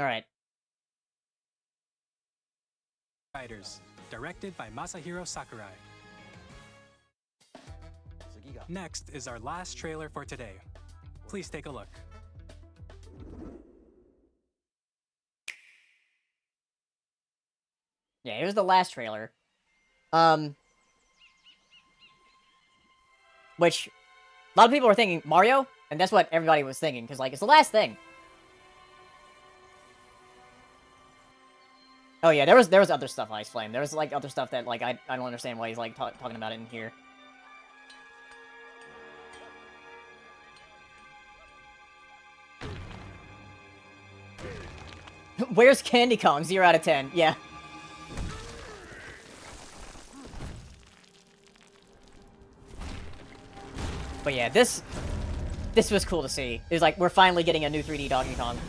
Alright. Riders, directed by Masahiro Sakurai. Next is our last trailer for today. Please take a look. Yeah, here's the last trailer. Which, a lot of people were thinking, Mario? And that's what everybody was thinking, because, like, it's the last thing. Oh yeah, there was other stuff Ice Flame. There was, like, other stuff that, like, I don't understand why he's, like, talking about it in here. Where's Candy Kong? 0 out of 10. Yeah. But yeah, this was cool to see. It was like, we're finally getting a new 3D Donkey Kong.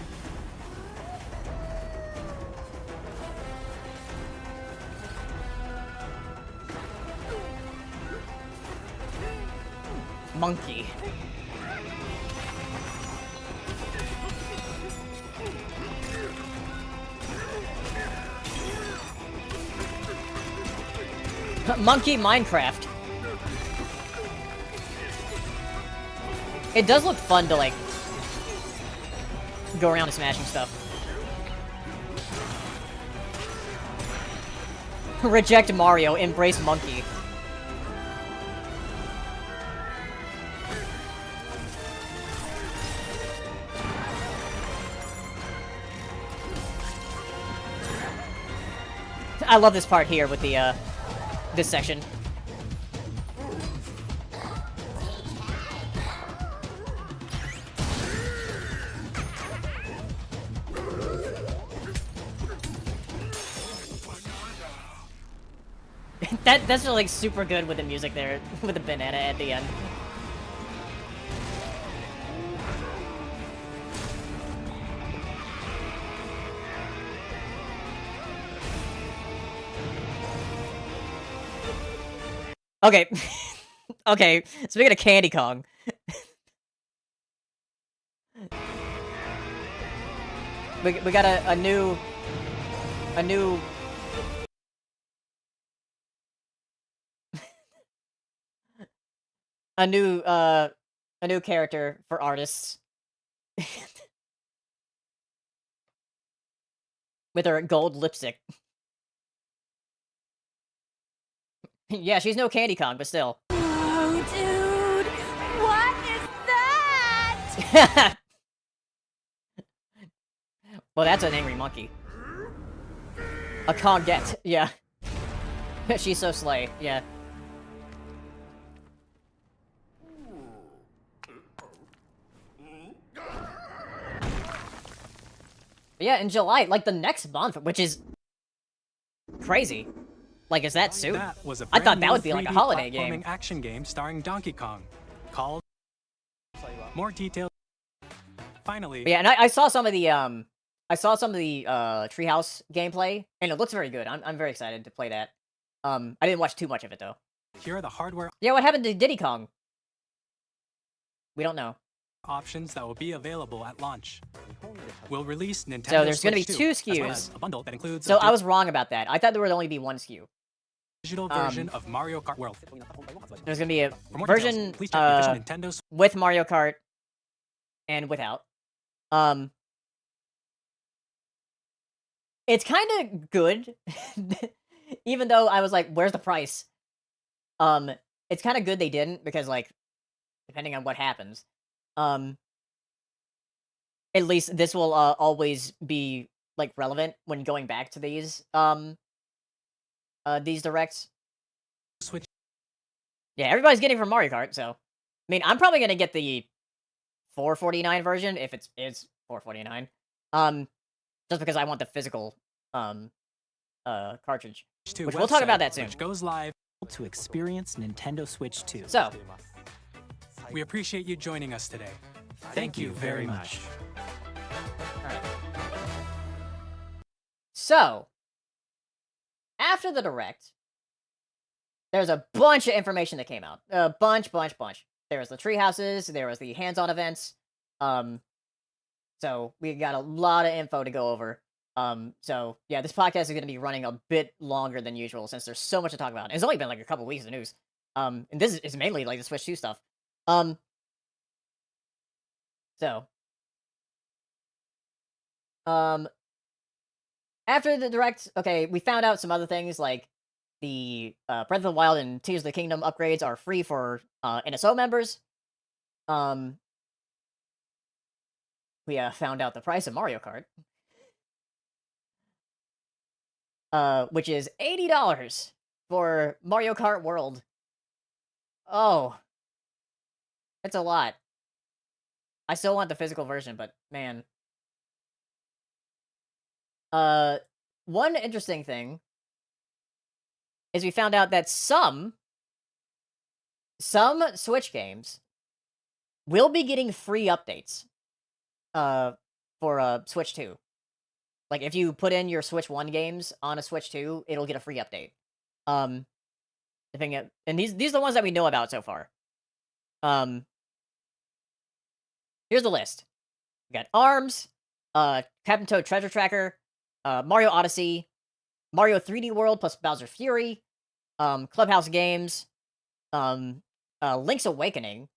Monkey. Monkey Minecraft. It does look fun to, like, go around and smashing stuff. Reject Mario, embrace Monkey. I love this part here with the, this section. That's like super good with the music there, with the banana at the end. Okay. Okay, speaking of Candy Kong. we got a new a new character for artists. With her gold lipstick. Yeah, she's no Candy Kong, but still. Oh, dude! What is that? Well, that's an angry monkey. A Kongette, yeah. She's so slay, yeah. Yeah, in July, like the next month, which is crazy. Like, is that soon? That was a I thought brand that new would be like a 3D holiday platforming game. action game starring Donkey Kong, called more details. Finally, Yeah, and I saw some of the Treehouse gameplay, and it looks very good. I'm very excited to play that. I didn't watch too much of it though. here are the hardware Yeah, what happened to Diddy Kong? We don't know. options that will be available at launch. We'll release Nintendo So there's going to be Switch 2 2, as well SKUs. as a bundle that includes So a I was wrong about that. I thought there would only be 1 SKU. digital version of Mario Kart World. There's going to be a For more version details, please check the official Nintendo Switch. with Mario Kart and without. It's kind of good, even though I was like, "Where's the price?" It's kind of good they didn't, because, like, depending on what happens, at least this will always be, like, relevant when going back to these directs. Switch. Yeah, everybody's getting from Mario Kart, so mean, I'm probably gonna get the 449 version if it's 449. Just because I want the physical cartridge, 2 which we'll talk about website, that soon. which goes live to experience Nintendo Switch 2. So, We appreciate you joining us today. Thank you very much. So, after the direct, there's a bunch of information that came out. A bunch. There was the tree houses. There was the hands-on events. So we got a lot of info to go over. So yeah, this podcast is going to be running a bit longer than usual since there's so much to talk about. It's only been like a couple weeks of news. And this is mainly like the Switch 2 stuff. So, after the direct, okay, we found out some other things like the Breath of the Wild and Tears of the Kingdom upgrades are free for NSO members. We found out the price of Mario Kart, which is $80 for Mario Kart World. Oh, that's a lot. I still want the physical version, but man. One interesting thing is we found out that some Switch games will be getting free updates for Switch 2. Like if you put in your Switch 1 games on a Switch 2, it'll get a free update. And these are the ones that we know about so far. Here's the list. We got ARMS, Captain Toad Treasure Tracker, Mario Odyssey, Mario 3D World plus Bowser Fury, Clubhouse Games, Link's Awakening,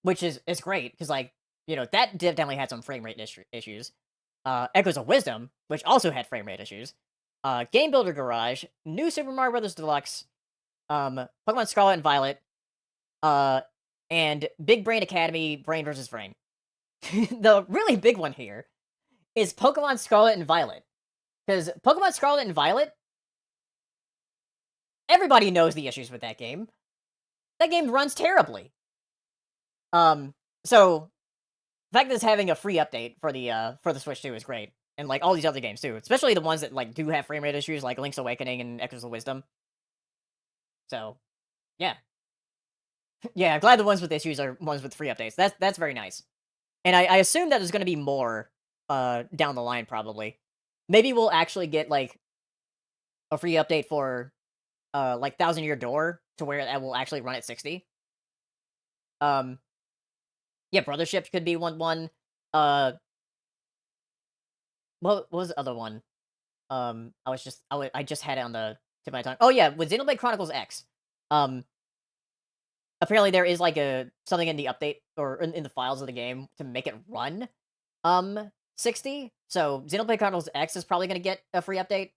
which is great because like that definitely had some frame rate issues. Echoes of Wisdom, which also had frame rate issues. Game Builder Garage, New Super Mario Bros. Deluxe, Pokemon Scarlet and Violet, and Big Brain Academy, Brain vs. Brain. The really big one here is Pokemon Scarlet and Violet. Because Pokemon Scarlet and Violet, everybody knows the issues with that game. That game runs terribly. So the fact that it's having a free update for the Switch 2 is great. And like all these other games too. Especially the ones that like do have frame rate issues like Link's Awakening and Echoes of Wisdom. So yeah. Yeah, I'm glad the ones with issues are ones with free updates. That's very nice. And I assume that there's gonna be more down the line probably. Maybe we'll actually get like a free update for like Thousand Year Door to where that will actually run at 60. Yeah, Brothership could be one. What was the other one? I just had it on the tip of my tongue. Oh yeah, with Xenoblade Chronicles X. Apparently there is like something in the update or in the files of the game to make it run 60. So Xenoblade Chronicles X is probably going to get a free update.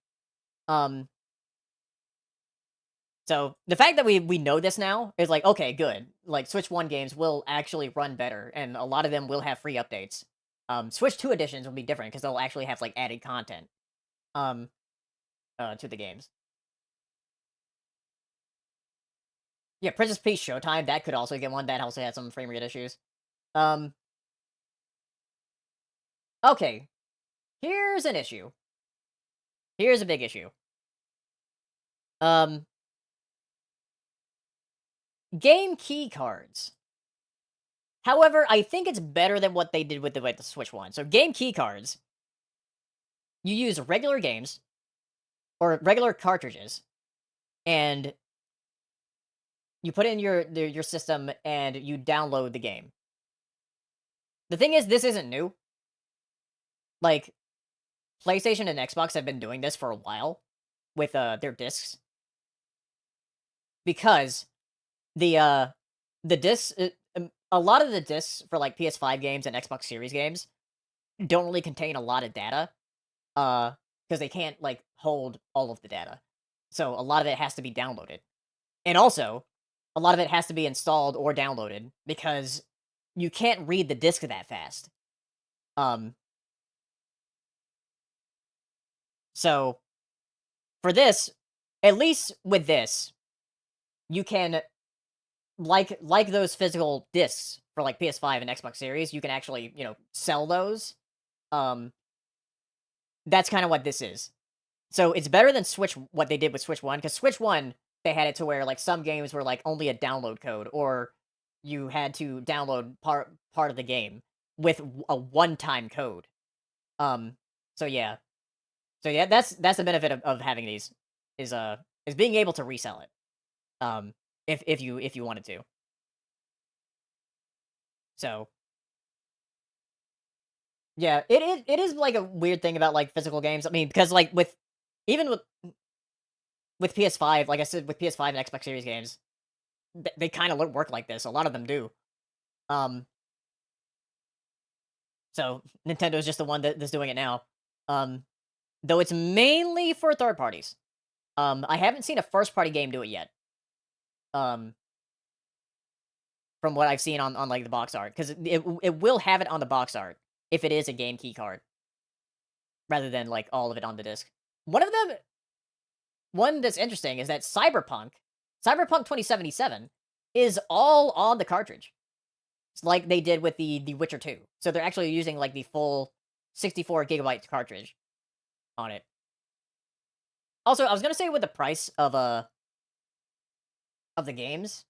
So the fact that we know this now is like, okay, good. Like Switch 1 games will actually run better and a lot of them will have free updates. Switch 2 editions will be different because they'll actually have like added content to the games. Yeah, Princess Peach Showtime, that could also get one. That also had some frame rate issues. Okay. Here's an issue. Here's a big issue. Game key cards. However, I think it's better than what they did with the Switch 1. So game key cards, you use regular games or regular cartridges, and you put in your system and you download the game. The thing is, this isn't new. Like, PlayStation and Xbox have been doing this for a while with their discs. Because the discs, a lot of the discs for like PS5 games and Xbox Series games don't really contain a lot of data. Because they can't like hold all of the data. So a lot of it has to be downloaded. And also, a lot of it has to be installed or downloaded because you can't read the disc that fast. So for this, at least with this, you can like those physical discs for like PS5 and Xbox Series, you can actually, sell those. Um, that's kind of what this is. So it's better than Switch what they did with Switch 1, because Switch 1, they had it to where like some games were like only a download code, or you had to download part of the game with a one-time code. Um, so yeah. So yeah, that's the benefit of having these is being able to resell it. If you wanted to. So yeah, it is like a weird thing about like physical games. I mean, because like even with PS5, like I said, with PS5 and Xbox Series games, they kind of work like this. A lot of them do. Um, so Nintendo's just the one that's doing it now. Though it's mainly for third parties. I haven't seen a first party game do it yet. Um, from what I've seen on like the box art, because it will have it on the box art if it is a game key card, rather than like all of it on the disc. One that's interesting is that Cyberpunk 2077, is all on the cartridge. It's like they did with the Witcher 2. So they're actually using like the full 64 gigabyte cartridge on it. Also, I was gonna say with the price of the games,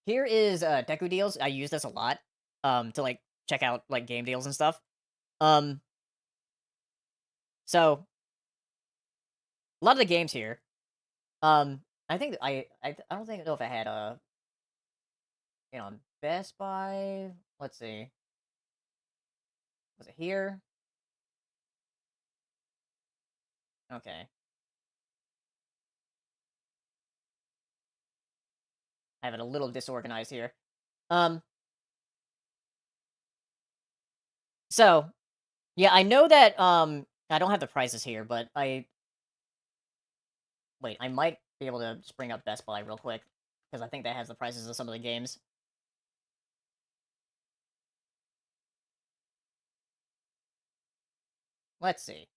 here is Deku deals. I use this a lot to like check out like game deals and stuff. Um, so a lot of the games here. I think I don't think I know if I had Best Buy. Let's see. Was it here? Okay. I have it a little disorganized here. So yeah, I know that I don't have the prices here, but I might be able to just bring up Best Buy real quick, because I think that has the prices of some of the games. Let's see.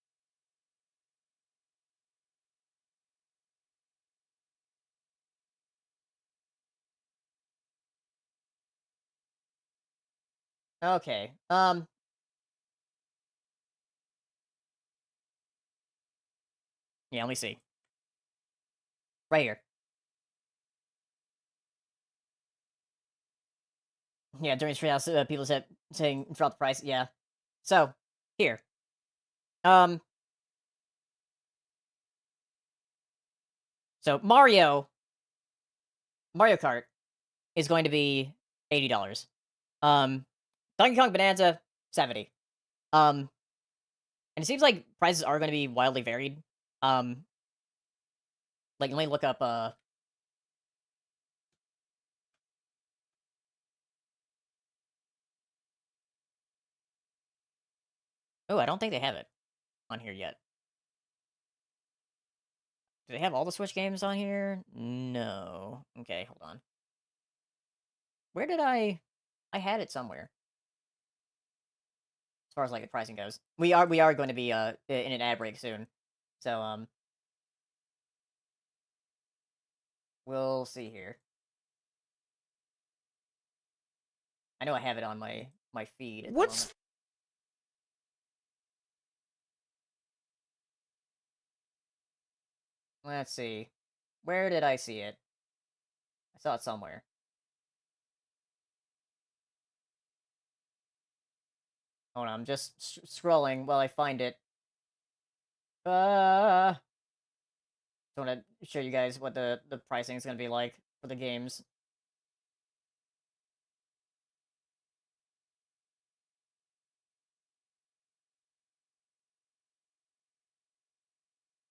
Okay. Yeah, let me see. Right here. Yeah, during Treehouse, people said saying drop the price. Yeah. So here. Um. So Mario Kart is going to be $80. Um, Donkey Kong Bonanza 70. And it seems like prices are going to be wildly varied. Like let me look up. Oh, I don't think they have it on here yet. Do they have all the Switch games on here? No. Okay, hold on. Where did I had it somewhere. As far as like the pricing goes. We are going to be in an ad break soon. So we'll see here. I know I have it on my feed at the moment. Let's see. Where did I see it? I saw it somewhere. Hold on, I'm just scrolling while I find it. Just want to show you guys what the pricing is going to be like for the games.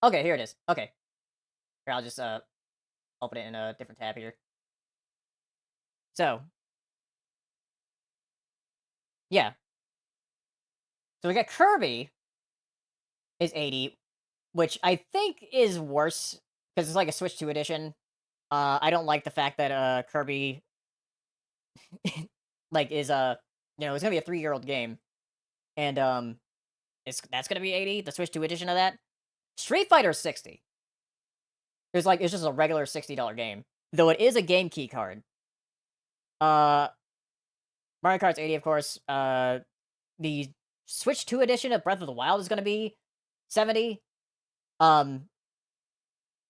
Okay, here it is. Okay. Here, I'll just open it in a different tab here. So, yeah. So we got Kirby is 80, which I think is worse because it's like a Switch 2 edition. I don't like the fact that Kirby like is it's gonna be a 3-year-old game, and that's gonna be 80. The Switch 2 edition of that. Street Fighter is 60. it's just a regular $60 game, though it is a game key card. Mario Kart's 80, of course. The Switch 2 edition of Breath of the Wild is going to be 70. And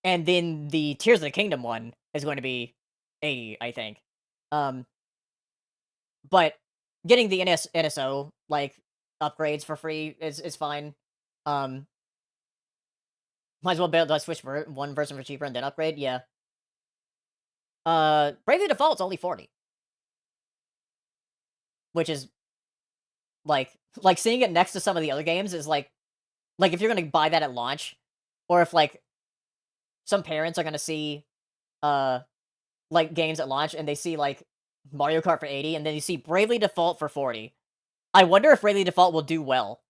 then the Tears of the Kingdom one is going to be 80, I think. But getting the NSO like upgrades for free is fine. Might as well build a Switch one version for cheaper and then upgrade. Yeah. Bravely Default's only 40, which is like seeing it next to some of the other games is like if you're gonna buy that at launch, or if like some parents are gonna see like games at launch and they see like Mario Kart for 80 and then you see Bravely Default for 40. I wonder if Bravely Default will do well.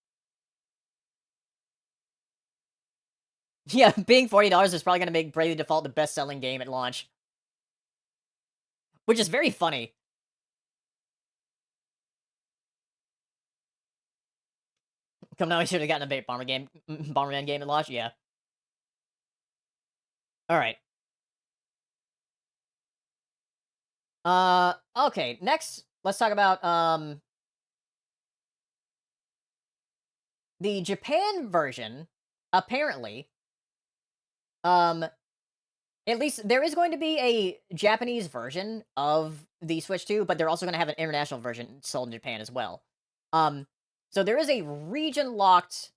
Yeah, being $40 is probably gonna make Bravely Default the best-selling game at launch. Which is very funny. Come now, we should have gotten a Bomberman game at launch. Yeah. All right. Okay. Next, let's talk about the Japan version. Apparently, at least there is going to be a Japanese version of the Switch 2, but they're also going to have an international version sold in Japan as well. So there is a region-locked,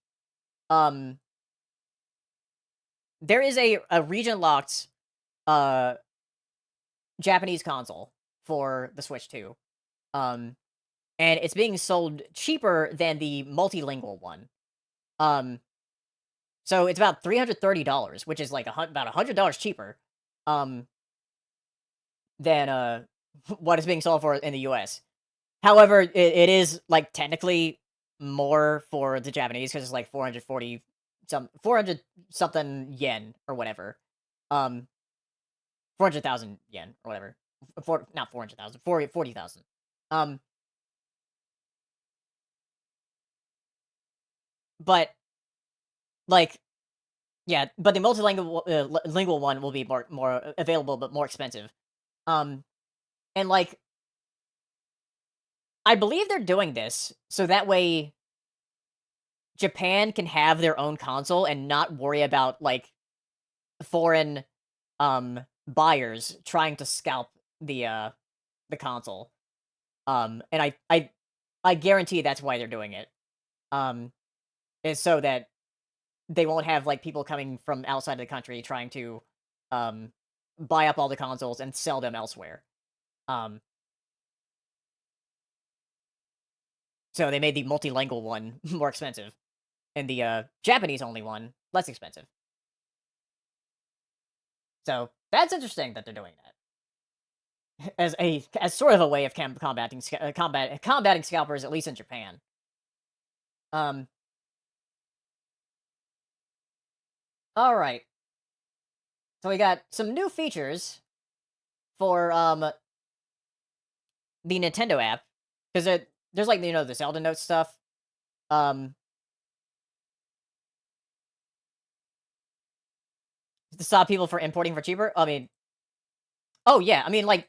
Japanese console for the Switch 2. And it's being sold cheaper than the multilingual one. So it's about $330, which is like about $100 cheaper, than what is being sold for in the US. However, it is like technically more for the Japanese because it's like 400 something yen or whatever. 400,000 yen or whatever. Not 400,000, 40,000. But like, yeah, but the multilingual lingual one will be more available but more expensive. And like, I believe they're doing this so that way Japan can have their own console and not worry about like foreign buyers trying to scalp the console. And I guarantee that's why they're doing it. Is so that they won't have like people coming from outside of the country trying to buy up all the consoles and sell them elsewhere. So they made the multilingual one more expensive, and the Japanese only one less expensive. So that's interesting that they're doing that as sort of a way of combating scalpers, at least in Japan. All right. So we got some new features for the Nintendo app, because there's like the Zelda Note stuff. To stop people from importing for cheaper. I mean, oh yeah, I mean like,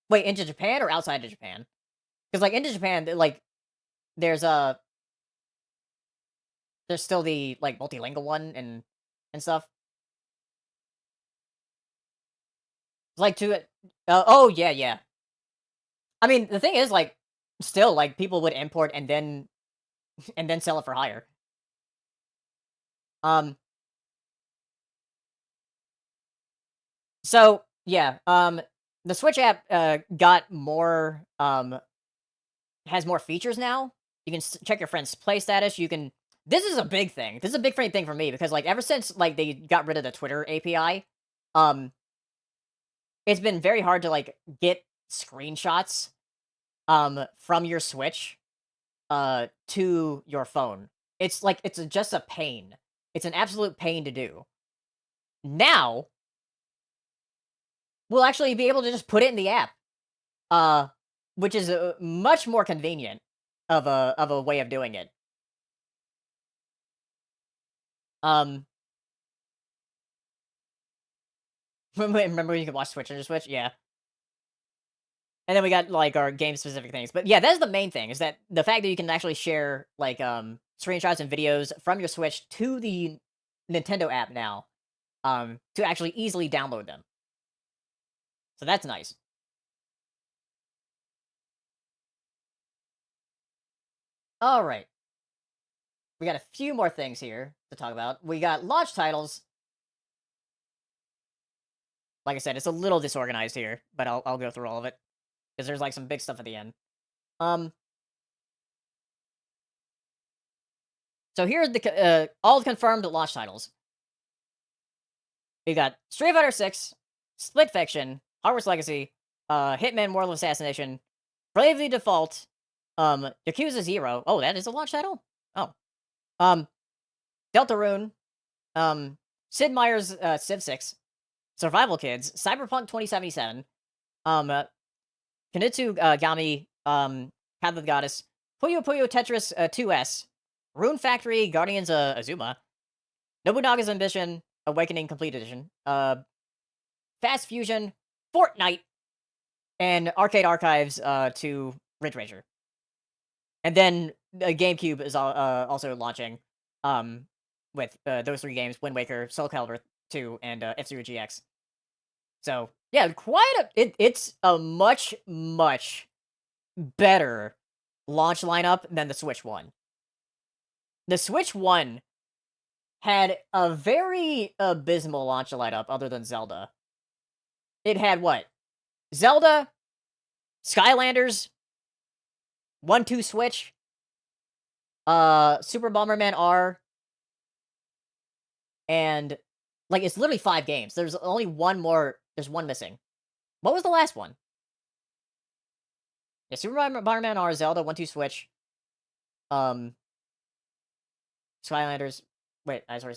wait, into Japan or outside of Japan? Because like into Japan, like there's still the like multilingual one and stuff. Like oh yeah, yeah. I mean, the thing is like still like people would import and then sell it for higher. So yeah, the Switch app got more has more features now. You can check your friend's play status. You can. This is a big thing. This is a big thing for me because like ever since like they got rid of the Twitter API, it's been very hard to like get screenshots from your Switch to your phone. It's like it's just a pain. It's an absolute pain to do. Now we'll actually be able to just put it in the app, which is much more convenient of a way of doing it. Um, remember when you could watch Switch on your Switch? Yeah. And then we got like our game specific things. But yeah, that's the main thing is that the fact that you can actually share like screenshots and videos from your Switch to the Nintendo app now to actually easily download them. So that's nice. All right. We got a few more things here to talk about. We got launch titles. Like I said, it's a little disorganized here, but I'll go through all of it because there's like some big stuff at the end. So here's the all the confirmed launch titles. We got Street Fighter 6, Split Fiction, Hogwarts Legacy, Hitman Mortal Assassination, Bravely Default, Yakuza 0. Oh, that is a launch title? Oh. Deltarune, Sid Meier's Civ 6, Survival Kids, Cyberpunk 2077, Kinetu Gami, Path of the Goddess, Puyo Puyo Tetris 2S, Rune Factory, Guardians Azuma, Nobunaga's Ambition, Awakening Complete Edition, Fast Fusion, Fortnite, and Arcade Archives to Ridge Racer. And then GameCube is also launching with those 3 games, Wind Waker, Soul Calibur 2, and F-Zero GX. So, yeah, it's a much, much better launch lineup than the Switch 1. The Switch 1 had a very abysmal launch lineup other than Zelda. It had what? Zelda, Skylanders, 1-2 Switch, Super Bomberman R, and like it's literally 5 games. There's only one more. There's one missing. What was the last one? Yeah, Super Bomberman R, Zelda, 1-2 Switch, Skylanders. Wait, I sorry.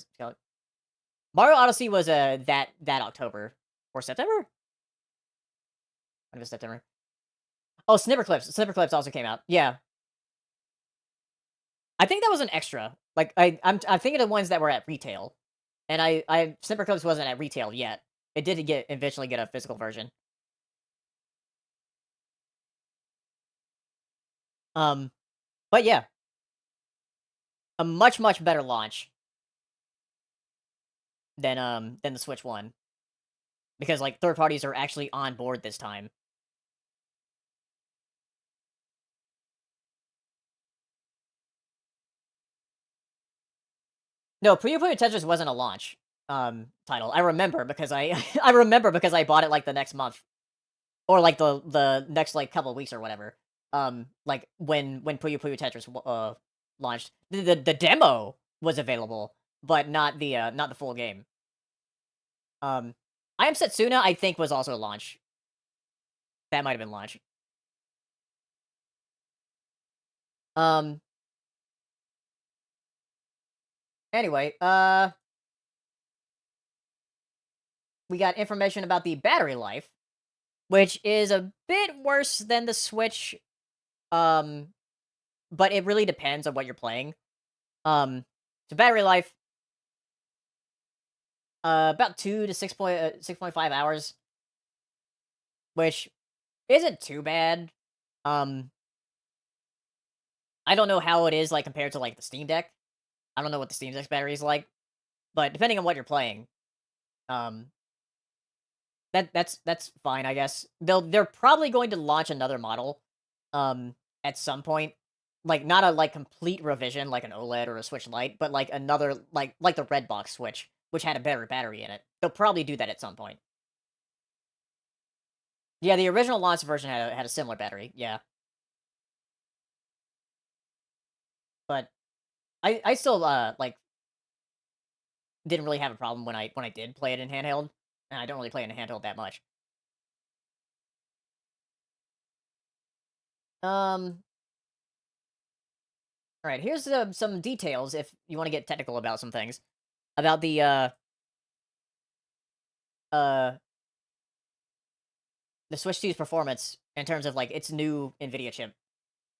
Mario Odyssey was that October or September. When was September? Oh, Snipper Clips. Snipper Clips also came out. Yeah. I think that was an extra. Like I'm thinking of the ones that were at retail, and I Snipper Clips wasn't at retail yet. It did eventually get a physical version. But yeah, a much better launch than the Switch 1, because like third parties are actually on board this time. No, Puyo Puyo Tetris wasn't a launch title. I remember because I I remember because I bought it like the next month, or like the next like couple of weeks or whatever. Like when Puyo Puyo Tetris launched, the demo was available, but not the full game. I Am Setsuna I think was also a launch. That might have been launch. Anyway, we got information about the battery life, which is a bit worse than the Switch, but it really depends on what you're playing. So battery life, about 2 to 6.5 hours, which isn't too bad. I don't know how it is like compared to like the Steam Deck. I don't know what the Steam Deck's battery is like, but depending on what you're playing, that's fine, I guess. They're probably going to launch another model, at some point, like not a like complete revision like an OLED or a Switch Lite, but like another like the red box Switch, which had a better battery in it. They'll probably do that at some point. Yeah, the original launch version had a similar battery. Yeah, but I still like didn't really have a problem when I did play it in handheld, and I don't really play it in handheld that much. All right, here's some details if you want to get technical about some things about uh the Switch 2's performance in terms of like its new NVIDIA chip.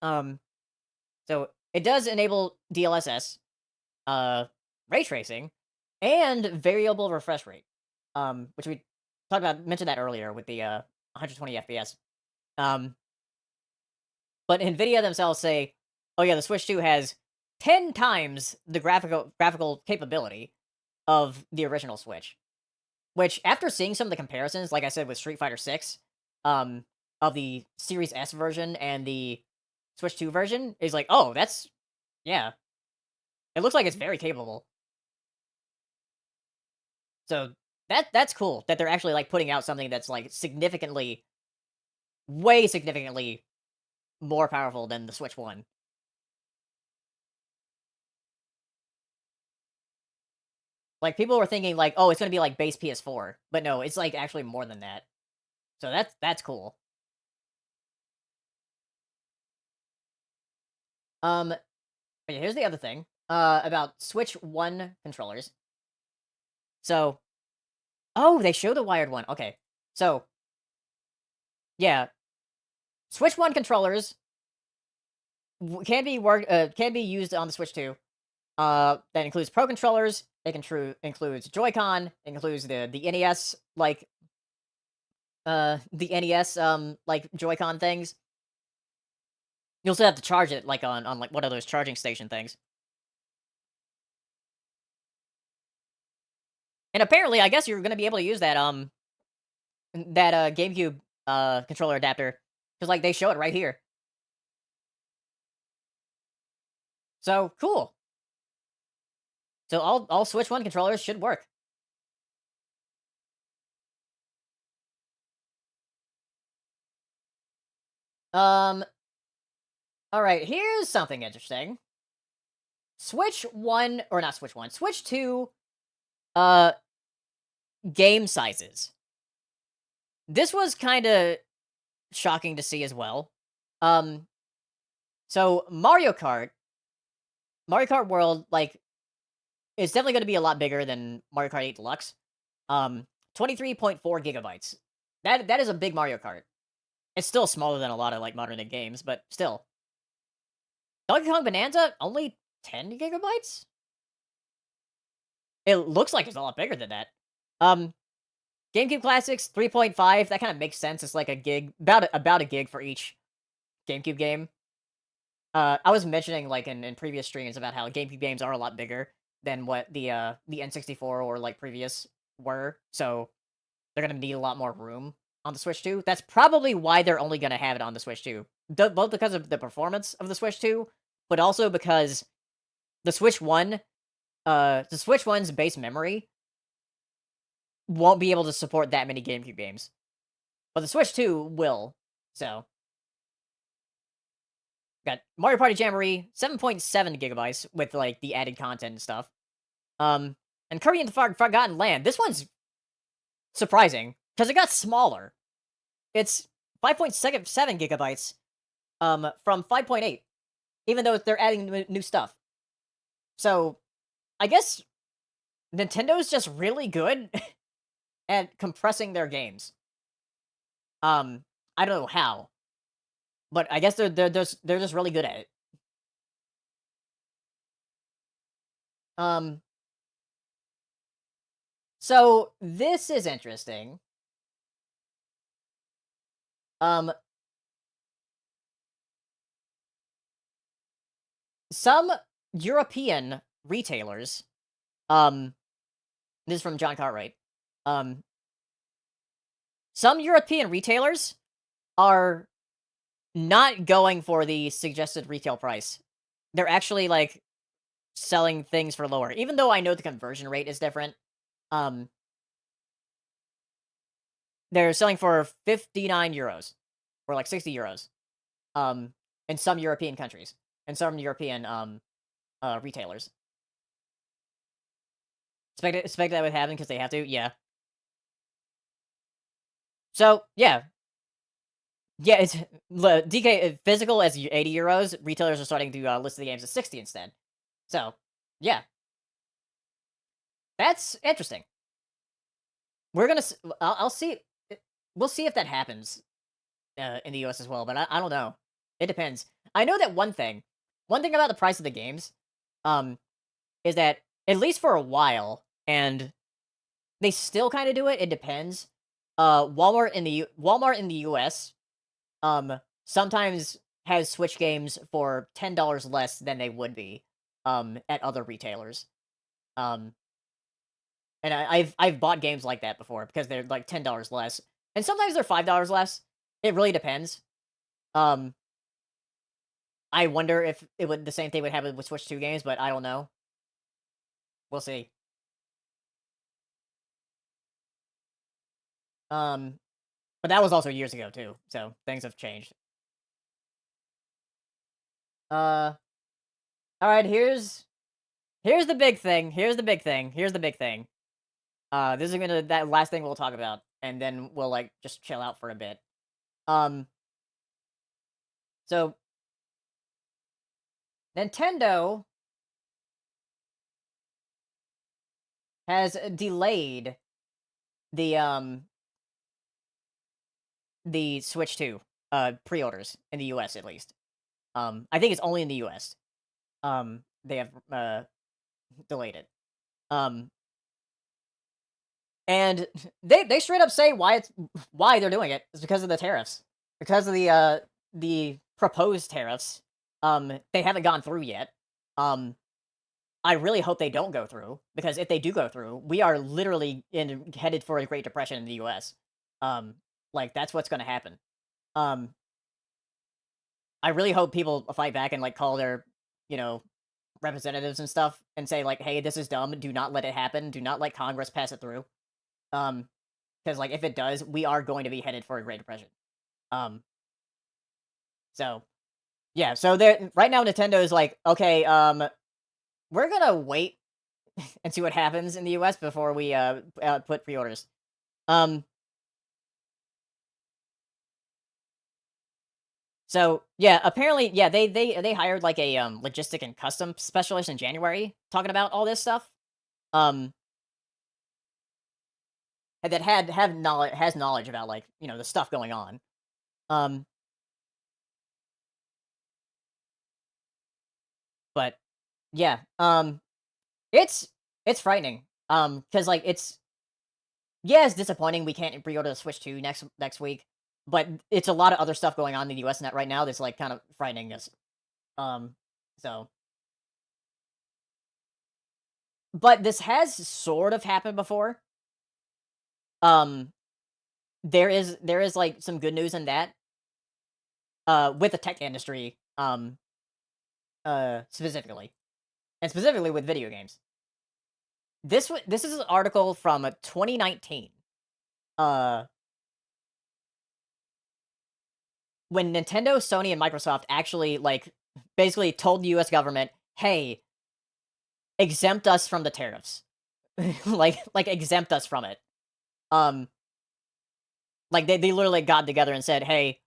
So it does enable DLSS, ray tracing, and variable refresh rate. Which we mentioned that earlier with the 120 FPS. But Nvidia themselves say, oh yeah, the Switch 2 has 10 times the graphical capability of the original Switch. Which, after seeing some of the comparisons, like I said with Street Fighter 6, of the Series S version and the Switch 2 version, is like, oh, that's, yeah. It looks like it's very capable. So that's cool that they're actually like putting out something that's like significantly, way significantly more powerful than the Switch 1. Like, people were thinking like, oh, it's gonna be like base PS4, but no, it's like actually more than that. So that's cool. Okay, here's the other thing about Switch 1 controllers. So, oh, they show the wired one. Okay, so yeah, Switch 1 controllers can be used on the Switch 2. That includes Pro controllers. It includes Joy-Con. It includes the NES the NES like Joy-Con things. You'll still have to charge it like on like one of those charging station things. And apparently, I guess you're gonna be able to use that GameCube controller adapter, because like they show it right here. So cool. So all Switch 1 controllers should work. All right, here's something interesting. Switch 1, or not Switch 1, Switch 2 game sizes. This was kind of shocking to see as well. So Mario Kart World, like, it's definitely going to be a lot bigger than Mario Kart 8 Deluxe. 23.4 gigabytes. That is a big Mario Kart. It's still smaller than a lot of like modern day games, but still. Donkey Kong Bonanza, only 10 gigabytes? It looks like it's a lot bigger than that. GameCube Classics, 3.5. That kind of makes sense. It's like a gig, about a gig for each GameCube game. I was mentioning like in previous streams about how GameCube games are a lot bigger than what the N64 or like previous were, so they're gonna need a lot more room on the Switch 2. That's probably why they're only gonna have it on the Switch 2. Both because of the performance of the Switch 2, but also because the Switch 1's base memory won't be able to support that many GameCube games. But the Switch 2 will, so. Got Mario Party Jamboree, 7.7 gigabytes with, like, the added content and stuff. And Kirby and the Forgotten Land. This one's surprising, because it got smaller. It's 5.7 gigabytes from 5.8, even though they're adding new stuff. So, I guess Nintendo's just really good at compressing their games. I don't know how, but I guess they're just really good at it. So this is interesting. Some European retailers, this is from John Cartwright. Some European retailers are not going for the suggested retail price. They're actually like selling things for lower, even though I know the conversion rate is different. They're selling for 59 euros or like 60 euros. In some European countries and some European retailers. Expect that would happen because they have to, yeah. So yeah, it's DK physical as 80 euros. Retailers are starting to list the games as 60 instead. So yeah, that's interesting. We're gonna. I'll see. We'll see if that happens in the US as well. But I don't know. It depends. I know that one thing. One thing about the price of the games, is that at least for a while, and they still kind of do it. It depends. Walmart in the U.S. Sometimes has Switch games for $10 less than they would be at other retailers. Um, and I've bought games like that before because they're like $10 less, and sometimes they're $5 less. It really depends. Um, I wonder if it would the same thing would happen with Switch 2 games, but I don't know. We'll see. Um, but that was also years ago too, so things have changed. All right. Here's the big thing. Here's the big thing. Here's the big thing. This is gonna that last thing we'll talk about, and then we'll like just chill out for a bit. Um, so Nintendo has delayed the Switch 2 pre-orders in the US at least. I think it's only in the US. They have delayed it. And they straight up say why they're doing it. It's because of the tariffs. Because of the proposed tariffs. They haven't gone through yet. I really hope they don't go through, because if they do go through, we are literally headed for a Great Depression in the US. Like that's what's going to happen. I really hope people fight back and like call their, you know, representatives and stuff and say like, "Hey, this is dumb. Do not let it happen. Do not let Congress pass it through." Because like if it does, we are going to be headed for a Great Depression. So yeah, so there right now Nintendo is like, okay, we're gonna wait and see what happens in the US before we put pre-orders. So yeah, apparently, yeah, they hired like a logistic and custom specialist in January talking about all this stuff. Um, and that has knowledge about like the stuff going on. Um, but yeah, it's frightening. Because like it's disappointing we can't pre-order the Switch 2 next week, but it's a lot of other stuff going on in the US net right now that's like kind of frightening us. So but this has sort of happened before. Um, there is like some good news in that. With the tech industry, specifically, and specifically with video games. This is an article from 2019. Uh, when Nintendo, Sony, and Microsoft actually like basically told the U.S. government, "Hey, exempt us from the tariffs, like exempt us from it." Um, like they literally got together and said, "Hey."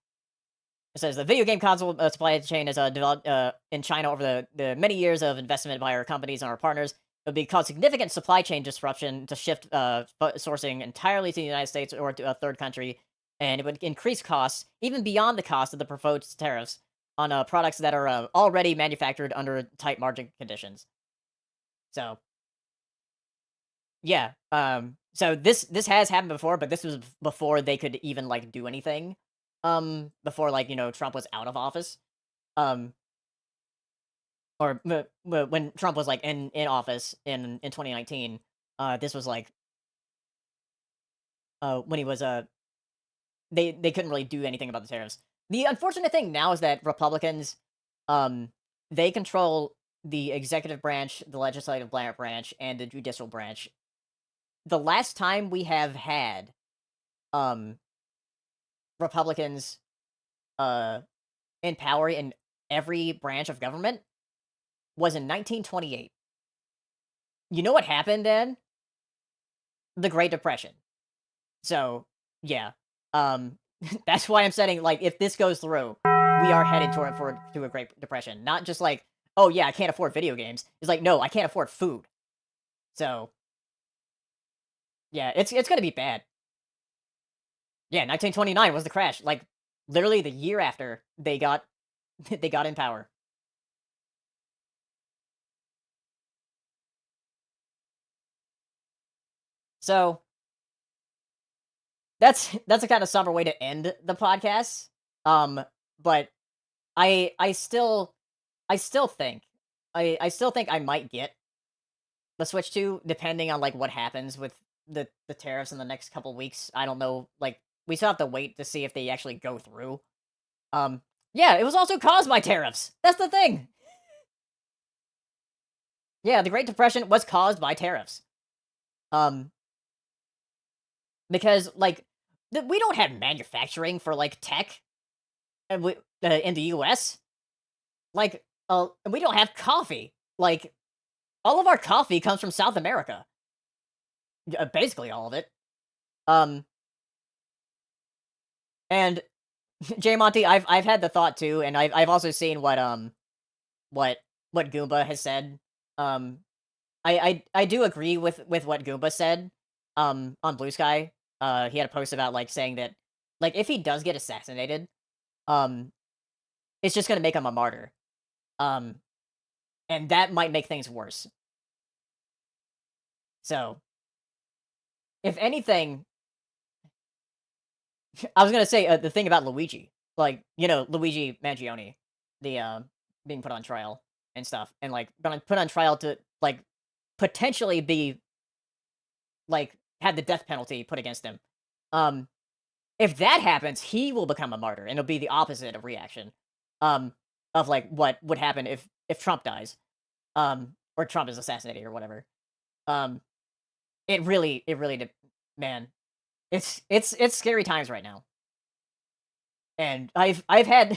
It says the video game console supply chain has developed in China over the many years of investment by our companies and our partners. It would be cause significant supply chain disruption to shift sourcing entirely to the United States or to a third country, and it would increase costs even beyond the cost of the proposed tariffs on products that are already manufactured under tight margin conditions. So, yeah. So this has happened before, but this was before they could even like do anything. Before like Trump was out of office. Um, or when Trump was like in office in 2019. This was like when he was they couldn't really do anything about the tariffs. The unfortunate thing now is that Republicans, um, they control the executive branch, the legislative branch, and the judicial branch. The last time we have had um Republicans in power in every branch of government was in 1928. You know what happened then? The Great Depression. So, yeah. That's why I'm saying, like, if this goes through, we are headed to a Great Depression. Not just like, oh yeah, I can't afford video games. It's like, no, I can't afford food. So, yeah, it's gonna be bad. Yeah, 1929 was the crash. Like, literally the year after they got they got in power. So that's a kind of somber way to end the podcast. But I still think I still think I might get the Switch 2 depending on like what happens with the tariffs in the next couple weeks. I don't know. Like we still have to wait to see if they actually go through. Yeah, it was also caused by tariffs. That's the thing. Yeah, the Great Depression was caused by tariffs. Because like we don't have manufacturing for like tech in the U.S. Like, we don't have coffee. Like, all of our coffee comes from South America. Basically all of it. And J Monty, I've had the thought too, and I've also seen what Goomba has said. I do agree with what Goomba said. On Blue Sky, he had a post about like saying that like if he does get assassinated, um, it's just gonna make him a martyr. And that might make things worse. So, if anything, I was gonna say the thing about Luigi, like Luigi Mangione, the being put on trial and stuff, and like gonna put on trial to like potentially be like had the death penalty put against him. If that happens, he will become a martyr, and it'll be the opposite of reaction, of like what would happen if Trump dies, or Trump is assassinated or whatever. Um, it really man, it's scary times right now. And I've had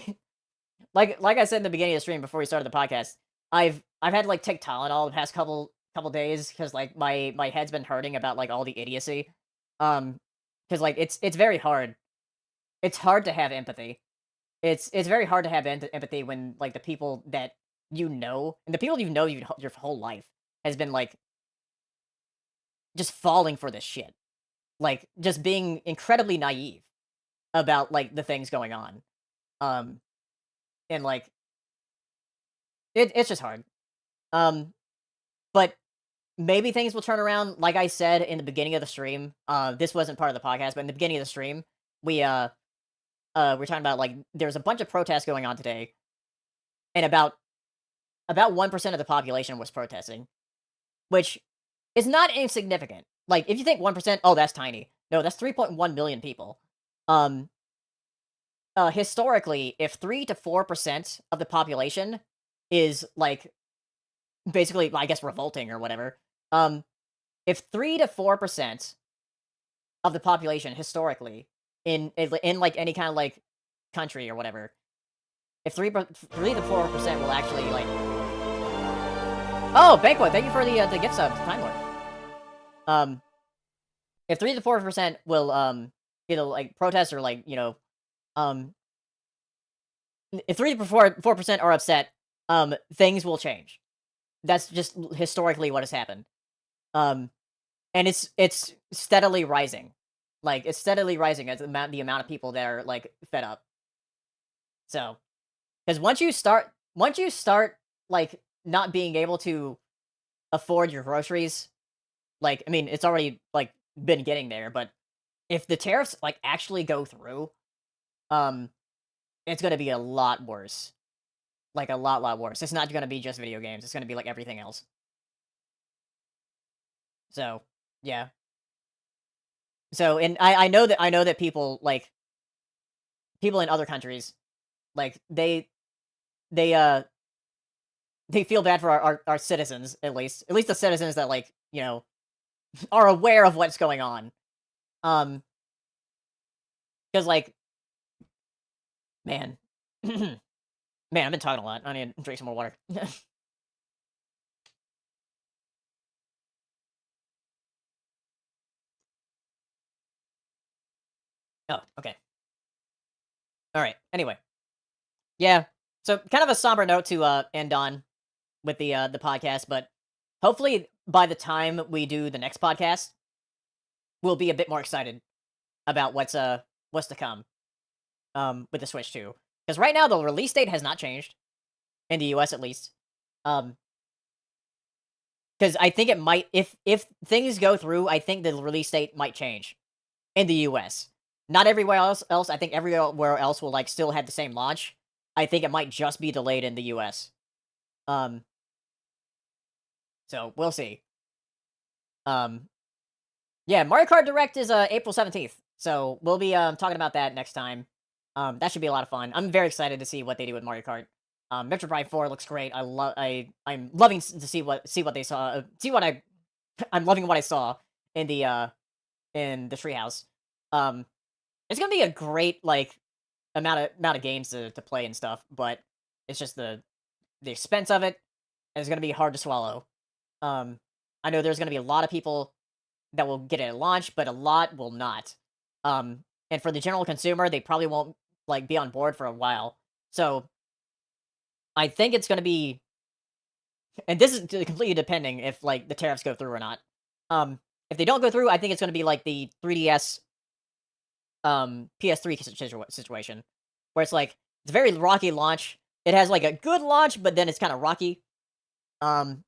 like I said in the beginning of the stream before we started the podcast, I've had like take Tylenol the past couple days because like my head's been hurting about like all the idiocy. Because like it's very hard. It's hard to have empathy. It's very hard to have empathy when like the people that you know and the people you know your whole life has been like just falling for this shit. Like just being incredibly naive about like the things going on. Um and like it's just hard. But maybe things will turn around. Like I said in the beginning of the stream, this wasn't part of the podcast, but in the beginning of the stream, we're talking about like there's a bunch of protests going on today, and about 1% of the population was protesting, which is not insignificant. Like if you think 1%, oh that's tiny. No, that's 3.1 million people. Historically, if 3 to 4% of the population is like basically, I guess, revolting or whatever, if 3 to 4% of the population historically in like any kind of like country or whatever, if 3 to 4% will actually like, oh Banquet, thank you for the gift subs, Time Lord. If 3 to 4% will like protest or like if 3 to 4% are upset, things will change. That's just historically what has happened. And it's steadily rising. Like it's steadily rising as the amount of people that are like fed up. So, because once you start like not being able to afford your groceries, like I mean it's already like been getting there, but if the tariffs like actually go through, it's gonna be a lot worse. Like a lot worse. It's not gonna be just video games. It's gonna be like everything else. So yeah. So and I know that people like people in other countries like they they feel bad for our citizens at least the citizens that like are aware of what's going on. Because like man man I've been talking a lot. I need to drink some more water. Oh, okay. All right. Anyway, yeah. So kind of a somber note to end on with the podcast, but hopefully by the time we do the next podcast, we'll be a bit more excited about what's to come with the Switch 2. Because right now the release date has not changed in the US at least. because I think it might if things go through, I think the release date might change in the US. Not everywhere else. I think everywhere else will like still have the same launch. I think it might just be delayed in the US. So we'll see. Yeah, Mario Kart Direct is April 17th. So we'll be talking about that next time. That should be a lot of fun. I'm very excited to see what they do with Mario Kart. Metro Prime 4 looks great. I'm loving to see what they saw. I'm loving what I saw in the treehouse. It's gonna be a great like amount of games to play and stuff, but it's just the expense of it is gonna be hard to swallow. I know there's gonna be a lot of people that will get it at launch, but a lot will not. And for the general consumer, they probably won't like be on board for a while. So I think it's gonna be, and this is completely depending if like the tariffs go through or not. If they don't go through, I think it's gonna be like the 3DS, PS3 situation, where it's like it's a very rocky launch. It has like a good launch, but then it's kind of rocky. And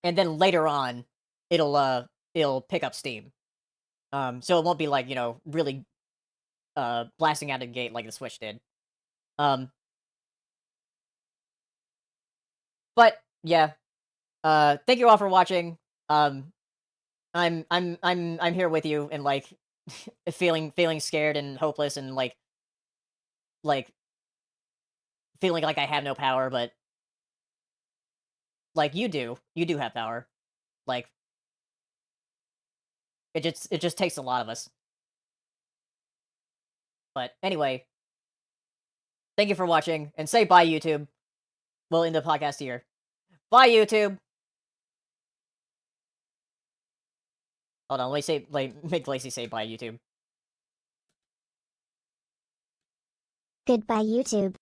then later on, it'll pick up steam. So it won't be like, really blasting out of the gate like the Switch did. But yeah, thank you all for watching. I'm here with you and like feeling scared and hopeless and like feeling like I have no power, but like you do have power. Like it just takes a lot of us. But anyway, thank you for watching and say bye YouTube. We'll end the podcast here. Bye YouTube. Hold on, let me make Lacey say bye YouTube. Goodbye YouTube.